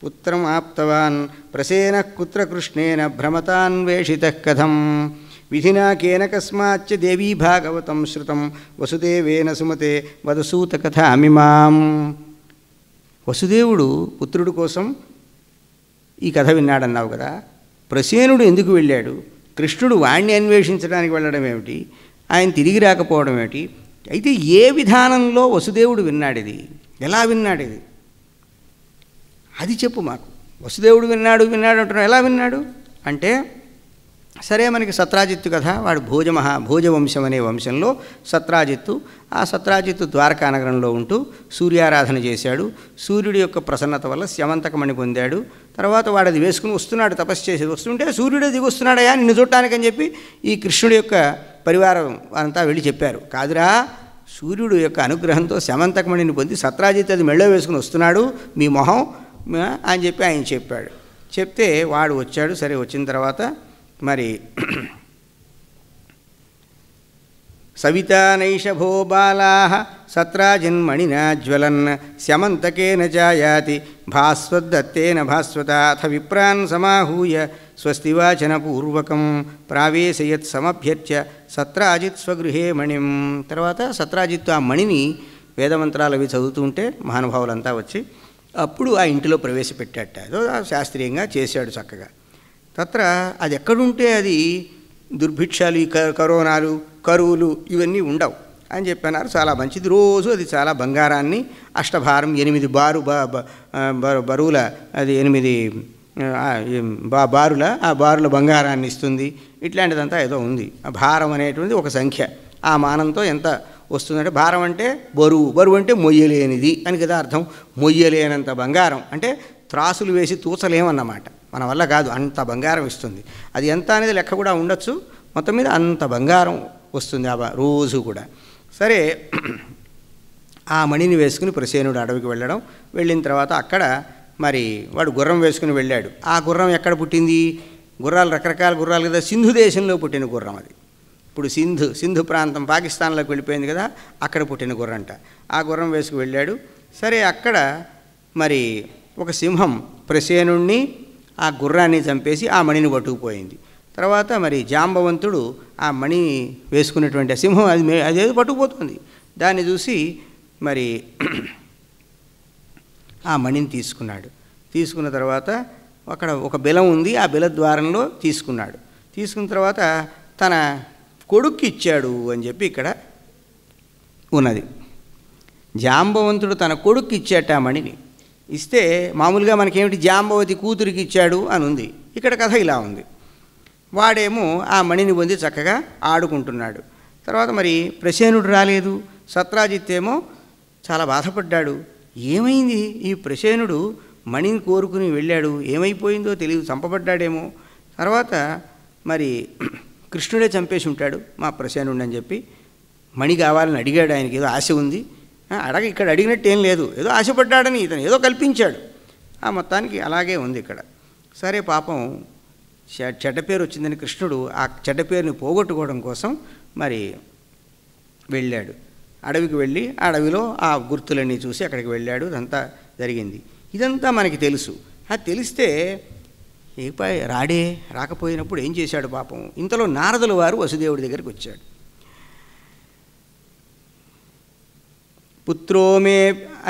పుత్రం ఆప్తవాన్ ప్రసేన కుత్ర కృష్ణేన భ్రమతాన్వేషిత కథం విధినా కేన కస్మాచ్చ దేవీ భాగవతం శృతం వసుదేవేన సుమతే వదసూత కథామిమాం. వసుదేవుడు పుత్రుడి కోసం ఈ కథ విన్నాడన్నావు కదా, ప్రసేనుడు ఎందుకు వెళ్ళాడు, కృష్ణుడు వాణ్ణి అన్వేషించడానికి వెళ్ళడం ఏమిటి, ఆయన తిరిగి రాకపోవడం ఏమిటి, అయితే ఏ విధానంలో వసుదేవుడు విన్నాడు, ఇది ఎలా విన్నాడు, ఇది అది చెప్పు మాకు. వసుదేవుడు విన్నాడు అంటున్నాడు, ఎలా విన్నాడు అంటే, సరే మనకి సత్రాజిత్తు కథ, వాడు భోజవంశం అనే వంశంలో సత్రాజిత్తు. ఆ సత్రాజిత్తు ద్వారకా నగరంలో ఉంటూ సూర్యారాధన చేశాడు. సూర్యుడి యొక్క ప్రసన్నత వల్ల స్యమంతకమణి పొందాడు. తర్వాత వాడు అది వేసుకుని వస్తున్నాడు, తపస్సు చేసి వస్తుంటే సూర్యుడే దిగి వస్తున్నాడయా నిన్ను చూడటానికని చెప్పి ఈ కృష్ణుడి యొక్క పరివారం అంతా వెళ్ళి చెప్పారు. కాదురా, సూర్యుడు యొక్క అనుగ్రహంతో స్యమంతకమణిని పొంది సత్రాజిత్తు అది మెళ్ళో వేసుకుని వస్తున్నాడు మీ మొహం అని చెప్పి ఆయన చెప్పాడు. చెప్తే వాడు వచ్చాడు. సరే, వచ్చిన తర్వాత మరి సవితా నైషభో బాలా సత్రాజిన్మణినా జ్వలన్ స్యమంతకేన జాయాతి భాస్వద్దత్తేన భాస్వతాథ విప్రాన్ సమాహూయ స్వస్తివాచనపూర్వకం ప్రావేశయత్ సమభ్యర్చ్య సత్రాజిత్ స్వగృహే మణిం. తర్వాత సత్రాజిత్తు ఆ మణిని వేదమంత్రాలు అవి చదువుతుంటే మహానుభావులంతా వచ్చి అప్పుడు ఆ ఇంటిలో ప్రవేశపెట్టాట. ఏదో శాస్త్రీయంగా చేశాడు చక్కగా. తత్ర అది ఎక్కడుంటే అది దుర్భిక్షాలు, కరోనాలు, కరువులు ఇవన్నీ ఉండవు అని చెప్పన్నారు. చాలా మంచిది. రోజు అది చాలా బంగారాన్ని అష్టభారం 8 బరువుల అది 8 బారుల ఆ బారుల బంగారాన్ని ఇస్తుంది. ఇట్లాంటిదంతా ఏదో ఉంది. ఆ భారం అనేటువంటిది ఒక సంఖ్య. ఆ మానంతో ఎంత వస్తుందంటే, భారం అంటే బరువు అంటే మొయ్యలేనిది అని కదా అర్థం. మొయ్యలేనంత బంగారం అంటే త్రాసులు వేసి తూచలేమన్నమాట. మన వల్ల కాదు, అంత బంగారం ఇస్తుంది. అది ఎంత అనేది లెక్క కూడా ఉండొచ్చు. మొత్తం మీద అంత బంగారం వస్తుంది ఆ రోజు కూడా. సరే, ఆ మణిని వేసుకుని ప్రసేనుడు అడవికి వెళ్ళడం. వెళ్ళిన తర్వాత అక్కడ మరి వాడు గుర్రం వేసుకుని వెళ్ళాడు. ఆ గుర్రం ఎక్కడ పుట్టింది? గుర్రాలు రకరకాల గుర్రాలు కదా, సింధు దేశంలో పుట్టిన గుర్రం అది. ఇప్పుడు సింధు ప్రాంతం పాకిస్తాన్లోకి వెళ్ళిపోయింది కదా, అక్కడ పుట్టిన గుర్రంట. ఆ గుర్రం వేసుకు వెళ్ళాడు. సరే, అక్కడ మరి ఒక సింహం ప్రసేనుణ్ణి ఆ గుర్రాన్ని చంపేసి ఆ మణిని పట్టుకుపోయింది. తర్వాత మరి జాంబవంతుడు ఆ మణి వేసుకున్నటువంటి ఆ సింహం అదేదో పట్టుకుపోతుంది. దాన్ని చూసి మరి ఆ మణిని తీసుకున్నాడు. తీసుకున్న తర్వాత అక్కడ ఒక బిలం ఉంది, ఆ బిల ద్వారంలో తీసుకున్నాడు. తీసుకున్న తర్వాత తన కొడుక్కి ఇచ్చాడు అని చెప్పి ఇక్కడ ఉన్నది. జాంబవంతుడు తన కొడుక్కి ఇచ్చాట ఆ మణిని. ఇస్తే మామూలుగా మనకేమిటి, జాంబవతి కూతురికి ఇచ్చాడు అని ఉంది. ఇక్కడ కథ ఇలా ఉంది. వాడేమో ఆ మణిని పొంది చక్కగా ఆడుకుంటున్నాడు. తర్వాత మరి ప్రసేనుడు రాలేదు. సత్రాజిత్ ఏమో చాలా బాధపడ్డాడు. ఏమైంది, ఈ ప్రసేనుడు మణిని కోరుకుని వెళ్ళాడు, ఏమైపోయిందో తెలియదు, చంపబడ్డాడేమో. తర్వాత మరి కృష్ణుడే చంపేసి ఉంటాడు మా ప్రసేనుడిని అని చెప్పి మణి కావాలని అడిగాడు. ఆయనకి ఏదో ఆశ ఉంది. ఇక్కడ అడిగినట్టు ఏం లేదు, ఏదో ఆశపడ్డాడని ఇతను ఏదో కల్పించాడు. ఆ మొత్తానికి అలాగే ఉంది ఇక్కడ. సరే, పాపం చెడ్డ పేరు వచ్చిందని కృష్ణుడు ఆ చెడ్డ పేరుని పోగొట్టుకోవడం కోసం మరి వెళ్ళాడు. అడవికి వెళ్ళి అడవిలో ఆ గుర్తులన్నీ చూసి అక్కడికి వెళ్ళాడు. ఇదంతా జరిగింది. ఇదంతా మనకి తెలుసు. అది తెలిస్తే రాకపోయినప్పుడు ఏం చేశాడు పాపం. ఇంతలో నారదుల వారు వసుదేవుడి దగ్గరికి వచ్చాడు. పుత్రో మే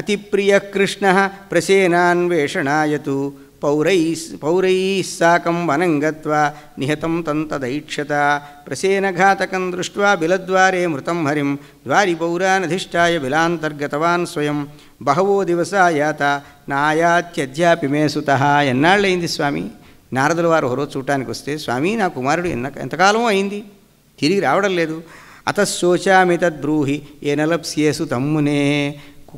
అతిప్రియ కృష్ణ ప్రసేనాన్వేషణాయతు పౌరైः సాకం వనం గత్వా నిహతం తంతదైక్షత ప్రసేనఘాతకం దృష్ట్వా బిలద్వారే మృతం హరిం ద్వారిపౌరానధిష్ఠాయ బిలాంతర్గతవాన్ స్వయం బహవో దివసాయాత నాయాత్యద్యాపి మే సుతః. ఎన్నాళ్ళయింది స్వామి? నారదుల వారు ఒకరోజు చూడటానికి వస్తే, స్వామి నా కుమారుడు ఎంతకాలం అయింది, తిరిగి రావడం లేదు. అతశోచామి తద్బ్రూహి ఏనలప్స్యేసు తమ్మునే.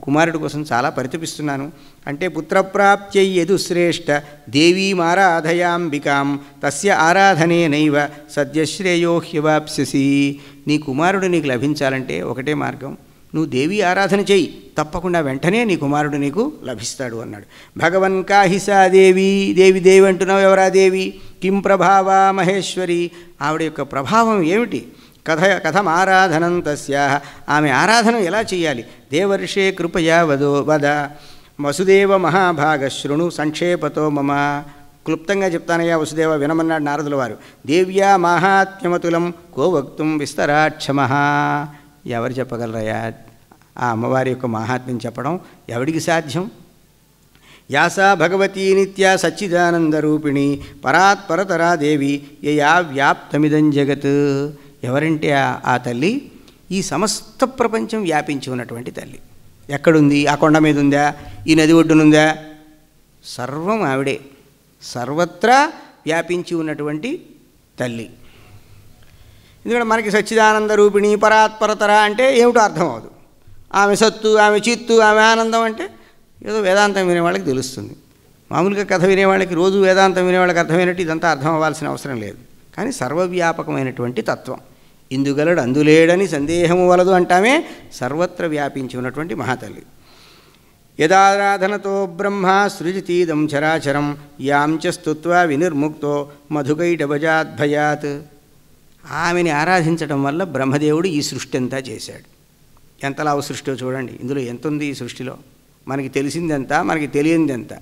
కుమారుడి కోసం చాలా పరితపిస్తున్నాను. అంటే పుత్రప్రాప్త్యై యదు శ్రేష్ఠ దేవీమారాధయాంబికాం తస్య ఆరాధనేనైవ సద్యశ్రేయో హ్యవాప్స్యసి. నీ కుమారుడు నీకు లభించాలంటే ఒకటే మార్గం, నువ్వు దేవీ ఆరాధన చెయ్యి, తప్పకుండా వెంటనే నీ కుమారుడు నీకు లభిస్తాడు అన్నాడు. భగవన్ కాహిసా దేవి. దేవి దేవి అంటున్నావు, ఎవరా దేవి? కిం ప్రభావా మహేశ్వరి. ఆవిడ యొక్క ప్రభావం ఏమిటి? కథమారాధనం తస్యాహ. ఆమె ఆరాధన ఎలా చేయాలి? దేవర్షే కృపయా వద వసుదేవ మహాభాగ శృణు సంక్షేపతో మమ. క్లుప్తంగా చెప్తానయ్యా వసుదేవ, వినమన్నాడు నారదుల వారు. దేవ్యా మాహాత్మ్యమతులం కో వక్తుం విస్తరాక్షమః. ఎవరు చెప్పగలరయ్యా ఆ అమ్మవారి యొక్క మహాత్మ్యం చెప్పడం? ఎవడికి సాధ్యం? యాసా భగవతీ నిత్యా సచ్చిదానందరూపిణి పరాత్పరతరా దేవి యయా వ్యాప్తమిదం జగత్. ఎవరంటే ఆ తల్లి ఈ సమస్త ప్రపంచం వ్యాపించి ఉన్నటువంటి తల్లి. ఎక్కడుంది? ఆ కొండ మీద ఉందా? ఈ నది ఒడ్డునుందా? సర్వం ఆవిడే, సర్వత్రా వ్యాపించి ఉన్నటువంటి తల్లి. ఎందుకంటే మనకి సచ్చిదానంద రూపిణి పరాత్పరతర అంటే ఏమిటో అర్థం అవ్వదు. ఆమె సత్తు, ఆమె చిత్తు, ఆమె ఆనందం అంటే ఏదో వేదాంతం వినేవాళ్ళకి తెలుస్తుంది. మామూలుగా కథ వినేవాళ్ళకి, రోజు వేదాంతం వినేవాళ్ళకి అర్థమైనట్టు ఇదంతా అర్థం అవ్వాల్సిన అవసరం లేదు. కానీ సర్వవ్యాపకమైనటువంటి తత్వం, ఇందుగలడు అందులేడని సందేహము వలదు అంటామే, సర్వత్ర వ్యాపించి ఉన్నటువంటి మహాతల్లి. యదారాధనతో బ్రహ్మ సృజతీదం చరాచరం యాం చ స్తుత్వా వినిర్ముక్తో మధుకైటభజాద్భయాత్. ఆమెని ఆరాధించడం వల్ల బ్రహ్మదేవుడు ఈ సృష్టి అంతా చేశాడు. ఎంతలా సృష్టిలో చూడండి, ఇందులో ఎంత ఉంది ఈ సృష్టిలో? మనకి తెలిసిందెంత, మనకి తెలియందెంత?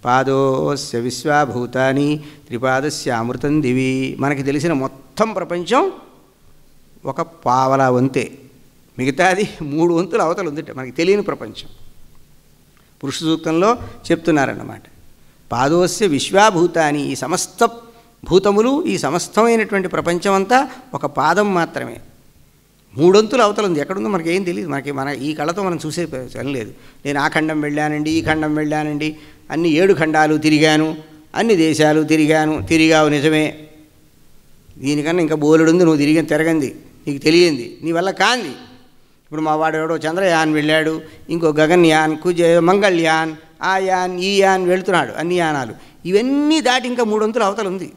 పాదోస్య విశ్వాభూతాని త్రిపాదస్య అమృతం దివి. మనకి తెలిసిన మొత్తం ప్రపంచం ఒక పావలా వంతే, మిగతాది 3 వంతుల అవతలు ఉందిట మనకి తెలియని ప్రపంచం. పురుష సూక్తంలో చెప్తున్నారన్నమాట. పాదోస్య విశ్వాభూతాని, ఈ సమస్త భూతములు, ఈ సమస్తమైనటువంటి ప్రపంచం అంతా ఒక పాదం మాత్రమే. 3 వంతుల అవతల ఉంది. ఎక్కడుందో మనకి ఏం తెలియదు. మన ఈ కళతో మనం చూసే పని లేదు. నేను ఆ ఖండం వెళ్ళానండి, ఈ ఖండం వెళ్ళానండి, అన్ని 7 ఖండాలు తిరిగాను, అన్ని దేశాలు తిరిగావు నిజమే. దీనికన్నా ఇంకా బోలెడుంది నువ్వు తిరగంది, నీకు తెలియంది, నీ వల్ల కాంది. ఇప్పుడు మా వాడు ఎవడో చంద్రయాన్ వెళ్ళాడు, ఇంకో గగన్యాన్, మంగళ్యాన్, ఆ యాన్, ఈ యాన్ వెళుతున్నాడు, అన్ని యానాలు. ఇవన్నీ దాటి ఇంకా 3 వంతుల అవతల ఉంది.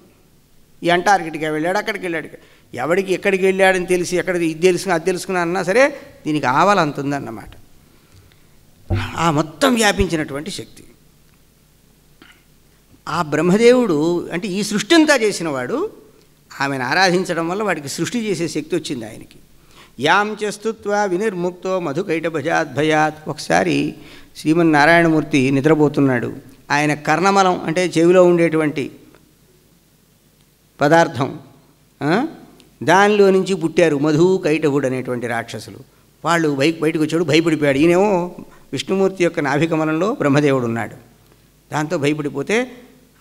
ఈ అంటార్కిటికా వెళ్ళాడు, అక్కడికి వెళ్ళాడు. ఎవడికి ఎక్కడికి వెళ్ళాడని తెలిసి, ఎక్కడికి ఇది తెలుసుకుని అది తెలుసుకున్నా అన్నా సరే దీనికి ఆవాలంత ఉందన్నమాట. ఆ మొత్తం వ్యాపించినటువంటి శక్తి ఆ బ్రహ్మదేవుడు. అంటే ఈ సృష్టి అంతా చేసినవాడు ఆమెను ఆరాధించడం వల్ల వాడికి సృష్టి చేసే శక్తి వచ్చింది ఆయనకి. యాం చేస్తుత్వా వినిర్ముక్తో మధుకైటభజాద్భయాత్. ఒకసారి శ్రీమన్నారాయణమూర్తి నిద్రపోతున్నాడు. ఆయన కర్ణమలం అంటే చెవిలో ఉండేటువంటి పదార్థం, దానిలో నుంచి పుట్టారు మధుకైటభుడు అనేటువంటి రాక్షసులు. వాళ్ళు బయటకు వచ్చాడు, భయపడిపోయాడు. ఈయనేమో విష్ణుమూర్తి యొక్క నాభికమలంలో బ్రహ్మదేవుడు ఉన్నాడు. దాంతో భయపడిపోతే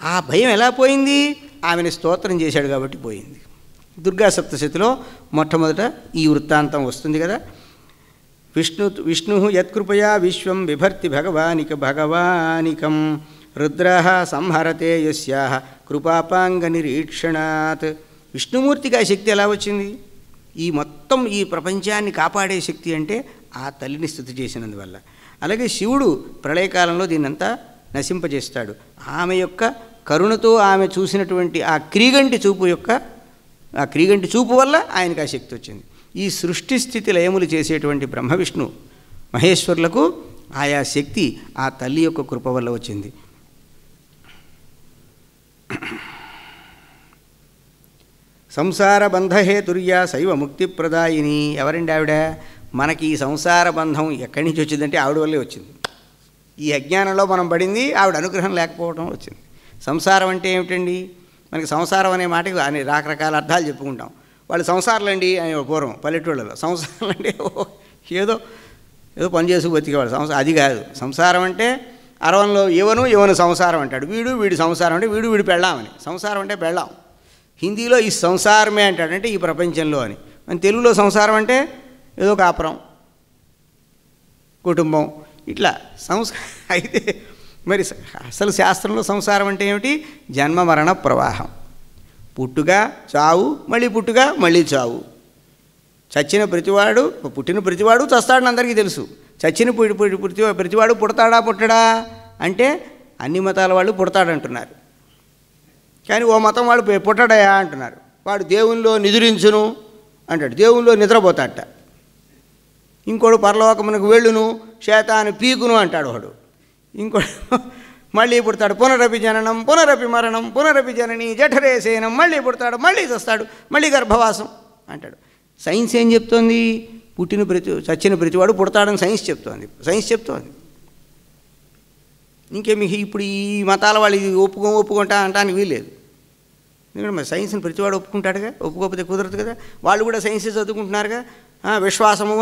ఆ భయం ఎలా పోయింది? ఆమెను స్తోత్రం చేశాడు కాబట్టి పోయింది. దుర్గా సప్తశతిలో మొట్టమొదట ఈ వృత్తాంతం వస్తుంది కదా. విష్ణు యత్కృపయా విశ్వం బిభర్తి భగవానికం రుద్రః సంహరతే యస్యాః కృపాపాంగ నిరీక్షణాత్. విష్ణుమూర్తికి ఆ శక్తి ఎలా వచ్చింది? ఈ మొత్తం ఈ ప్రపంచాన్ని కాపాడే శక్తి అంటే ఆ తల్లిని స్తుతి చేసినందువల్ల. అలాగే శివుడు ప్రళయకాలంలో దీన్నంతా నశింపజేస్తాడు. ఆమె యొక్క కరుణతో ఆమె చూసినటువంటి ఆ క్రీగంటి చూపు వల్ల ఆయనకు ఆ శక్తి వచ్చింది. ఈ సృష్టి స్థితి లయములు చేసేటువంటి బ్రహ్మ విష్ణు మహేశ్వరులకు ఆయా శక్తి ఆ తల్లి యొక్క కృప వల్ల వచ్చింది. సంసార బంధహేతుర్యా శైవ ముక్తిప్రదాయిని. ఎవరండి ఆవిడ? మనకి ఈ సంసార బంధం ఎక్కడి నుంచి వచ్చిందంటే ఆవిడ వల్లే వచ్చింది. ఈ అజ్ఞానంలో మనం పడింది ఆవిడ అనుగ్రహం లేకపోవడం వచ్చింది. సంసారం అంటే ఏమిటండి? మనకి సంసారం అనే మాటకి అనే రకరకాల అర్థాలు చెప్పుకుంటాం. వాళ్ళు సంసారాలండి అని పూర్వం పల్లెటూళ్ళలో సంసారాలంటే ఏదో ఏదో పని చేసుకు బతికేవాడు. అది కాదు. సంసారం అంటే అరవంలో ఎవను సంసారం అంటాడు. వీడి సంసారం అంటే వీడి పెళ్ళామని. సంసారం అంటే పెళ్ళాం. హిందీలో ఈ సంసారమే అంటాడు, అంటే ఈ ప్రపంచంలో అని. మన తెలుగులో సంసారం అంటే ఏదో కాపురం, కుటుంబం, ఇట్లా అయితే మరి అసలు శాస్త్రంలో సంసారం అంటే ఏమిటి? జన్మ మరణ ప్రవాహం. పుట్టుక, చావు, మళ్ళీ పుట్టుక, మళ్ళీ చావు. చచ్చిన ప్రతివాడు, పుట్టిన ప్రతివాడు చస్తాడని అందరికీ తెలుసు. చచ్చిన ప్రతివాడు పుట్టడా అంటే అన్ని మతాల వాళ్ళు పుడతాడంటున్నారు. కానీ ఓ మతం వాడు పుట్టడయా అంటున్నారు. వాడు దేవునిలో నిద్రించును అంటాడు, దేవునిలో నిద్రపోతాడట. ఇంకోడు పరలోకమునకు వెళ్ళును, శేతాను పీకును అంటాడు వాడు. ఇంకోడు మళ్ళీ పుడతాడు, పునరపి జననం పునరపి మరణం పునరపి జనని జఠరే శయనం, మళ్ళీ పుడతాడు, మళ్ళీ చస్తాడు, మళ్ళీ గర్భవాసం అంటాడు. సైన్స్ ఏం చెప్తోంది? చచ్చిన ప్రతివాడు పుడతాడని సైన్స్ చెప్తోంది. ఇంకేమి ఇప్పుడు ఈ మతాల వాళ్ళు ఇది ఒప్పుకుంటా అంటానికి వీల్లేదు. ఎందుకంటే మరి సైన్స్ని ప్రతివాడు ఒప్పుకుంటాడుగా, ఒప్పుకోకపోతే కుదరదు కదా. వాళ్ళు కూడా సైన్సే చదువుకుంటున్నారుగా. విశ్వాసము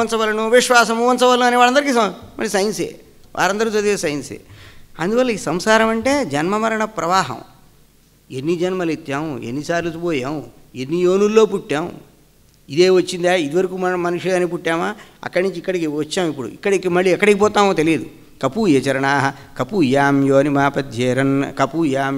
ఉంచవలను అనే వాళ్ళందరికీ మరి సైన్సే, వారందరూ చదివే సైన్సే. అందువల్ల ఈ సంసారం అంటే జన్మమరణ ప్రవాహం. ఎన్ని జన్మలు ఎత్తాం, ఎన్నిసార్లు పోయాం, ఎన్ని యోనుల్లో పుట్టాం, ఇదే వచ్చిందా? ఇదివరకు మనం మనిషి అని పుట్టామా? అక్కడి నుంచి ఇక్కడికి వచ్చాం. ఇప్పుడు ఇక్కడికి మళ్ళీ ఎక్కడికి పోతామో తెలియదు. కపూయ చరణా కపూయాం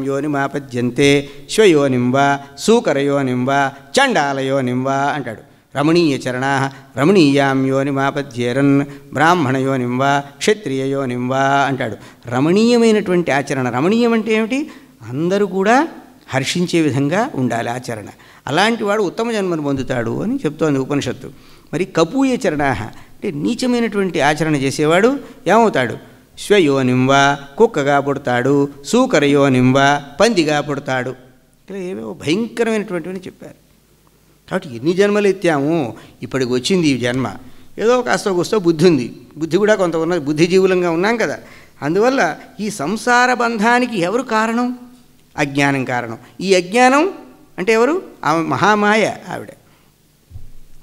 యోని మాపద్యంతే శ్వయోనింబా సూకరయోనింబా చండాలయోనింబా అంటాడు. రమణీయ చరణా రమణీయాం యోని మాపద్యేరన్ బ్రాహ్మణయోనింబా క్షత్రియయోనింబా అంటాడు. రమణీయమైనటువంటి ఆచరణ. రమణీయం అంటే ఏమిటి? అందరూ కూడా హర్షించే విధంగా ఉండాలి ఆచరణ. అలాంటి వాడు ఉత్తమ జన్మను పొందుతాడు అని చెప్తోంది ఉపనిషత్తు. మరి కపూయ చరణా అంటే నీచమైనటువంటి ఆచరణ చేసేవాడు ఏమవుతాడు? శ్వయోనింవా కుక్కగా పుడతాడు, సూకరయోనింవా పందిగా పుడతాడు. ఇలా ఏవేవో భయంకరమైనటువంటివని చెప్పారు. కాబట్టి ఎన్ని జన్మలు ఎత్తాము, ఇప్పటికి వచ్చింది ఈ జన్మ. ఏదో కాస్త బుద్ధి ఉంది, బుద్ధి కూడా కొంత ఉన్నది, బుద్ధిజీవులంగా ఉన్నాం కదా. అందువల్ల ఈ సంసార బంధానికి ఎవరు కారణం? అజ్ఞానం కారణం. ఈ అజ్ఞానం అంటే ఎవరు? ఆమె మహామాయ. ఆవిడ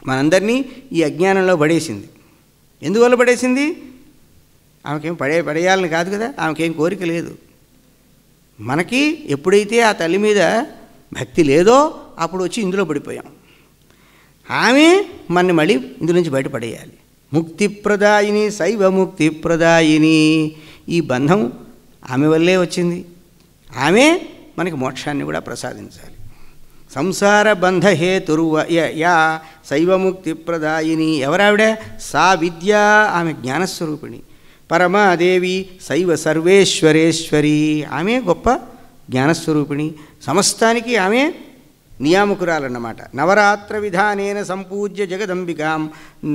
మనందరినీ ఈ అజ్ఞానంలో పడేసింది. ఎందువల్ల పడేసింది? ఆమెకేం పడేయాలని కాదు కదా, ఆమెకేం కోరిక లేదు. మనకి ఎప్పుడైతే ఆ తల్లి మీద భక్తి లేదో అప్పుడు వచ్చి ఇందులో పడిపోయాం. ఆమె మనని మళ్ళీ ఇందు నుంచి బయటపడేయాలి. ముక్తిప్రదాయిని, శైవ ముక్తిప్రదాయిని. ఈ బంధం ఆమె వల్లే వచ్చింది. ఆమె మనకి మోక్షాన్ని కూడా ప్రసాదించాలి. సంసార బంధహేతుర్యా శైవముక్తి ప్రదాయిని. ఎవరావిడ? సా విద్య. ఆమె జ్ఞానస్వరూపిణి. పరమాదేవి శైవ సర్వేశ్వరేశ్వరి. ఆమె గొప్ప జ్ఞానస్వరూపిణి. సమస్తానికి ఆమె నియామకురాలన్నమాట. నవరాత్ర విధానేన సంపూజ్య జగదంబికాం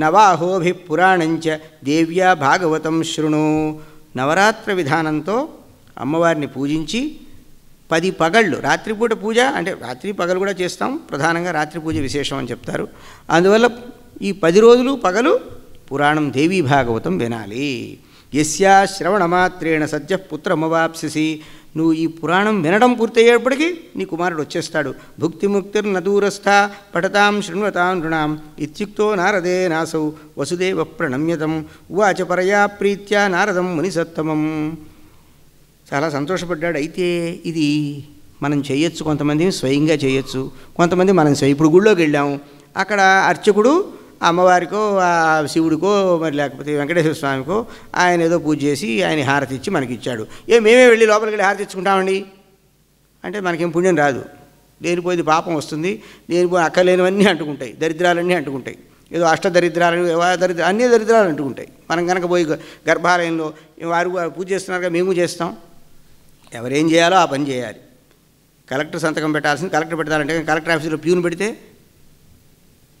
నవాహోభి పురాణంచ దేవ్యా భాగవతం శృణు. నవరాత్ర విధానంతో అమ్మవారిని పూజించి 10 పగళ్ళు రాత్రిపూట పూజ, అంటే రాత్రి పగలు కూడా చేస్తాం, ప్రధానంగా రాత్రి పూజ విశేషం అని చెప్తారు. అందువల్ల ఈ 10 రోజులు పగలు పురాణం దేవీ భాగవతం వినాలి. యస్యా శ్రవణమాత్రేణ సద్య పుత్రమవాప్సిసి. నువ్వు ఈ పురాణం వినడం పూర్తయ్యేప్పటికీ నీ కుమారుడు వచ్చేస్తాడు. భుక్తిముక్తిర్నదూరస్థ పఠతాం శృణ్వతాం నృణాం ఇత్యుక్తో నారదే నాసౌ వసుదేవ ప్రణమ్యతం ఉవాచ పరయా ప్రీత్యా నారదం మునిసత్తమం. చాలా సంతోషపడ్డాడు. అయితే ఇది మనం చేయొచ్చు, కొంతమంది స్వయంగా చేయొచ్చు, కొంతమంది మనం ఇప్పుడు గుళ్ళోకి వెళ్ళాము, అక్కడ అర్చకుడు అమ్మవారికో శివుడికో మరి లేకపోతే వెంకటేశ్వర స్వామికో ఆయన ఏదో పూజ చేసి ఆయన హారతి ఇచ్చి మనకి ఇచ్చాడు. మేమే వెళ్ళి లోపలికి వెళ్ళి హారతి ఇచ్చుకుంటామండి అంటే మనకేం పుణ్యం రాదు. లేనిపోయింది పాపం వస్తుంది, లేనిపోయి అక్కర్లేనివన్నీ అంటుకుంటాయి, దరిద్రాలన్నీ అంటుకుంటాయి. ఏదో అష్టదరిద్రాలు అన్ని దరిద్రాలు అంటుకుంటాయి. మనం కనుక పోయి గర్భాలయంలో వారు పూజ చేస్తున్నారుగా మేము చేస్తాం. ఎవరేం చేయాలో ఆ పని చేయాలి. కలెక్టర్ సంతకం పెట్టాల్సింది కలెక్టర్ పెట్టాలంటే కలెక్టర్ ఆఫీసులో ప్యూన్ పెడితే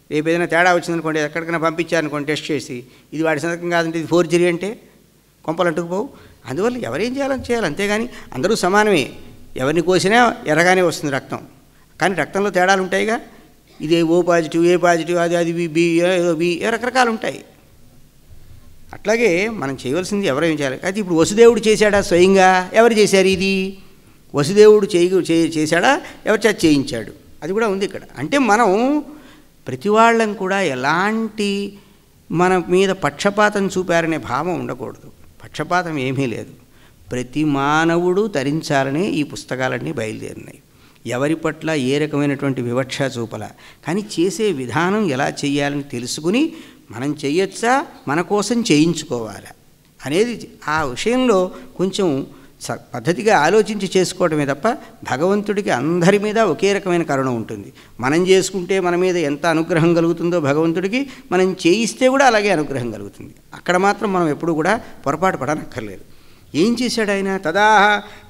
రేపు ఏదైనా తేడా వచ్చిందనుకోండి, ఎక్కడికైనా పంపించారనుకోండి టెస్ట్ చేసి, ఇది వాడి సంతకం కాదంటే ఇది ఫోర్జరీ అంటే కొంపలు అంటుకుపోవు. అందువల్ల ఎవరేం చేయాలని చేయాలి, అంతేగాని అందరూ సమానమే. ఎవరిని కోసినా ఎర్రగానే వస్తుంది రక్తం, కానీ రక్తంలో తేడాలు ఉంటాయిగా. ఇదే ఓ పాజిటివ్, ఏ పాజిటివ్, అది బి, ఏదో బి, రకరకాలు ఉంటాయి. అట్లాగే మనం చేయవలసింది ఎవరేం చేయాలి. అయితే ఇప్పుడు వసుదేవుడు చేశాడా స్వయంగా? ఎవరు చేశారు ఇది? వసుదేవుడు చేశాడా, ఎవరి చేత చేయించాడు, అది కూడా ఉంది ఇక్కడ. అంటే మనం ప్రతి వాళ్ళం కూడా ఎలాంటి మన మీద పక్షపాతం చూపారనే భావం ఉండకూడదు. పక్షపాతం ఏమీ లేదు. ప్రతి మానవుడు తరించాలనే ఈ పుస్తకాలన్నీ బయలుదేరినాయి. ఎవరి పట్ల ఏ రకమైనటువంటి వివక్ష చూపల, కానీ చేసే విధానం ఎలా చేయాలని తెలుసుకుని మనం చేయొచ్చా, మన కోసం చేయించుకోవాలా అనేది ఆ విషయంలో కొంచెం పద్ధతిగా ఆలోచించి చేసుకోవడమే తప్ప భగవంతుడికి అందరి మీద ఒకే రకమైన కరుణ ఉంటుంది. మనం చేసుకుంటే మన మీద ఎంత అనుగ్రహం కలుగుతుందో భగవంతుడికి మనం చేయిస్తే కూడా అలాగే అనుగ్రహం కలుగుతుంది. అక్కడ మాత్రం మనం ఎప్పుడు కూడా పొరపాటు పడనక్కర్లేదు. ఏం చేశాడు ఆయన?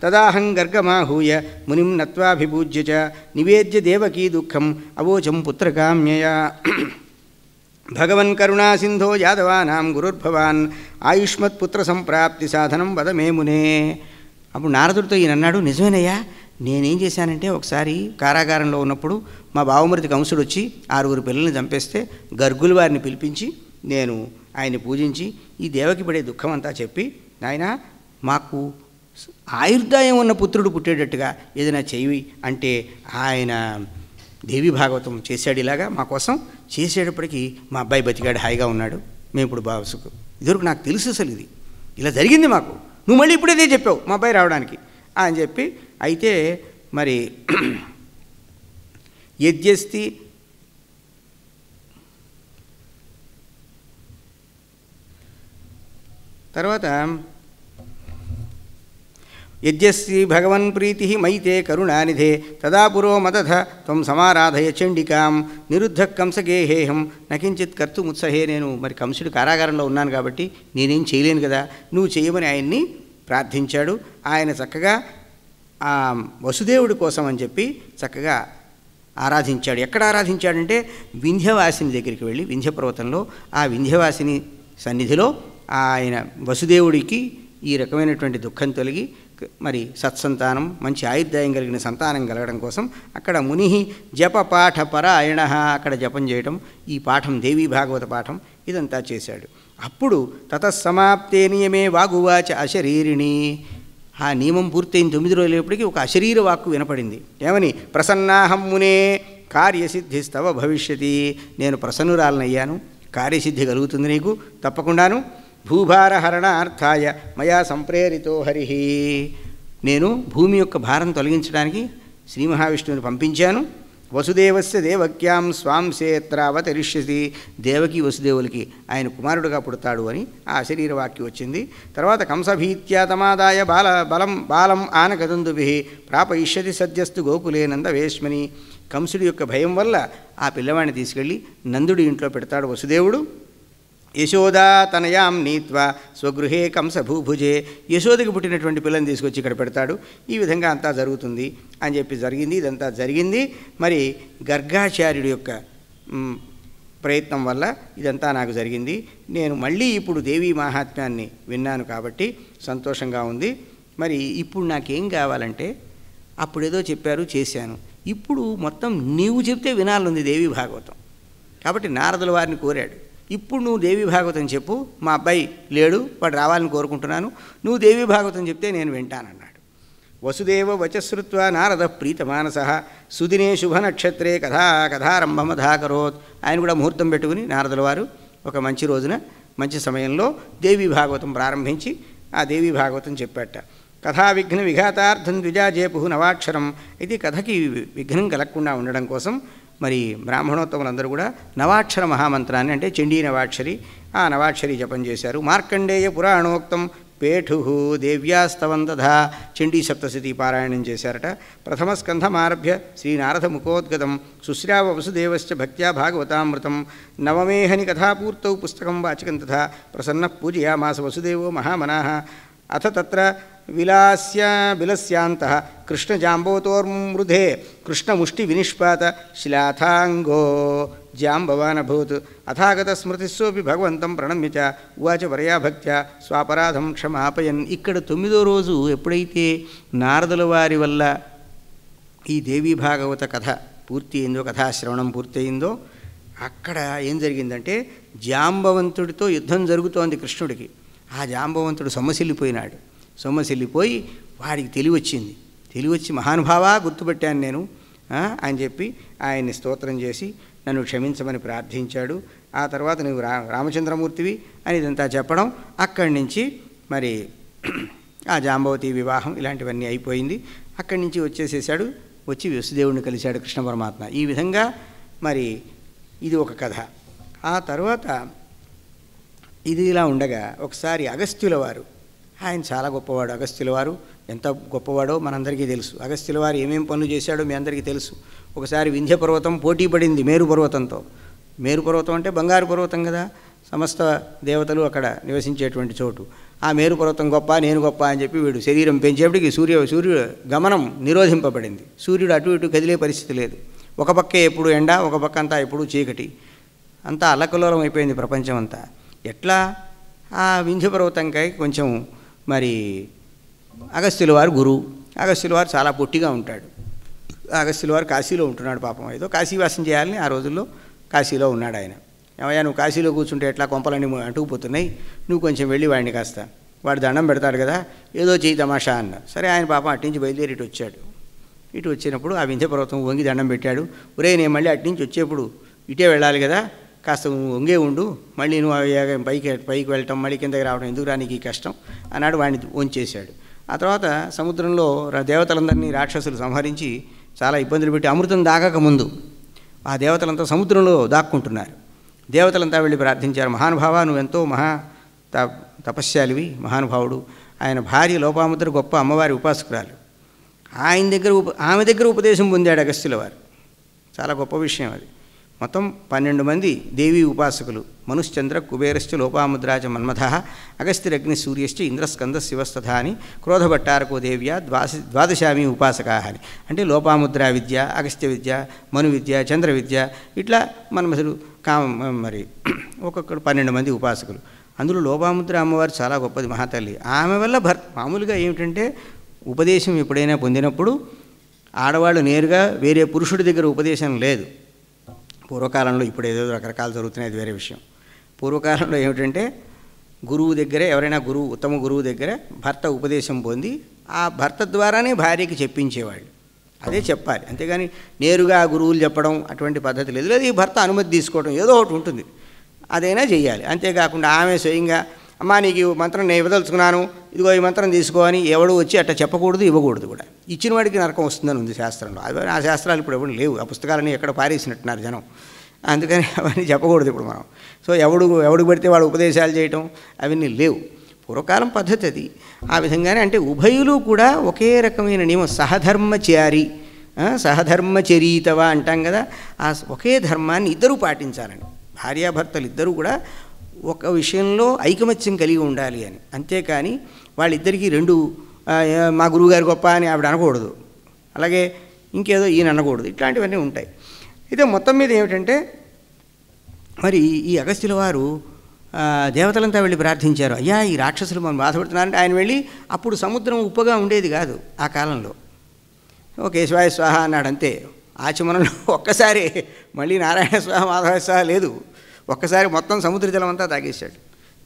తదాహం గర్గమాహూయ మునిం నత్వాభిపూజ్య చ నివేద్య దేవకీ దుఃఖం అవోచం పుత్రకామ్యయా భగవన్ కరుణా సింధో యాదవానాం గురుర్భవాన్ ఆయుష్మత్ పుత్ర సంప్రాప్తి సాధనం వద మే మునే. అప్పుడు నారదుడితో ఈయన అన్నాడు, నిజమేనయ్యా, నేనేం చేశానంటే ఒకసారి కారాగారంలో ఉన్నప్పుడు మా బావమరిది కంసుడు వచ్చి 6 పిల్లల్ని చంపేస్తే గర్గుల వారిని పిలిపించి నేను ఆయన్ని పూజించి ఈ దేవకి పడే దుఃఖం అంతా చెప్పి, నాయన మాకు ఆయుర్దాయం ఉన్న పుత్రుడు పుట్టేటట్టుగా ఏదైనా చెయ్యి అంటే ఆయన దేవి భాగవతం చేశాడు. ఇలాగా మా కోసం చేసేటప్పటికి మా అబ్బాయి బతికాడు, హాయిగా ఉన్నాడు, మేము ఇప్పుడు బావసుకు. ఇదివరకు నాకు తెలుసు అసలు ఇది ఇలా జరిగింది మాకు, నువ్వు మళ్ళీ ఇప్పుడేదే చెప్పావు మా అబ్బాయి రావడానికి అని చెప్పి. అయితే మరి యజ్ఞస్తి తర్వాత యజ్ఞస్తి భగవన్ ప్రీతి మైతే కరుణానిధే తదా పురో మదధ త్వం సమారాధయ చండికాం నిరుద్ధ కంసగేహేహం నకించిత్ కర్తుముత్సహే. నేను మరి కంసుడి కారాగారంలో ఉన్నాను కాబట్టి నేనేం చేయలేను కదా, నువ్వు చేయమని ఆయన్ని ప్రార్థించాడు. ఆయన చక్కగా వసుదేవుడి కోసం అని చెప్పి చక్కగా ఆరాధించాడు. ఎక్కడ ఆరాధించాడంటే వింధ్యవాసిని దగ్గరికి వెళ్ళి, వింధ్యపర్వతంలో ఆ వింధ్యవాసిని సన్నిధిలో ఆయన వసుదేవుడికి ఈ రకమైనటువంటి దుఃఖం తొలగి మరి సత్సంతానం, మంచి ఆయుర్దాయం కలిగిన సంతానం కలగడం కోసం అక్కడ ముని జప పాఠ పరాయణ, అక్కడ జపం చేయటం, ఈ పాఠం దేవీ భాగవత పాఠం ఇదంతా చేశాడు. అప్పుడు తతస్సమాప్తే నియమే వాగువాచ అశరీరిణి. ఆ నియమం పూర్తయిన 9 రోజులప్పటికీ ఒక అశరీర వాక్కు వినపడింది. ఏమని? ప్రసన్నాహం మునే కార్యసిద్ధిస్తవ భవిష్యతి. నేను ప్రసన్నురాలనయ్యాను, కార్యసిద్ధి కలుగుతుంది నీకు తప్పకుండాను. భూభారహరణార్థాయ మయా సంప్రేరితో హరి. నేను భూమి యొక్క భారం తొలగించడానికి శ్రీ మహావిష్ణువుని పంపించాను. వసుదేవస్య దేవక్యాం స్వాంసేత్రావతరిష్యసి. దేవకి వసుదేవులకి ఆయన కుమారుడుగా పుడతాడు అని ఆ శరీర వాక్యం వచ్చింది. తర్వాత కంసభీత్యా తమాదాయ బాలం ఆనకదందుభి ప్రాపయిష్యతి సద్యస్తు గోకులే నందవేశ్మని. కంసుడి యొక్క భయం వల్ల ఆ పిల్లవాడిని తీసుకెళ్ళి నందుడి ఇంట్లో పెడతాడు వసుదేవుడు. యశోదా తనయాం నీత్వా స్వగృహే కంసభూభుజే. యశోదకి పుట్టినటువంటి పిల్లని తీసుకొచ్చి ఇక్కడ పెడతాడు. ఈ విధంగా అంతా జరుగుతుంది అని చెప్పి జరిగింది. ఇదంతా జరిగింది మరి గర్గాచార్యుడి యొక్క ప్రయత్నం వల్ల ఇదంతా నాకు జరిగింది. నేను మళ్ళీ ఇప్పుడు దేవీ మహాత్మ్యాన్ని విన్నాను కాబట్టి సంతోషంగా ఉంది. మరి ఇప్పుడు నాకేం కావాలంటే, అప్పుడేదో చెప్పారు చేశాను, ఇప్పుడు మొత్తం నీవు చెప్తే వినాలనుంది దేవీ భాగవతం. కాబట్టి నారదుల వారిని కోరాడు, ఇప్పుడు నువ్వు దేవీ భాగవతం చెప్పు, మా అబ్బాయి లేడు, వాడు రావాలని కోరుకుంటున్నాను, నువ్వు దేవీ భాగవతం చెప్తే నేను వింటానన్నాడు. వసుదేవ వచశ్రుత్వా నారద ప్రీతమానస సుదినే శుభనక్షత్రే కథారంభమధాకరోత్. ఆయన కూడా ముహూర్తం పెట్టుకుని నారదుల వారు ఒక మంచి రోజున మంచి సమయంలో దేవీ భాగవతం ప్రారంభించి ఆ దేవీ భాగవతం చెప్పాట. కథా విఘ్న విఘాతార్థం ద్విజాజేపు నవాక్షరం. ఇది కథకి విఘ్నం కలగకుండా ఉండడం కోసం మరి బ్రాహ్మణోత్తములందరూ కూడా నవాక్షర మహామంత్రాన్ని, అంటే చండీ నవాక్షరి, ఆ నవాక్షరి జపం చేశారు. మార్కండేయ పురాణోక్తం పేఠు దేవ్యాస్తవంతథా చండీ సప్తశతి పారాయణం చేశారట. ప్రథమ స్కంధమారభ్య శ్రీనారద ముఖోద్గతం శుశ్రావ వసుదేవశ్చ భక్త్యా భాగవతామృతం. నవమేహని కథాపూర్తౌ పుస్తకం వాచకం తథా ప్రసన్న పూజయామాస వసుదేవో మహామనాః. అథ తత్ర విలస్యాంతః కృష్ణజాంబోతోర్మృధే కృష్ణముష్టి వినిష్పాత శిలాథాంగో జాంబవానభూత్. అథాగత స్మృతిస్సోపి భగవంతం ప్రణమ్య చ ఉవాచ వరయా భక్త్యా స్వాపరాధం క్షమాపయన్. ఇక్కడ 9వ రోజు ఎప్పుడైతే నారదుల వారి వల్ల ఈ దేవీ భాగవత కథ పూర్తి అయిందో, కథాశ్రవణం పూర్తయిందో, అక్కడ ఏం జరిగిందంటే జాంబవంతుడితో యుద్ధం జరుగుతోంది కృష్ణుడికి. ఆ జాంబవంతుడు సొమ్మసిల్లిపోయినాడు. సొమ్మసిల్లిపోయి వాడికి తెలివచ్చింది. తెలివచ్చి మహానుభావా గుర్తుపెట్టాను నేను అని చెప్పి ఆయన్ని స్తోత్రం చేసి నన్ను క్షమించమని ప్రార్థించాడు. ఆ తర్వాత నువ్వు రామచంద్రమూర్తివి అని ఇదంతా చెప్పడం, అక్కడి నుంచి మరి ఆ జాంబవతి వివాహం ఇలాంటివన్నీ అయిపోయింది. అక్కడి నుంచి వచ్చేసేసాడు, వచ్చి వసుదేవుడిని కలిశాడు కృష్ణ పరమాత్మ. ఈ విధంగా మరి ఇది ఒక కథ. ఆ తర్వాత ఇది ఇలా ఉండగా ఒకసారి అగస్త్యుల వారు, ఆయన చాలా గొప్పవాడు. అగస్త్యుల వారు ఎంత గొప్పవాడో మనందరికీ తెలుసు. అగస్త్యుల వారు ఏమేం పనులు చేశాడో మీ అందరికీ తెలుసు. ఒకసారి వింధ్య పర్వతం పోటీ పడింది మేరు పర్వతంతో. మేరు పర్వతం అంటే బంగారు పర్వతం కదా, సమస్త దేవతలు అక్కడ నివసించేటువంటి చోటు. ఆ మేరు పర్వతం గొప్ప, నేను గొప్ప అని చెప్పి వీడు శరీరం పెంచేపటికి సూర్యుడు గమనం నిరోధింపబడింది. సూర్యుడు అటు ఇటు కదిలే పరిస్థితి లేదు. ఒక పక్కే ఎప్పుడు ఎండ, ఒక పక్క అంతా ఎప్పుడు చీకటి, అంతా అల్లకల్లోలం అయిపోయింది ప్రపంచం అంతా. ఎట్లా ఆ వింధ్య పర్వతంకై కొంచెం మరి అగస్త్యుల వారు గురువు. అగస్త్యుల వారు చాలా పొట్టిగా ఉంటాడు. అగస్త్యుల వారు కాశీలో ఉంటున్నాడు పాపం. ఏదో కాశీవాసం చేయాలని ఆ రోజుల్లో కాశీలో ఉన్నాడు ఆయన. ఏమయ్యా నువ్వు కాశీలో కూర్చుంటే ఎట్లా కొంపలన్నీ అంటుకుపోతున్నాయి, నువ్వు కొంచెం వెళ్ళి వాడిని కాస్త, వాడు దండం పెడతాడు కదా, ఏదో చేయి తమాషా అన్నారు. సరే ఆయన పాపం అట్నుంచి బయలుదేరి ఇటు వచ్చాడు. ఇటు వచ్చినప్పుడు ఆ వింధ్య పర్వతం వంగి దండం పెట్టాడు. ఒరే నేను మళ్ళీ అట్నుంచి వచ్చేప్పుడు ఇటే వెళ్ళాలి కదా, కాస్త వంగే ఉండు, మళ్ళీ నువ్వు పైకి వెళ్ళటం మళ్ళీ కిందకి రావడం ఎందుకు రానికి కష్టం అన్నాడు. వాడిని వంచేశాడు. ఆ తర్వాత సముద్రంలో దేవతలందరినీ రాక్షసులు సంహరించి చాలా ఇబ్బందులు పెట్టి అమృతం దాగక ముందు ఆ దేవతలంతా సముద్రంలో దాక్కుంటున్నారు. దేవతలంతా వెళ్ళి ప్రార్థించారు, మహానుభావ నువ్వెంతో తపస్యాలివి, మహానుభావుడు. ఆయన భార్య లోపాముద్ర గొప్ప అమ్మవారి ఉపాసకురాలు. ఆమె దగ్గర ఉపదేశం పొందాడు అగస్త్యుల వారు. చాలా గొప్ప విషయం అది. మొత్తం 12 మంది దేవీ ఉపాసకులు, మనుశ్చంద్ర కుబేరశ్చ లోపాముద్రాచ మన్మథ అగస్త్యరగ్ని సూర్యశ్చ ఇంద్రస్కంద శివస్తథ అని క్రోధభట్టారకో దేవ్య ద్వాదశామి ఉపాసకా అని. అంటే లోపాముద్రా విద్య, అగస్త్య విద్య, మను విద్య, చంద్ర విద్య, ఇట్లా మన్మథుడు మరి ఒక్కొక్కడు 12 మంది ఉపాసకులు. అందులో లోపాముద్ర అమ్మవారు చాలా గొప్పది, మహాతల్లి. ఆమె వల్ల మామూలుగా ఏమిటంటే ఉపదేశం ఎప్పుడైనా పొందినప్పుడు ఆడవాళ్ళు నేరుగా వేరే పురుషుడి దగ్గర ఉపదేశం లేదు. పూర్వకాలంలో, ఇప్పుడు ఏదో రకరకాలు జరుగుతున్నాయి, అది వేరే విషయం. పూర్వకాలంలో ఏమిటంటే గురువు దగ్గరే, ఎవరైనా గురువు, ఉత్తమ గురువు దగ్గర భర్త ఉపదేశం పొంది ఆ భర్త ద్వారానే భార్యకి చెప్పించేవాళ్ళు. అదే చెప్పాలి, అంతేగాని నేరుగా గురువులు చెప్పడం అటువంటి పద్ధతి లేదు. లేదు, ఈ భర్త అనుమతి తీసుకోవడం ఏదో ఒకటి ఉంటుంది, అదైనా చెయ్యాలి. అంతేకాకుండా ఆమె స్వయంగా అమ్మా నీకు ఈ మంత్రం నేను ఇవ్వదలుచుకున్నాను, ఇదిగో ఈ మంత్రం తీసుకో అని ఎవడు వచ్చి అట్లా చెప్పకూడదు, ఇవ్వకూడదు కూడా. ఇచ్చిన వాడికి నరకం వస్తుందని ఉంది శాస్త్రంలో. అవి ఆ శాస్త్రాలు ఇప్పుడు ఎవరు లేవు, ఆ పుస్తకాలని ఎక్కడ పారేసినట్టున్నారు జనం. అందుకని అవన్నీ చెప్పకూడదు ఇప్పుడు మనం. సో ఎవడు పడితే వాడు ఉపదేశాలు చేయటం అవన్నీ లేవు. పూర్వకాలం పద్ధతి అది. ఆ విధంగానే అంటే ఉభయులు కూడా ఒకే రకమైన నియమం, సహధర్మచారి, సహధర్మచరీతవ అంటాం కదా, ఆ ఒకే ధర్మాన్ని ఇద్దరూ పాటించాలని. భార్యాభర్తలు ఇద్దరూ కూడా ఒక విషయంలో ఐకమత్యం కలిగి ఉండాలి అని. అంతేకాని వాళ్ళిద్దరికీ మా గురువుగారు గొప్ప అని ఆవిడ అనకూడదు, అలాగే ఇంకేదో ఈయన అనకూడదు, ఇట్లాంటివన్నీ ఉంటాయి. అయితే మొత్తం మీద ఏమిటంటే మరి ఈ అగస్త్యుల వారు దేవతలంతా వెళ్ళి ప్రార్థించారు, అయ్యా ఈ రాక్షసులు మనం బాధపడుతున్నారంటే ఆయన వెళ్ళి, అప్పుడు సముద్రం ఉప్పగా ఉండేది కాదు ఆ కాలంలో. కేశవాయ స్వాహ అన్నాడు అంతే. ఆచమనంలో ఒక్కసారి మళ్ళీ నారాయణ స్వాహ మాధవ స్వాహ లేదు, ఒక్కసారి మొత్తం సముద్ర జలం అంతా తాగేశాడు.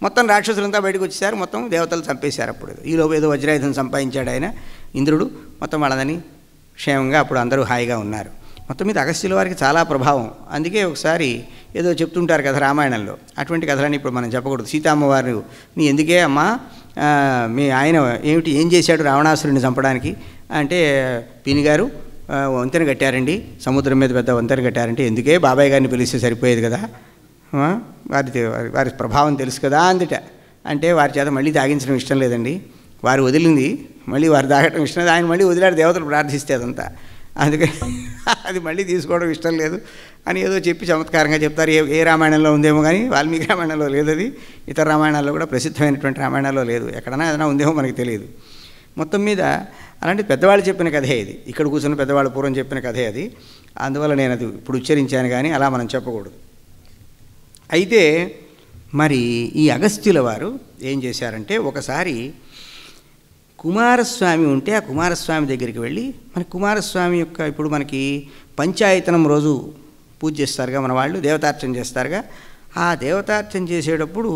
మొత్తం రాక్షసులంతా బయటకు వచ్చేసారు, మొత్తం దేవతలు చంపేశారు. అప్పుడు ఈలోపు ఏదో వజ్రాయుధం సంపాదించాడు ఆయన ఇంద్రుడు, మొత్తం వాళ్ళని క్షేమంగా అప్పుడు అందరూ హాయిగా ఉన్నారు. మొత్తం మీద అగస్త్యుల వారికి చాలా ప్రభావం. అందుకే ఒకసారి ఏదో చెప్తుంటారు కదా రామాయణంలో, అటువంటి కథలని ఇప్పుడు మనం చెప్పకూడదు. సీతమ్మవారు నీ ఎందుకే అమ్మా, మీ ఆయన ఏం చేశాడు రావణాసురుడిని చంపడానికి అంటే, పినిగారు వంతెన కట్టారండి, సముద్రం మీద పెద్ద వంతెన కట్టారంటే, ఎందుకే బాబాయ్ గారిని పిలిస్తే సరిపోయేది కదా, వారి ప్రభావం తెలుసు కదా అందుట. అంటే వారి చేత మళ్ళీ తాగించడం ఇష్టం లేదండి, వారు వదిలింది మళ్ళీ వారు తాగటం ఇష్టం లేదు, ఆయన మళ్ళీ వదిలాడు దేవతలు ప్రార్థిస్తే అదంతా, అందుకని అది మళ్ళీ తీసుకోవడం ఇష్టం లేదు అని ఏదో చెప్పి చమత్కారంగా చెప్తారు. ఏ రామాయణంలో ఉందేమో కానీ వాల్మీకి రామాయణంలో లేదు, అది ఇతర రామాయణాల్లో కూడా ప్రసిద్ధమైనటువంటి రామాయణాల్లో లేదు, ఎక్కడైనా ఏదైనా ఉందేమో మనకి తెలియదు. మొత్తం మీద అలాంటి పెద్దవాళ్ళు చెప్పిన కథే ఇది, ఇక్కడ కూర్చున్న పెద్దవాళ్ళు పూర్వం చెప్పిన కథే అది. అందువల్ల నేను అది ఇప్పుడు ఉచ్చరించాను, కానీ అలా మనం చెప్పకూడదు. అయితే మరి ఈ అగస్త్యుల వారు ఏం చేశారంటే, ఒకసారి కుమారస్వామి ఉంటే ఆ కుమారస్వామి దగ్గరికి వెళ్ళి, మన కుమారస్వామి యొక్క ఇప్పుడు మనకి పంచాయతనం రోజు పూజ చేస్తారుగా మన వాళ్ళు, దేవతార్చన చేస్తారుగా. ఆ దేవతార్చన చేసేటప్పుడు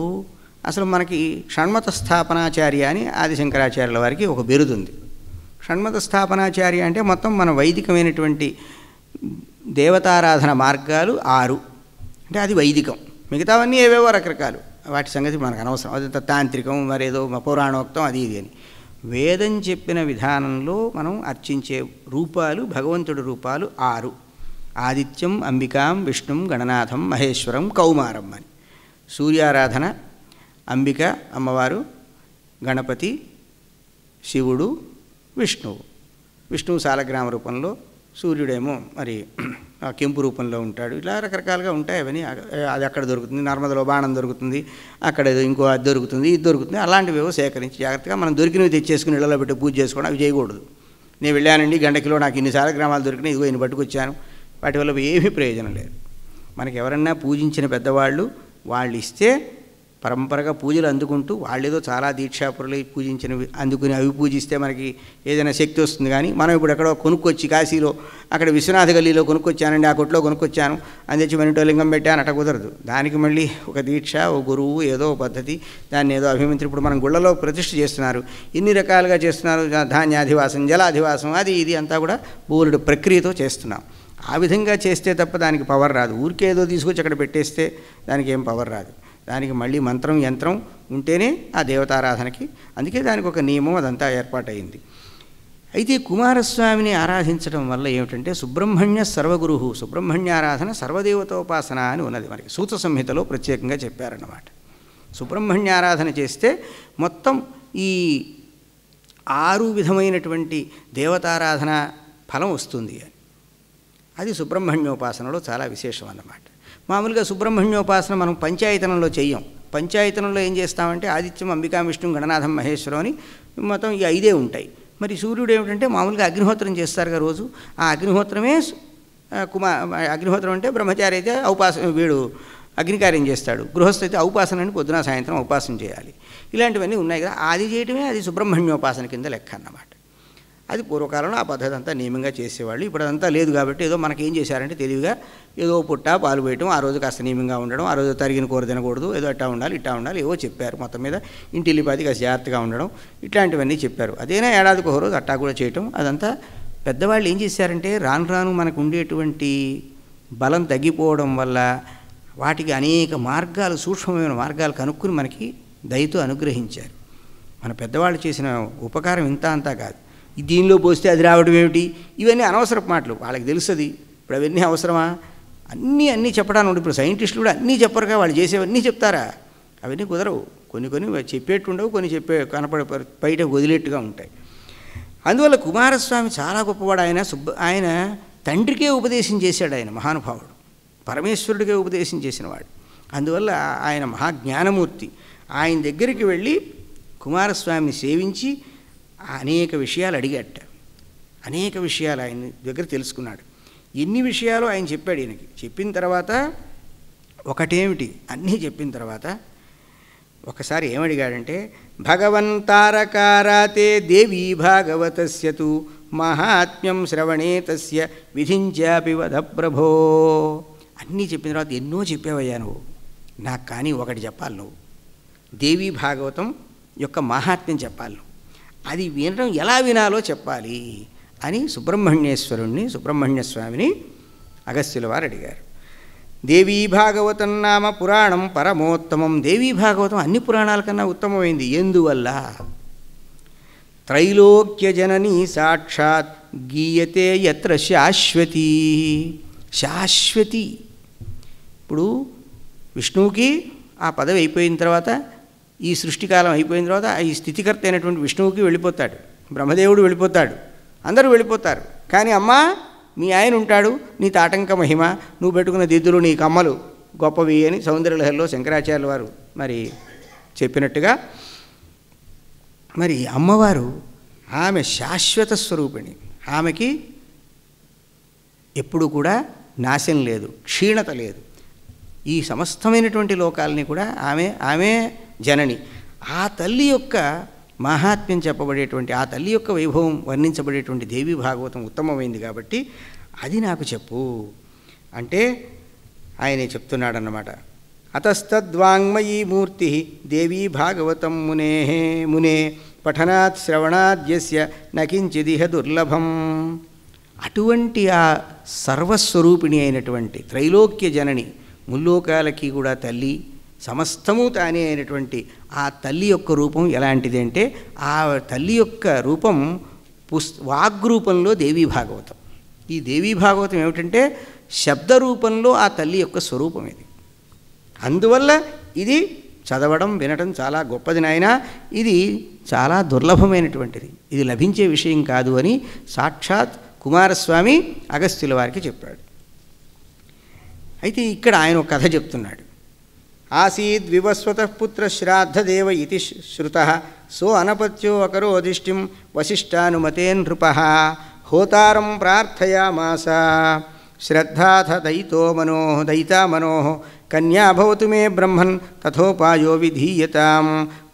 అసలు మనకి షణ్మత స్థాపనాచార్య అని ఆదిశంకరాచార్యుల వారికి ఒక బిరుదు ఉంది. షణ్మత స్థాపనాచార్య అంటే మొత్తం మన వైదికమైనటువంటి దేవతారాధన మార్గాలు 6. అంటే అది వైదికం. మిగతావన్నీ ఏవేవో రకరకాలు, వాటి సంగతి మనకు అనవసరం. అదంతా తాంత్రికం, మరేదో పౌరాణోక్తం, అది ఇది అని. వేదం చెప్పిన విధానంలో మనం అర్చించే రూపాలు, భగవంతుడి రూపాలు 6. ఆదిత్యం, అంబికాం, విష్ణుం, గణనాథం, మహేశ్వరం, కౌమారం అని. సూర్యారాధన అంబిక అమ్మవారు, గణపతి, శివుడు, విష్ణువు సాలగ్రామ రూపంలో, సూర్యుడేమో మరి కెంపు రూపంలో ఉంటాడు. ఇలా రకరకాలుగా ఉంటాయి అవన్నీ. అది అక్కడ దొరుకుతుంది, నర్మదలో బాణం దొరుకుతుంది, అక్కడ ఇంకో అది దొరుకుతుంది, ఇది దొరుకుతుంది. అలాంటివేవో సేకరించి జాగ్రత్తగా మనం దొరికినవి తెచ్చేసుకుని ఇళ్లలో పెట్టి పూజ చేసుకోవడం, అవి చేయకూడదు. నేను వెళ్ళానండి గంటకిలో నాకు ఇన్ని సాలగ్రామాలు దొరికినాయి, ఇదిగో ఇన్ని పట్టుకొచ్చాను, వాటి వల్ల ఏమీ ప్రయోజనం లేదు. మనకి ఎవరన్నా పూజించిన పెద్దవాళ్ళు వాళ్ళు ఇస్తే పరంపరగా పూజలు అందుకుంటూ, వాళ్ళేదో చాలా దీక్షాపురులు పూజించినవి అందుకుని అవి పూజిస్తే మనకి ఏదైనా శక్తి వస్తుంది. కానీ మనం ఇప్పుడు ఎక్కడో కొనుక్కొచ్చి కాశీలో అక్కడ విశ్వనాథ గల్లీలో కొనుక్కొచ్చానండి, ఆ కొట్లో కొనుక్కొచ్చాను అని తెచ్చి మనిటో లింగం పెట్టాను, అట్ట కుదరదు. దానికి మళ్ళీ ఒక దీక్ష, ఓ గురువు, ఏదో పద్ధతి, దాన్ని ఏదో అభిమంత్రి. ఇప్పుడు మనం గుళ్ళలో ప్రతిష్ఠ చేస్తున్నారు, ఇన్ని రకాలుగా చేస్తున్నారు, ధాన్యాధివాసం, జలాధివాసం, అది ఇది అంతా కూడా బోలెడు ప్రక్రియతో చేస్తున్నాం. ఆ విధంగా చేస్తే తప్ప దానికి పవర్ రాదు. ఊరికే ఏదో తీసుకొచ్చి అక్కడ పెట్టేస్తే దానికి ఏం పవర్ రాదు. దానికి మళ్ళీ మంత్రం, యంత్రం ఉంటేనే ఆ దేవతారాధనకి. అందుకే దానికి ఒక నియమం, అదంతా ఏర్పాటైంది. అయితే కుమారస్వామిని ఆరాధించడం వల్ల ఏమిటంటే సుబ్రహ్మణ్య సర్వగురు, సుబ్రహ్మణ్యారాధన సర్వదేవతోపాసన అని ఉన్నది. మనకి సూత సంహితలో ప్రత్యేకంగా చెప్పారన్నమాట. సుబ్రహ్మణ్యారాధన చేస్తే మొత్తం ఈ 6 విధమైనటువంటి దేవతారాధన ఫలం వస్తుంది అని. అది సుబ్రహ్మణ్యోపాసనలో చాలా విశేషం అన్నమాట. మామూలుగా సుబ్రహ్మణ్యోపాసన మనం పంచాయతనంలో చెయ్యం. పంచాయతనంలో ఏం చేస్తామంటే ఆదిత్యం, అంబికా, విష్ణు, గణనాథం, మహేశ్వరం అని మొత్తం ఈ 5 ఉంటాయి. మరి సూర్యుడు ఏమిటంటే మామూలుగా అగ్నిహోత్రం చేస్తారుగా రోజు, ఆ అగ్నిహోత్రమే అగ్నిహోత్రం అంటే బ్రహ్మచారి అయితే వీడు అగ్నికార్యం చేస్తాడు, గృహస్థ అయితే ఔపాసన అని పొద్దున సాయంత్రం ఉపాసన చేయాలి. ఇలాంటివన్నీ ఉన్నాయి కదా, అది చేయటమే అది సుబ్రహ్మణ్యోపాసన కింద లెక్క అన్నమాట. అది పూర్వకాలంలో ఆ పద్ధతి అంతా నియమంగా చేసేవాళ్ళు. ఇప్పుడు అదంతా లేదు కాబట్టి ఏదో మనకి ఏం చేశారంటే తెలివిగా ఏదో పుట్ట పాలు వేయటం, ఆ రోజు కాస్త నియమంగా ఉండడం, ఆ రోజు తరిగిన కూర తినకూడదు, ఏదో అట్టా ఉండాలి, ఇట్టా ఉండాలి, ఏవో చెప్పారు. మొత్తం మీద ఇంటిల్లిపాది కాస్త జాగ్రత్తగా ఉండడం, ఇట్లాంటివన్నీ చెప్పారు. అదేనా ఏడాదికి ఒక రోజు అట్టా కూడా చేయటం. అదంతా పెద్దవాళ్ళు ఏం చేశారంటే రాను రాను మనకు ఉండేటువంటి బలం తగ్గిపోవడం వల్ల వాటికి అనేక మార్గాలు, సూక్ష్మమైన మార్గాలు కనుక్కుని మనకి దయతో అనుగ్రహించారు. మన పెద్దవాళ్ళు చేసిన ఉపకారం ఇంత అంతా కాదు. దీనిలో పోస్తే అది రావడం ఏమిటి, ఇవన్నీ అనవసరపు మాటలు. వాళ్ళకి తెలుస్తుంది. ఇప్పుడు అవన్నీ అవసరమా? అన్నీ చెప్పడానికి. ఇప్పుడు సైంటిస్టులు కూడా అన్నీ చెప్పరుగా, వాళ్ళు చేసేవన్నీ చెప్తారా? అవన్నీ కుదరవు. కొన్ని చెప్పేట్టు ఉండవు, కొన్ని కనపడే బయట వదిలేట్టుగా ఉంటాయి. అందువల్ల కుమారస్వామి చాలా గొప్పవాడు. ఆయన తండ్రికే ఉపదేశం చేశాడు. ఆయన మహానుభావుడు, పరమేశ్వరుడికే ఉపదేశం చేసినవాడు. అందువల్ల ఆయన మహాజ్ఞానమూర్తి. ఆయన దగ్గరికి వెళ్ళి కుమారస్వామిని సేవించి అనేక విషయాలు అడిగాట. అనేక విషయాలు ఆయన దగ్గర తెలుసుకున్నాడు. ఎన్ని విషయాలు ఆయన చెప్పాడు. ఈయనకి చెప్పిన తర్వాత ఒకటేమిటి, అన్నీ చెప్పిన తర్వాత ఒకసారి ఏమడిగాడంటే భగవంతారకారాతే దేవీ భాగవతస్యతు మహాత్మ్యం శ్రవణే తస్య విధించాపి వద ప్రభో. అన్నీ చెప్పిన తర్వాత ఎన్నో చెప్పావయ్యా నువ్వు, నాకు కానీ ఒకటి చెప్పాలి. నువ్వు దేవీ భాగవతం యొక్క మహాత్మ్యం చెప్పాలి. అది వినడం ఎలా వినాలో చెప్పాలి అని సుబ్రహ్మణ్య స్వామిని అగస్త్యుల వారు అడిగారు. దేవీ భాగవతం నామ పురాణం పరమోత్తమం. దేవీ భాగవతం అన్ని పురాణాల కన్నా ఉత్తమమైంది. ఎందువల్ల? త్రైలోక్య జననీ సాక్షాత్ గీయతే యత్ర శాశ్వతి. శాశ్వతి. ఇప్పుడు విష్ణువుకి ఆ పదవి అయిపోయిన తర్వాత, ఈ సృష్టికాలం అయిపోయిన తర్వాత ఈ స్థితికర్త అయినటువంటి విష్ణువుకి వెళ్ళిపోతాడు, బ్రహ్మదేవుడు వెళ్ళిపోతాడు, అందరూ వెళ్ళిపోతారు. కానీ అమ్మా మీ ఆయన ఉంటాడు, నీ తాటంక మహిమ, నువ్వు పెట్టుకున్న దిద్దులు, నీ కమ్మలు గొప్పవి అని సౌందర్యలహరిలో శంకరాచార్యుల వారు మరి చెప్పినట్టుగా, మరి అమ్మవారు ఆమె శాశ్వత స్వరూపిణి. ఆమెకి ఎప్పుడు కూడా నాశం లేదు, క్షీణత లేదు. ఈ సమస్తమైనటువంటి లోకాలని కూడా ఆమె జనని. ఆ తల్లి యొక్క మహాత్మ్యం చెప్పబడేటువంటి, ఆ తల్లి యొక్క వైభవం వర్ణించబడేటువంటి దేవీ భాగవతం ఉత్తమమైంది కాబట్టి అది నాకు చెప్పు అంటే ఆయనే చెప్తున్నాడన్నమాట. అతస్తద్వాంగ్మయీ మూర్తి దేవీ భాగవతం మునే పఠనాత్ శ్రవణాద్యస్య నకించిదిహ దుర్లభం. అటువంటి ఆ సర్వస్వరూపిణి అయినటువంటి త్రైలోక్య జనని, ముల్లోకాలకి కూడా తల్లి, సమస్తము తానే అయినటువంటి ఆ తల్లి యొక్క రూపం ఎలాంటిది అంటే, ఆ తల్లి యొక్క రూపం వాగ్రూపంలో దేవీ భాగవతం. ఈ దేవీ భాగవతం ఏమిటంటే శబ్దరూపంలో ఆ తల్లి యొక్క స్వరూపం ఇది. అందువల్ల ఇది చదవడం వినటం చాలా గొప్పది నాయన, ఇది చాలా దుర్లభమైనటువంటిది, ఇది లభించే విషయం కాదు అని సాక్షాత్ కుమారస్వామి అగస్త్యుల వారికి చెప్పాడు. అయితే ఇక్కడ ఆయన ఒక కథ చెప్తున్నాడు. ఆసీద్ వివస్వత పుత్ర శ్రాద్ధదేవ ఇది శ్రుత సో అనపత్యో అకరోధిష్టిం వశిష్టానుమతే నృప హోతారం ప్రార్థయామాస శ్రద్ధాథ దయితా మనో కన్యా భవతు మే బ్రహ్మన్ తథోపాయో విధీయతాం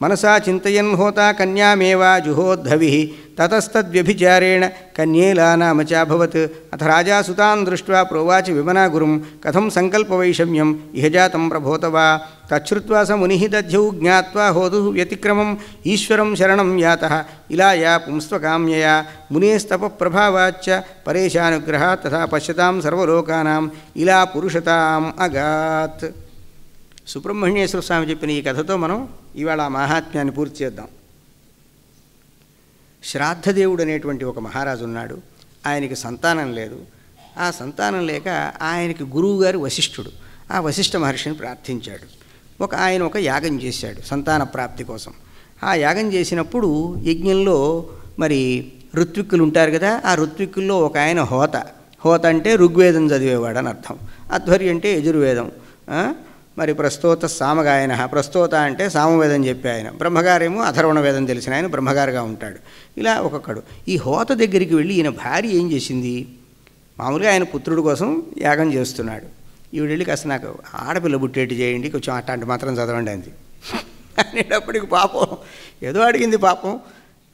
మనసా చింతయన్ హోతా కన్యామేవా జుహోద్ధవి తతస్తద్వ్యభిచారేణ కన్యేలా నామ చాభవత్ అథ రాజా సుతాన్ దృష్ట్వా ప్రోవాచ విమనా గురుం కథం సంకల్పవైషమ్యం ఇహజాతం ప్రభోతవా తచ్చుత్వా స ముని దధ్యౌ జ్ఞాత్వా హోదు వ్యతిక్రమం ఈశ్వరం శరణం యాతః ఇలా యా పుంస్త్వకామ్యయా మునేస్తపప్రభావాచ్చ పరేశానుగ్రహాత్ తథా పశ్యతాం సర్వలోకానాం ఇలా పురుషతాం అగాత్. సుబ్రహ్మణ్యేశ్వర స్వామి చెప్పిన ఈ కథతో మనం ఇవాళ ఆ మహాత్మ్యాన్ని పూర్తి చేద్దాం. శ్రాద్ధదేవుడు అనేటువంటి ఒక మహారాజు ఉన్నాడు. ఆయనకి సంతానం లేదు. ఆ సంతానం లేక ఆయనకి గురువుగారు వశిష్ఠుడు. ఆ వశిష్ఠ మహర్షిని ప్రార్థించాడు. ఆయన ఒక యాగం చేశాడు సంతాన ప్రాప్తి కోసం. ఆ యాగం చేసినప్పుడు యజ్ఞంలో మరి ఋత్విక్కులు ఉంటారు కదా, ఆ ఋత్విక్కుల్లో ఒక ఆయన హోత అంటే ఋగ్వేదం చదివేవాడు అని అర్థం, అధ్వర్యం అంటే యజుర్వేదం, మరి ప్రస్తోత సామగాయన, ప్రస్తోత అంటే సామవేదం చెప్పే ఆయన, బ్రహ్మగారేమో అథర్వణ వేదం తెలిసిన ఆయన బ్రహ్మగారుగా ఉంటాడు. ఇలా ఒక్కొక్కడు. ఈ హోత దగ్గరికి వెళ్ళి ఈయన భార్య ఏం చేసింది, మామూలుగా ఆయన పుత్రుడి కోసం యాగం చేస్తున్నాడు. ఈవిడ వెళ్ళి కాస్త నాకు ఆడపిల్ల బుట్టేటి చేయండి, కొంచెం అట్లాంటి మాత్రం చదవండి అంది. అనేటప్పటికి పాపం ఏదో అడిగింది పాపం,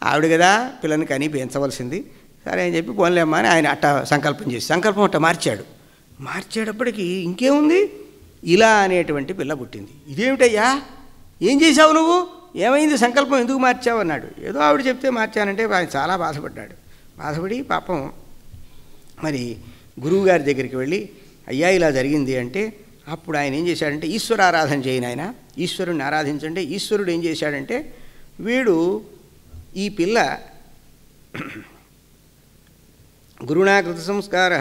ఆవిడ కదా పిల్లని కని పెంచవలసింది. సరే అని చెప్పి పోన్లేమ్మా అని ఆయన అట్ట సంకల్పం అట్ట మార్చేటప్పటికి ఇంకేముంది, ఇలా అనేటువంటి పిల్ల పుట్టింది. ఇదేమిటయ్యా, ఏం చేశావు నువ్వు, ఏమైంది, సంకల్పం ఎందుకు మార్చావు అన్నాడు. ఏదో ఆవిడ చెప్తే మార్చానంటే ఆయన చాలా బాధపడి పాపం మరి గురువుగారి దగ్గరికి వెళ్ళి అయ్యా ఇలా జరిగింది అంటే, అప్పుడు ఆయన ఏం చేశాడంటే ఈశ్వర ఆరాధన చేయను, ఆయన ఈశ్వరుని ఆరాధించంటే ఈశ్వరుడు ఏం చేశాడంటే, వీడు ఈ పిల్ల గురుణా కృత సంస్కార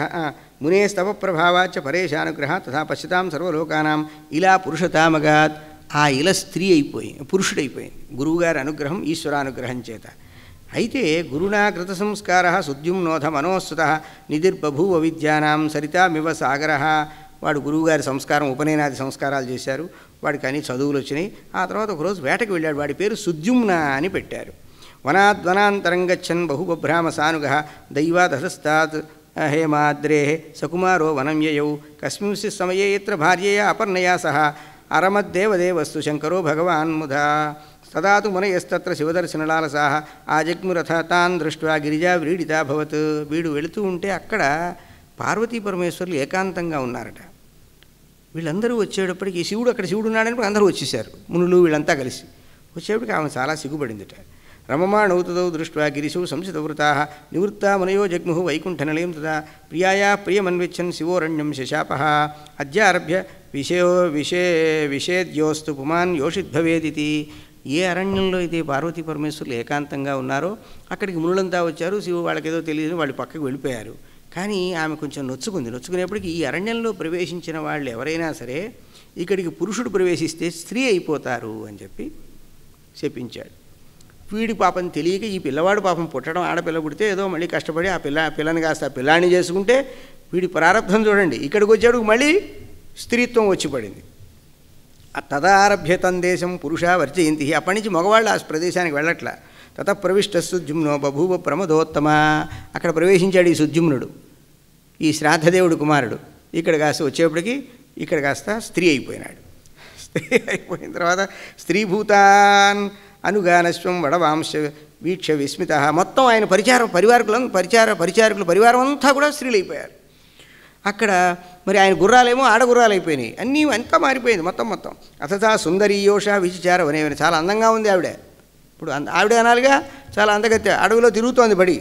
మునేస్తవ ప్రభావాచ పరేశానుగ్రహ తథా పశ్యతాం సర్వలోకానాం ఇలా పురుషతామగాత్. ఆ ఇల స్త్రీ పురుషుడైపోయింది గురువుగారి అనుగ్రహం, ఈశ్వరానుగ్రహం చేత. అయితే గురుణా కృత సంస్కార సుద్యుమ్నోధ మనోస్తుత నిధిర్బభూవ విద్యానాం సరితామివ సాగర. వాడు గురువుగారి సంస్కారం, ఉపనయనాది సంస్కారాలు చేశారు, వాడికి అన్ని చదువులు వచ్చినాయి. ఆ తర్వాత ఒకరోజు వేటకు వెళ్ళాడు. వాడి పేరు సుద్యుమ్న అని పెట్టారు. వనాద్వనాంతరం గచ్చన్ బహుబభ్రామ సానుగ దైవాదహస్తాత్ హేమాద్రే సకుమారో వనం యయౌ కస్మింశ్చిత్ సమయే యత్ర భార్యయా అపర్ణయా సహ అరమద్దేవదేవస్తు శంకరో భగవాన్ ముధా తదా తు మునయస్తత్ర శివదర్శనలాలసాః ఆజగ్మురథ తాన్ దృష్ట్వా గిరిజా వ్రీడితా భవత్. వీడు వెళుతూ ఉంటే అక్కడ పార్వతీ పరమేశ్వరులు ఏకాంతంగా ఉన్నారట. వీళ్ళందరూ వచ్చేటప్పటికి శివుడు అక్కడ శివుడు ఉన్నాడని అందరూ వచ్చేసారు, మునులు వీళ్ళంతా కలిసి వచ్చేప్పటికి ఆమె చాలా సిగ్గుపడిందిట. రమమాణౌతదౌ దృష్ట్వా గిరిశౌ సంసితవృతాః నివృత్తా మునయో జగ్ముః వైకుంఠనిలయం తదా ప్రియాయా ప్రియమన్విచ్చన్ శివోరణ్యం శశాపః అద్యారభ్య విషేద్యోస్తు పుమాన్ యోషిద్భవేదితి. ఏ అరణ్యంలో అయితే పార్వతీ పరమేశ్వరులు ఏకాంతంగా ఉన్నారో అక్కడికి మునులంతా వచ్చారు. శివుడు వాళ్ళకేదో తెలియదు, వాళ్ళు పక్కకు వెళ్ళిపోయారు. కానీ ఆమె కొంచెం నొచ్చుకునేప్పటికీ ఈ అరణ్యంలో ప్రవేశించిన వాళ్ళు ఎవరైనా సరే ఇక్కడికి పురుషుడు ప్రవేశిస్తే స్త్రీ అయిపోతారు అని చెప్పి చెప్పించాడు. వీడి పాపం తెలియక ఈ పిల్లవాడు పాపం పుట్టడం, ఆడపిల్ల పుడితే ఏదో మళ్ళీ కష్టపడి ఆ పిల్లని కాస్త పిల్లాన్ని చేసుకుంటే వీడి ప్రారంభం చూడండి, ఇక్కడికి వచ్చాడు మళ్ళీ స్త్రీత్వం వచ్చి పడింది. తదారభ్య తందేశం పురుష వర్జయంతి. అప్పటి నుంచి మగవాళ్ళు ఆ ప్రదేశానికి వెళ్ళట్లా. తత ప్రవిష్ట సుద్యుమ్నో బభూవ ప్రమదోత్తమ. అక్కడ ప్రవేశించాడు ఈ సుద్యుమ్నుడు, ఈ శ్రాద్ధదేవుడు కుమారుడు. ఇక్కడ కాస్త వచ్చేప్పటికి ఇక్కడ కాస్త స్త్రీ అయిపోయినాడు. స్త్రీ అయిపోయిన తర్వాత స్త్రీభూతాన్ అనుగానశ్వం వడవాంశ వీక్ష విస్మిత. మొత్తం ఆయన పరిచారకులు పరివారం అంతా కూడా స్త్రీలు అయిపోయారు. అక్కడ మరి ఆయన గుర్రాలేమో ఆడగుర్రాలు అయిపోయినాయి, అంతా మారిపోయింది మొత్తం. అథతా సుందరీయోష విచిచార వనేవని. చాలా అందంగా ఉంది ఆవిడ, ఇప్పుడు ఆవిడ అనాలిగా, చాలా అందగత్య, అడవిలో తిరుగుతోంది బడి.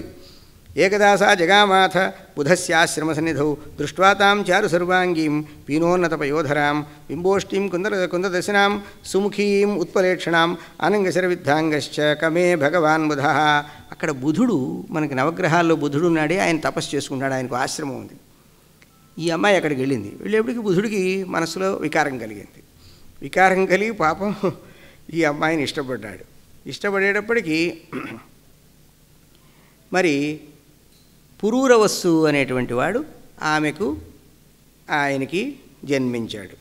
ఏకదాసా జగామాథ బుధస్యాశ్రమ సన్నిధౌ దృష్ట్వా తాం చారు సర్వాంగీం పీనోన్నత పయోధరాం బింబోష్ఠీం కుందదశనాం సుముఖీం ఉత్పలేక్షణాం అనంగశరవిద్ధాంగశ్చ కమే భగవాన్ బుధ. అక్కడ బుధుడు, మనకి నవగ్రహాల్లో బుధుడు ఉన్నాడే, ఆయన తపస్సు చేసుకుంటాడు, ఆయనకు ఆశ్రమం ఉంది. ఈ అమ్మాయి అక్కడికి వెళ్ళింది. వెళ్ళేప్పటికి బుధుడికి మనసులో వికారం కలిగింది. వికారం కలిగి పాపం ఈ అమ్మాయిని ఇష్టపడ్డాడు. ఇష్టపడేటప్పటికీ మరి పురూరవస్సు అనేటువంటి వాడు ఆయనకి జన్మించాడు.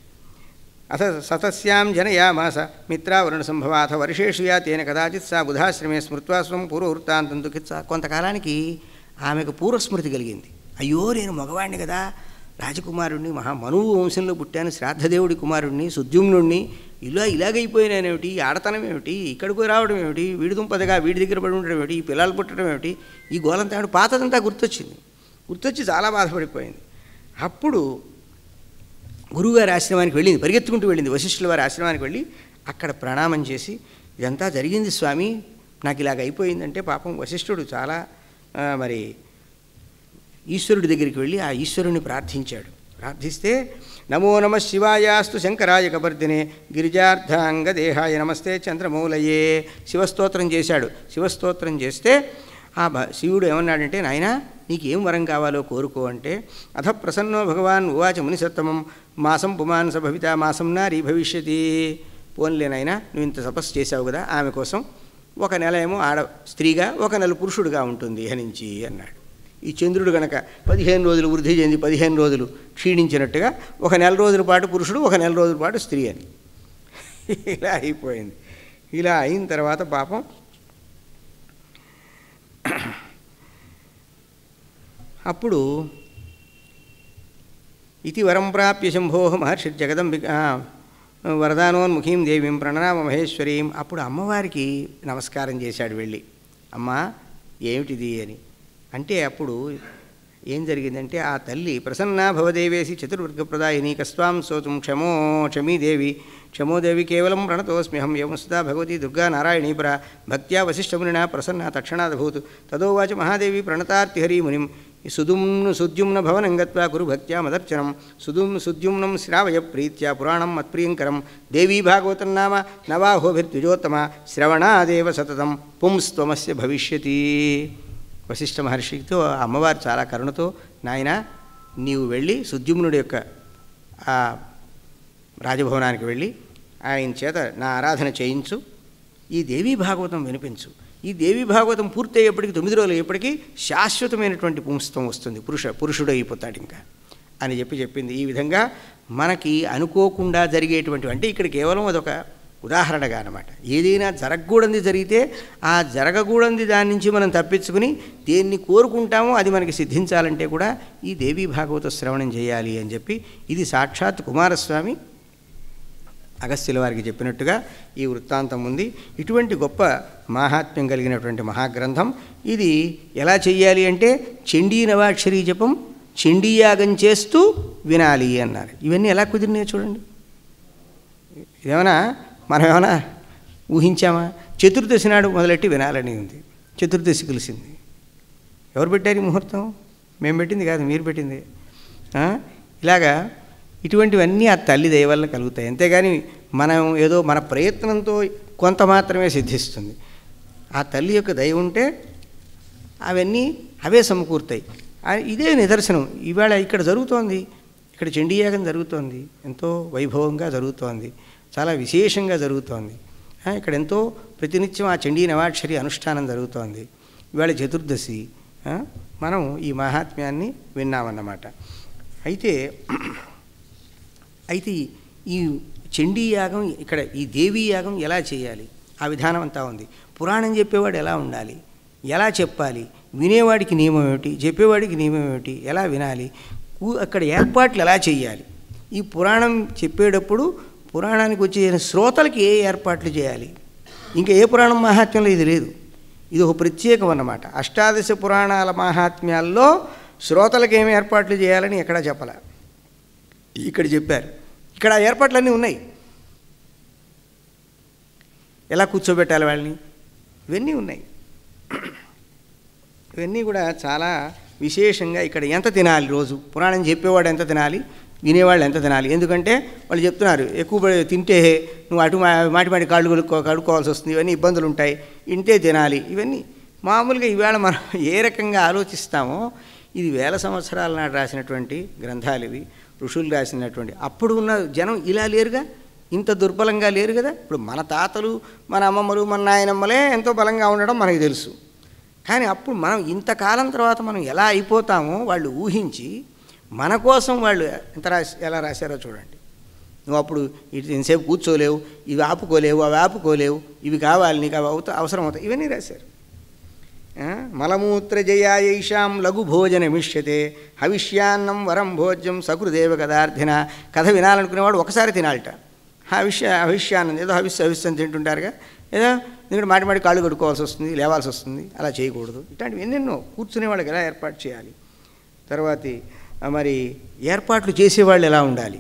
అథ సతస్యాం జనయామాస మిత్రావరుణ సంభవాథ వర్షేషు యా తేన కదాచిత్ సా బుధాశ్రమే స్మృత్వా స్వం పూర్వవృత్తాంతం దుఃఖిత్స. కొంతకాలానికి ఆమెకు పూర్వస్మృతి కలిగింది. అయ్యో, నేను మగవాడిని కదా, రాజకుమారుణ్ణి, మనువు వంశంలో పుట్టాను, శ్రాద్ధదేవుడి కుమారుణ్ణి, సుద్యుమ్నుణ్ణి, ఇలాగైపోయినానేమిటి, ఆడతనం ఏమిటి, ఇక్కడికి రావడం ఏమిటి, వీడి దుంపదగా వీడి దగ్గర పడి ఉండడం ఏమిటి, ఈ పిల్లలు పుట్టడం ఏమిటి, ఈ గోలంతా పాతదంతా గుర్తొచ్చి చాలా బాధపడిపోయింది. అప్పుడు గురువుగారి ఆశ్రమానికి వెళ్ళింది, పరిగెత్తుకుంటూ వెళ్ళింది. వశిష్ఠుల వారి ఆశ్రమానికి వెళ్ళి అక్కడ ప్రణామం చేసి, ఇదంతా జరిగింది స్వామి, నాకు ఇలాగ అయిపోయిందంటే పాపం వశిష్ఠుడు చాలా మరి ఈశ్వరుడి దగ్గరికి వెళ్ళి ఆ ఈశ్వరుని ప్రార్థించాడు. ప్రార్థిస్తే నమో నమ శివాయాస్తు శంకరాయ కపర్దినే గిరిజార్ధాంగ దేహాయ నమస్తే చంద్రమౌలయే శివస్తోత్రం చేశాడు. శివస్తోత్రం చేస్తే ఆ శివుడు ఏమన్నాడంటే, నాయనా నీకేం వరం కావాలో కోరుకో అంటే, అథ ప్రసన్నో భగవాన్ ఉవాచ మునిసత్తమం మాసం పుమాన్ స భవిత మాసం నారీ భవిష్యతి. పోన్లేనైనా నువ్వు ఇంత తపస్సు చేశావు కదా, ఆమె కోసం ఒక నెల ఏమో స్త్రీగా, ఒక నెల పురుషుడుగా ఉంటుంది హరించి అన్నాడు. ఈ చంద్రుడు గనక 15 రోజులు వృద్ధి చెంది 15 రోజులు క్షీణించినట్టుగా ఒక నెల రోజుల పాటు పురుషుడు, ఒక నెల రోజుల పాటు స్త్రీ అని ఇలా అయిపోయింది. ఇలా అయిన తర్వాత పాపం అప్పుడు ఇతి వరం ప్రాప్య శంభో మహర్షి జగదంబిక వరదానోన్ముఖీం దేవీం ప్రణనామ మహేశ్వరీం. అప్పుడు అమ్మవారికి నమస్కారం చేశాడు వెళ్ళి, అమ్మా ఏమిటిది అని అంటే, అప్పుడు ఏం జరిగిందంటే, ఆ తల్లి ప్రసన్నా భవదేవేసి చతుర్వర్గప్రదాయిని కస్వాం సోతుం క్షమీదేవి క్షమోదేవి కేవలం ప్రణతోస్మ్యహం యముసుదా భగవతి దుర్గా నారాయణీపరా భక్త్యా వశిష్ఠమునినా ప్రసన్న తక్షణాదభూత్ తదోవాచ మహాదేవి ప్రణతార్తిహరి మునిం సుద్యుమ్న భవనం గత్వా కురు భక్త్యా మదర్చనం సుద్యుమ్నం శ్రావయ ప్రీత్యా పురాణం మత్ప్రియంకరం దేవీ భాగవతం నామ నవాహోభిర్ద్విజోత్తమ శ్రవణాదేవ సతతం పుంస్త్వమస్య భవిష్యతి. వశిష్ఠ మహర్షితో అమ్మవారు చాలా కరుణతో, నాయన నీవు వెళ్ళి సుద్యుమ్నుడి యొక్క ఆ రాజభవనానికి వెళ్ళి ఆయన చేత నా ఆరాధన చేయించు, ఈ దేవీ భాగవతం వినిపించు. ఈ దేవీ భాగవతం పూర్తయ్యేప్పటికీ 9 రోజులు అయ్యేప్పటికీ శాశ్వతమైనటువంటి పుంస్తం వస్తుంది, పురుషుడు అయిపోతాడు ఇంకా అని చెప్పింది. ఈ విధంగా మనకి అనుకోకుండా జరిగేటువంటి, అంటే ఇక్కడ కేవలం అదొక ఉదాహరణగా అన్నమాట. ఏదైనా జరగకూడనిది జరిగితే ఆ జరగకూడనిది దాని నుంచి మనం తప్పించుకుని దేన్ని కోరుకుంటామో అది మనకి సిద్ధించాలంటే కూడా ఈ దేవీ భాగవత శ్రవణం చేయాలి అని చెప్పి, ఇది సాక్షాత్ కుమారస్వామి అగస్త్యుల వారికి చెప్పినట్టుగా ఈ వృత్తాంతం ఉంది. ఇటువంటి గొప్ప మాహాత్మ్యం కలిగినటువంటి మహాగ్రంథం ఇది. ఎలా చెయ్యాలి అంటే, చండీ నవాక్షరీ జపం చండీయాగం చేస్తూ వినాలి అన్నారు. ఇవన్నీ ఎలా కుదిరినాయో చూడండి. ఇదేమన్నా మనం ఏమైనా ఊహించామా? చతుర్దశి నాడు మొదలెట్టి వినాలని ఉంది. చతుర్దశి కలిసింది. ఎవరు పెట్టారు ఈ ముహూర్తం? మేము పెట్టింది కాదు, మీరు పెట్టింది. ఇలాగా ఇటువంటివన్నీ ఆ తల్లి దయ వల్ల కలుగుతాయి. అంతేగాని మనం ఏదో మన ప్రయత్నంతో కొంత మాత్రమే సిద్ధిస్తుంది. ఆ తల్లి యొక్క దయ ఉంటే అవన్నీ అవే సమకూరుతాయి. ఇదే నిదర్శనం. ఇవాళ ఇక్కడ జరుగుతోంది, ఇక్కడ చండీయాగం జరుగుతోంది, ఎంతో వైభవంగా జరుగుతోంది, చాలా విశేషంగా జరుగుతోంది. ఇక్కడ ఎంతో ప్రతినిత్యం ఆ చండీ నవాక్షరి అనుష్ఠానం జరుగుతోంది. ఇవాళ చతుర్దశి, మనం ఈ మహాత్మ్యాన్ని విన్నామన్నమాట. అయితే ఈ చండీ యాగం, ఇక్కడ ఈ దేవీ యాగం ఎలా చేయాలి, ఆ విధానం అంతా ఉంది. పురాణం చెప్పేవాడు ఎలా ఉండాలి, ఎలా చెప్పాలి, వినేవాడికి నియమం ఏమిటి, చెప్పేవాడికి నియమం ఏమిటి, ఎలా వినాలి, అక్కడ ఏర్పాట్లు ఎలా చేయాలి, ఈ పురాణం చెప్పేటప్పుడు పురాణానికి వచ్చే శ్రోతలకి ఏ ఏర్పాట్లు చేయాలి, ఇంకా ఏ పురాణం మహాత్మ్యంలో ఇది లేదు. ఇది ఒక ప్రత్యేకం అన్నమాట. అష్టాదశ పురాణాల మహాత్మ్యాల్లో శ్రోతలకు ఏమి ఏర్పాట్లు చేయాలని ఎక్కడా చెప్పాల, ఇక్కడ చెప్పారు. ఇక్కడ ఆ ఏర్పాట్లన్నీ ఉన్నాయి. ఎలా కూర్చోబెట్టాలి వాళ్ళని, ఇవన్నీ ఉన్నాయి. ఇవన్నీ కూడా చాలా విశేషంగా ఇక్కడ ఎంత తినాలి, రోజు పురాణం చెప్పేవాడు ఎంత తినాలి, వినేవాళ్ళు ఎంత తినాలి. ఎందుకంటే వాళ్ళు చెప్తున్నారు ఎక్కువ తింటే నువ్వు అటు మాటి కాళ్ళు కడుక్కోవాల్సి వస్తుంది, ఇవన్నీ ఇబ్బందులు ఉంటాయి, ఇంతే తినాలి. ఇవన్నీ మామూలుగా ఈవేళ మనం ఏ రకంగా ఆలోచిస్తామో, ఇది వేల సంవత్సరాల నాడు రాసినటువంటి గ్రంథాలు ఇవి, ఋషులు రాసినటువంటి. అప్పుడు ఉన్న జనం ఇలా లేరుగా, ఇంత దుర్బలంగా లేరు కదా. ఇప్పుడు మన తాతలు, మన అమ్మమ్మలు, మన నాయనమ్మలే ఎంతో బలంగా ఉండడం మనకు తెలుసు. కానీ అప్పుడు మనం ఇంతకాలం తర్వాత మనం ఎలా అయిపోతామో వాళ్ళు ఊహించి మన కోసం వాళ్ళు ఎలా రాశారో చూడండి. నువ్వు అప్పుడు ఇటు ఇంతసేపు కూర్చోలేవు, ఇవి ఆపుకోలేవు, అవి ఆపుకోలేవు, ఇవి కావాలి, నీకు అవి అవసరం అవుతాయి, ఇవన్నీ రాశారు. మలమూత్ర జయాయేషాం లఘు భోజనమిష్యతే హవిష్యాన్నం వరం భోజ్యం సకృదేవ కదార్థిన. కథ వినాలనుకునేవాడు ఒకసారి తినాలట. హవిష్యాన్నం ఏదో హవిస్సం తింటుంటారుగా, ఏదో ఎందుకంటే మాటి కాళ్ళు కడుక్కోవాల్సి వస్తుంది, లేవాల్సి వస్తుంది, అలా చేయకూడదు. ఇట్లాంటివి ఎన్నెన్నో కూర్చునేవాళ్ళకి ఎలా ఏర్పాటు చేయాలి, తర్వాత మరి ఏర్పాట్లు చేసేవాళ్ళు ఎలా ఉండాలి,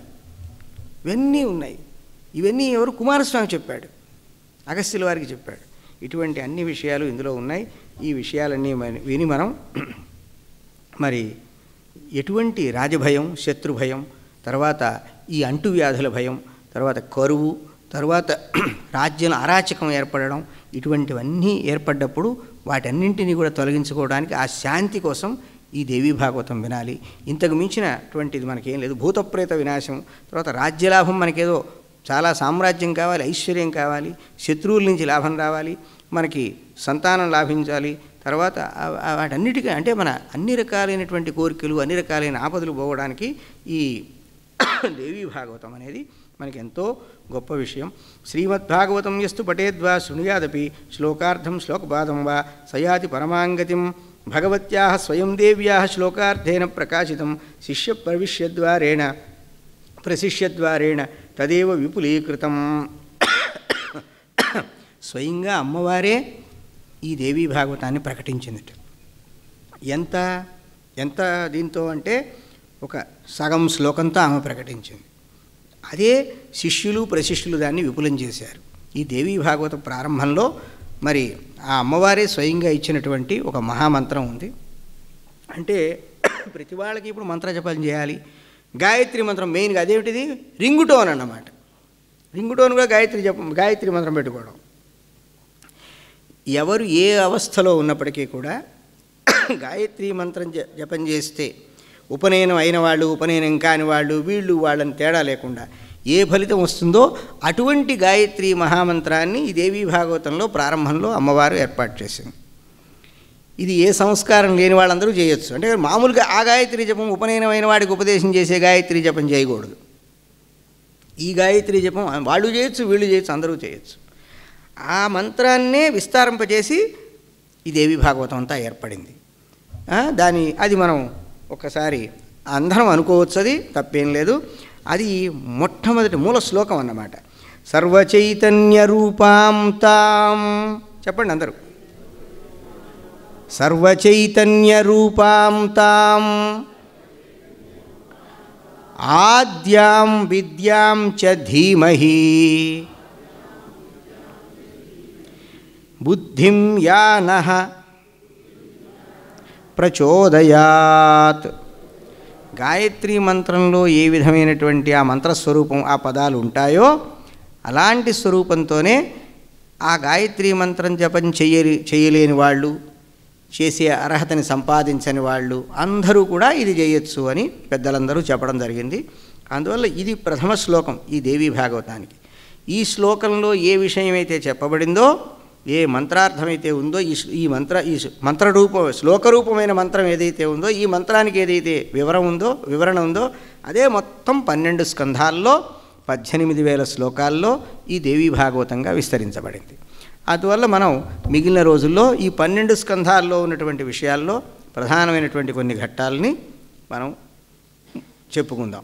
ఇవన్నీ ఉన్నాయి. ఇవన్నీ ఎవరు? కుమారస్వామి చెప్పాడు, అగస్త్యుల వారికి చెప్పాడు. ఇటువంటి అన్ని విషయాలు ఇందులో ఉన్నాయి. ఈ విషయాలన్నీ విని మనం మరి ఎటువంటి రాజభయం, శత్రుభయం, తర్వాత ఈ అంటువ్యాధుల భయం, తర్వాత కరువు, తర్వాత రాజ్యం అరాచకం ఏర్పడడం, ఇటువంటివన్నీ ఏర్పడ్డప్పుడు వాటన్నింటినీ కూడా తొలగించుకోవడానికి ఆ శాంతి కోసం ఈ దేవీ భాగవతం వినాలి. ఇంతకు మించినటువంటిది మనకేం లేదు. భూతప్రేత వినాశం, తర్వాత రాజ్యలాభం, మనకేదో చాలా సామ్రాజ్యం కావాలి, ఐశ్వర్యం కావాలి, శత్రువుల నుంచి లాభం రావాలి, మనకి సంతానం లాభించాలి, తర్వాత వాటన్నిటికీ అంటే మన అన్ని రకాలైనటువంటి కోరికలు, అన్ని రకాలైన ఆపదలు పోవడానికి ఈ దేవీ భాగవతం అనేది మనకి ఎంతో గొప్ప విషయం. శ్రీమద్భాగవతం యస్తు పఠేద్వా శృణుయాదపి శ్లోకార్థం శ్లోకపాదం వా సయాతి పరమాంగతిం భగవత్యాః స్వయం దేవ్యాః శ్లోకార్థేన ప్రకాశితం ప్రశిష్యద్వారేణ తదేవ విపులీకృతం. స్వయంగా అమ్మవారే ఈ దేవీ భాగవతాన్ని ప్రకటించిందట. ఎంత ఎంత దీంతో అంటే ఒక సగం శ్లోకంతో ఆమె ప్రకటించింది. అదే శిష్యులు ప్రశిష్యులు దాన్ని విపులం చేశారు. ఈ దేవీ భాగవత ప్రారంభంలో మరి ఆ అమ్మవారే స్వయంగా ఇచ్చినటువంటి ఒక మహామంత్రం ఉంది. అంటే ప్రతి వాళ్ళకి ఇప్పుడు మంత్రజపం చేయాలి. గాయత్రి మంత్రం మెయిన్గా అదేమిటిది? రింగుటోన్ అన్నమాట. రింగుటోన్ కూడా గాయత్రి మంత్రం పెట్టుకోవడం. ఎవరు ఏ అవస్థలో ఉన్నప్పటికీ కూడా గాయత్రి మంత్రం జపం చేస్తే ఉపనయనం అయిన వాళ్ళు, ఉపనయనం కాని వాళ్ళు, వీళ్ళు వాళ్ళని తేడా లేకుండా ఏ ఫలితం వస్తుందో అటువంటి గాయత్రి మహామంత్రాన్ని ఈ దేవీ భాగవతంలో ప్రారంభంలో అమ్మవారు ఏర్పాటు చేసింది. ఇది ఏ సంస్కారం లేని వాళ్ళందరూ చేయొచ్చు. అంటే మామూలుగా ఆ గాయత్రి జపం ఉపనయనమైన వాడికి ఉపదేశం చేసే గాయత్రి జపం చేయకూడదు. ఈ గాయత్రి జపం వాళ్ళు చేయొచ్చు, వీళ్ళు చేయొచ్చు, అందరూ చేయొచ్చు. ఆ మంత్రాన్నే విస్తారింపజేసి ఈ దేవీ భాగవతం అంతా ఏర్పడింది. అది మనం ఒకసారి అందరం అనుకోవచ్చు, అది తప్పేం లేదు. అది మొట్టమొదటి మూల శ్లోకం అన్నమాట. సర్వచైతన్య రూపాం తాం, చెప్పండి అందరూ. సర్వచైతన్య రూపాం తాం ఆద్యాం విద్యాం చ ధీమహి బుద్ధిం యా నః ప్రచోదయాత్. గాయత్రి మంత్రంలో ఏ విధమైనటువంటి ఆ మంత్రస్వరూపం, ఆ పదాలు ఉంటాయో అలాంటి స్వరూపంతోనే ఆ గాయత్రి మంత్రం జపం చేయలేని వాళ్ళు, చేసే అర్హతని సంపాదించని వాళ్ళు అందరూ కూడా ఇది చేయొచ్చు అని పెద్దలందరూ చెప్పడం జరిగింది. అందువల్ల ఇది ప్రథమ శ్లోకం ఈ దేవీ భాగవతానికి. ఈ శ్లోకంలో ఏ విషయమైతే చెప్పబడిందో, ఏ మంత్రార్థమైతే ఉందో, ఈ శ్లోకరూపమైన మంత్రం ఏదైతే ఉందో, ఈ మంత్రానికి ఏదైతే వివరణ ఉందో అదే మొత్తం 12 స్కంధాల్లో 18,000 శ్లోకాల్లో ఈ దేవీ భాగవతంగా విస్తరించబడింది. అందువల్ల మనం మిగిలిన రోజుల్లో ఈ 12 స్కంధాల్లో ఉన్నటువంటి విషయాల్లో ప్రధానమైనటువంటి కొన్ని ఘట్టాలని మనం చెప్పుకుందాం.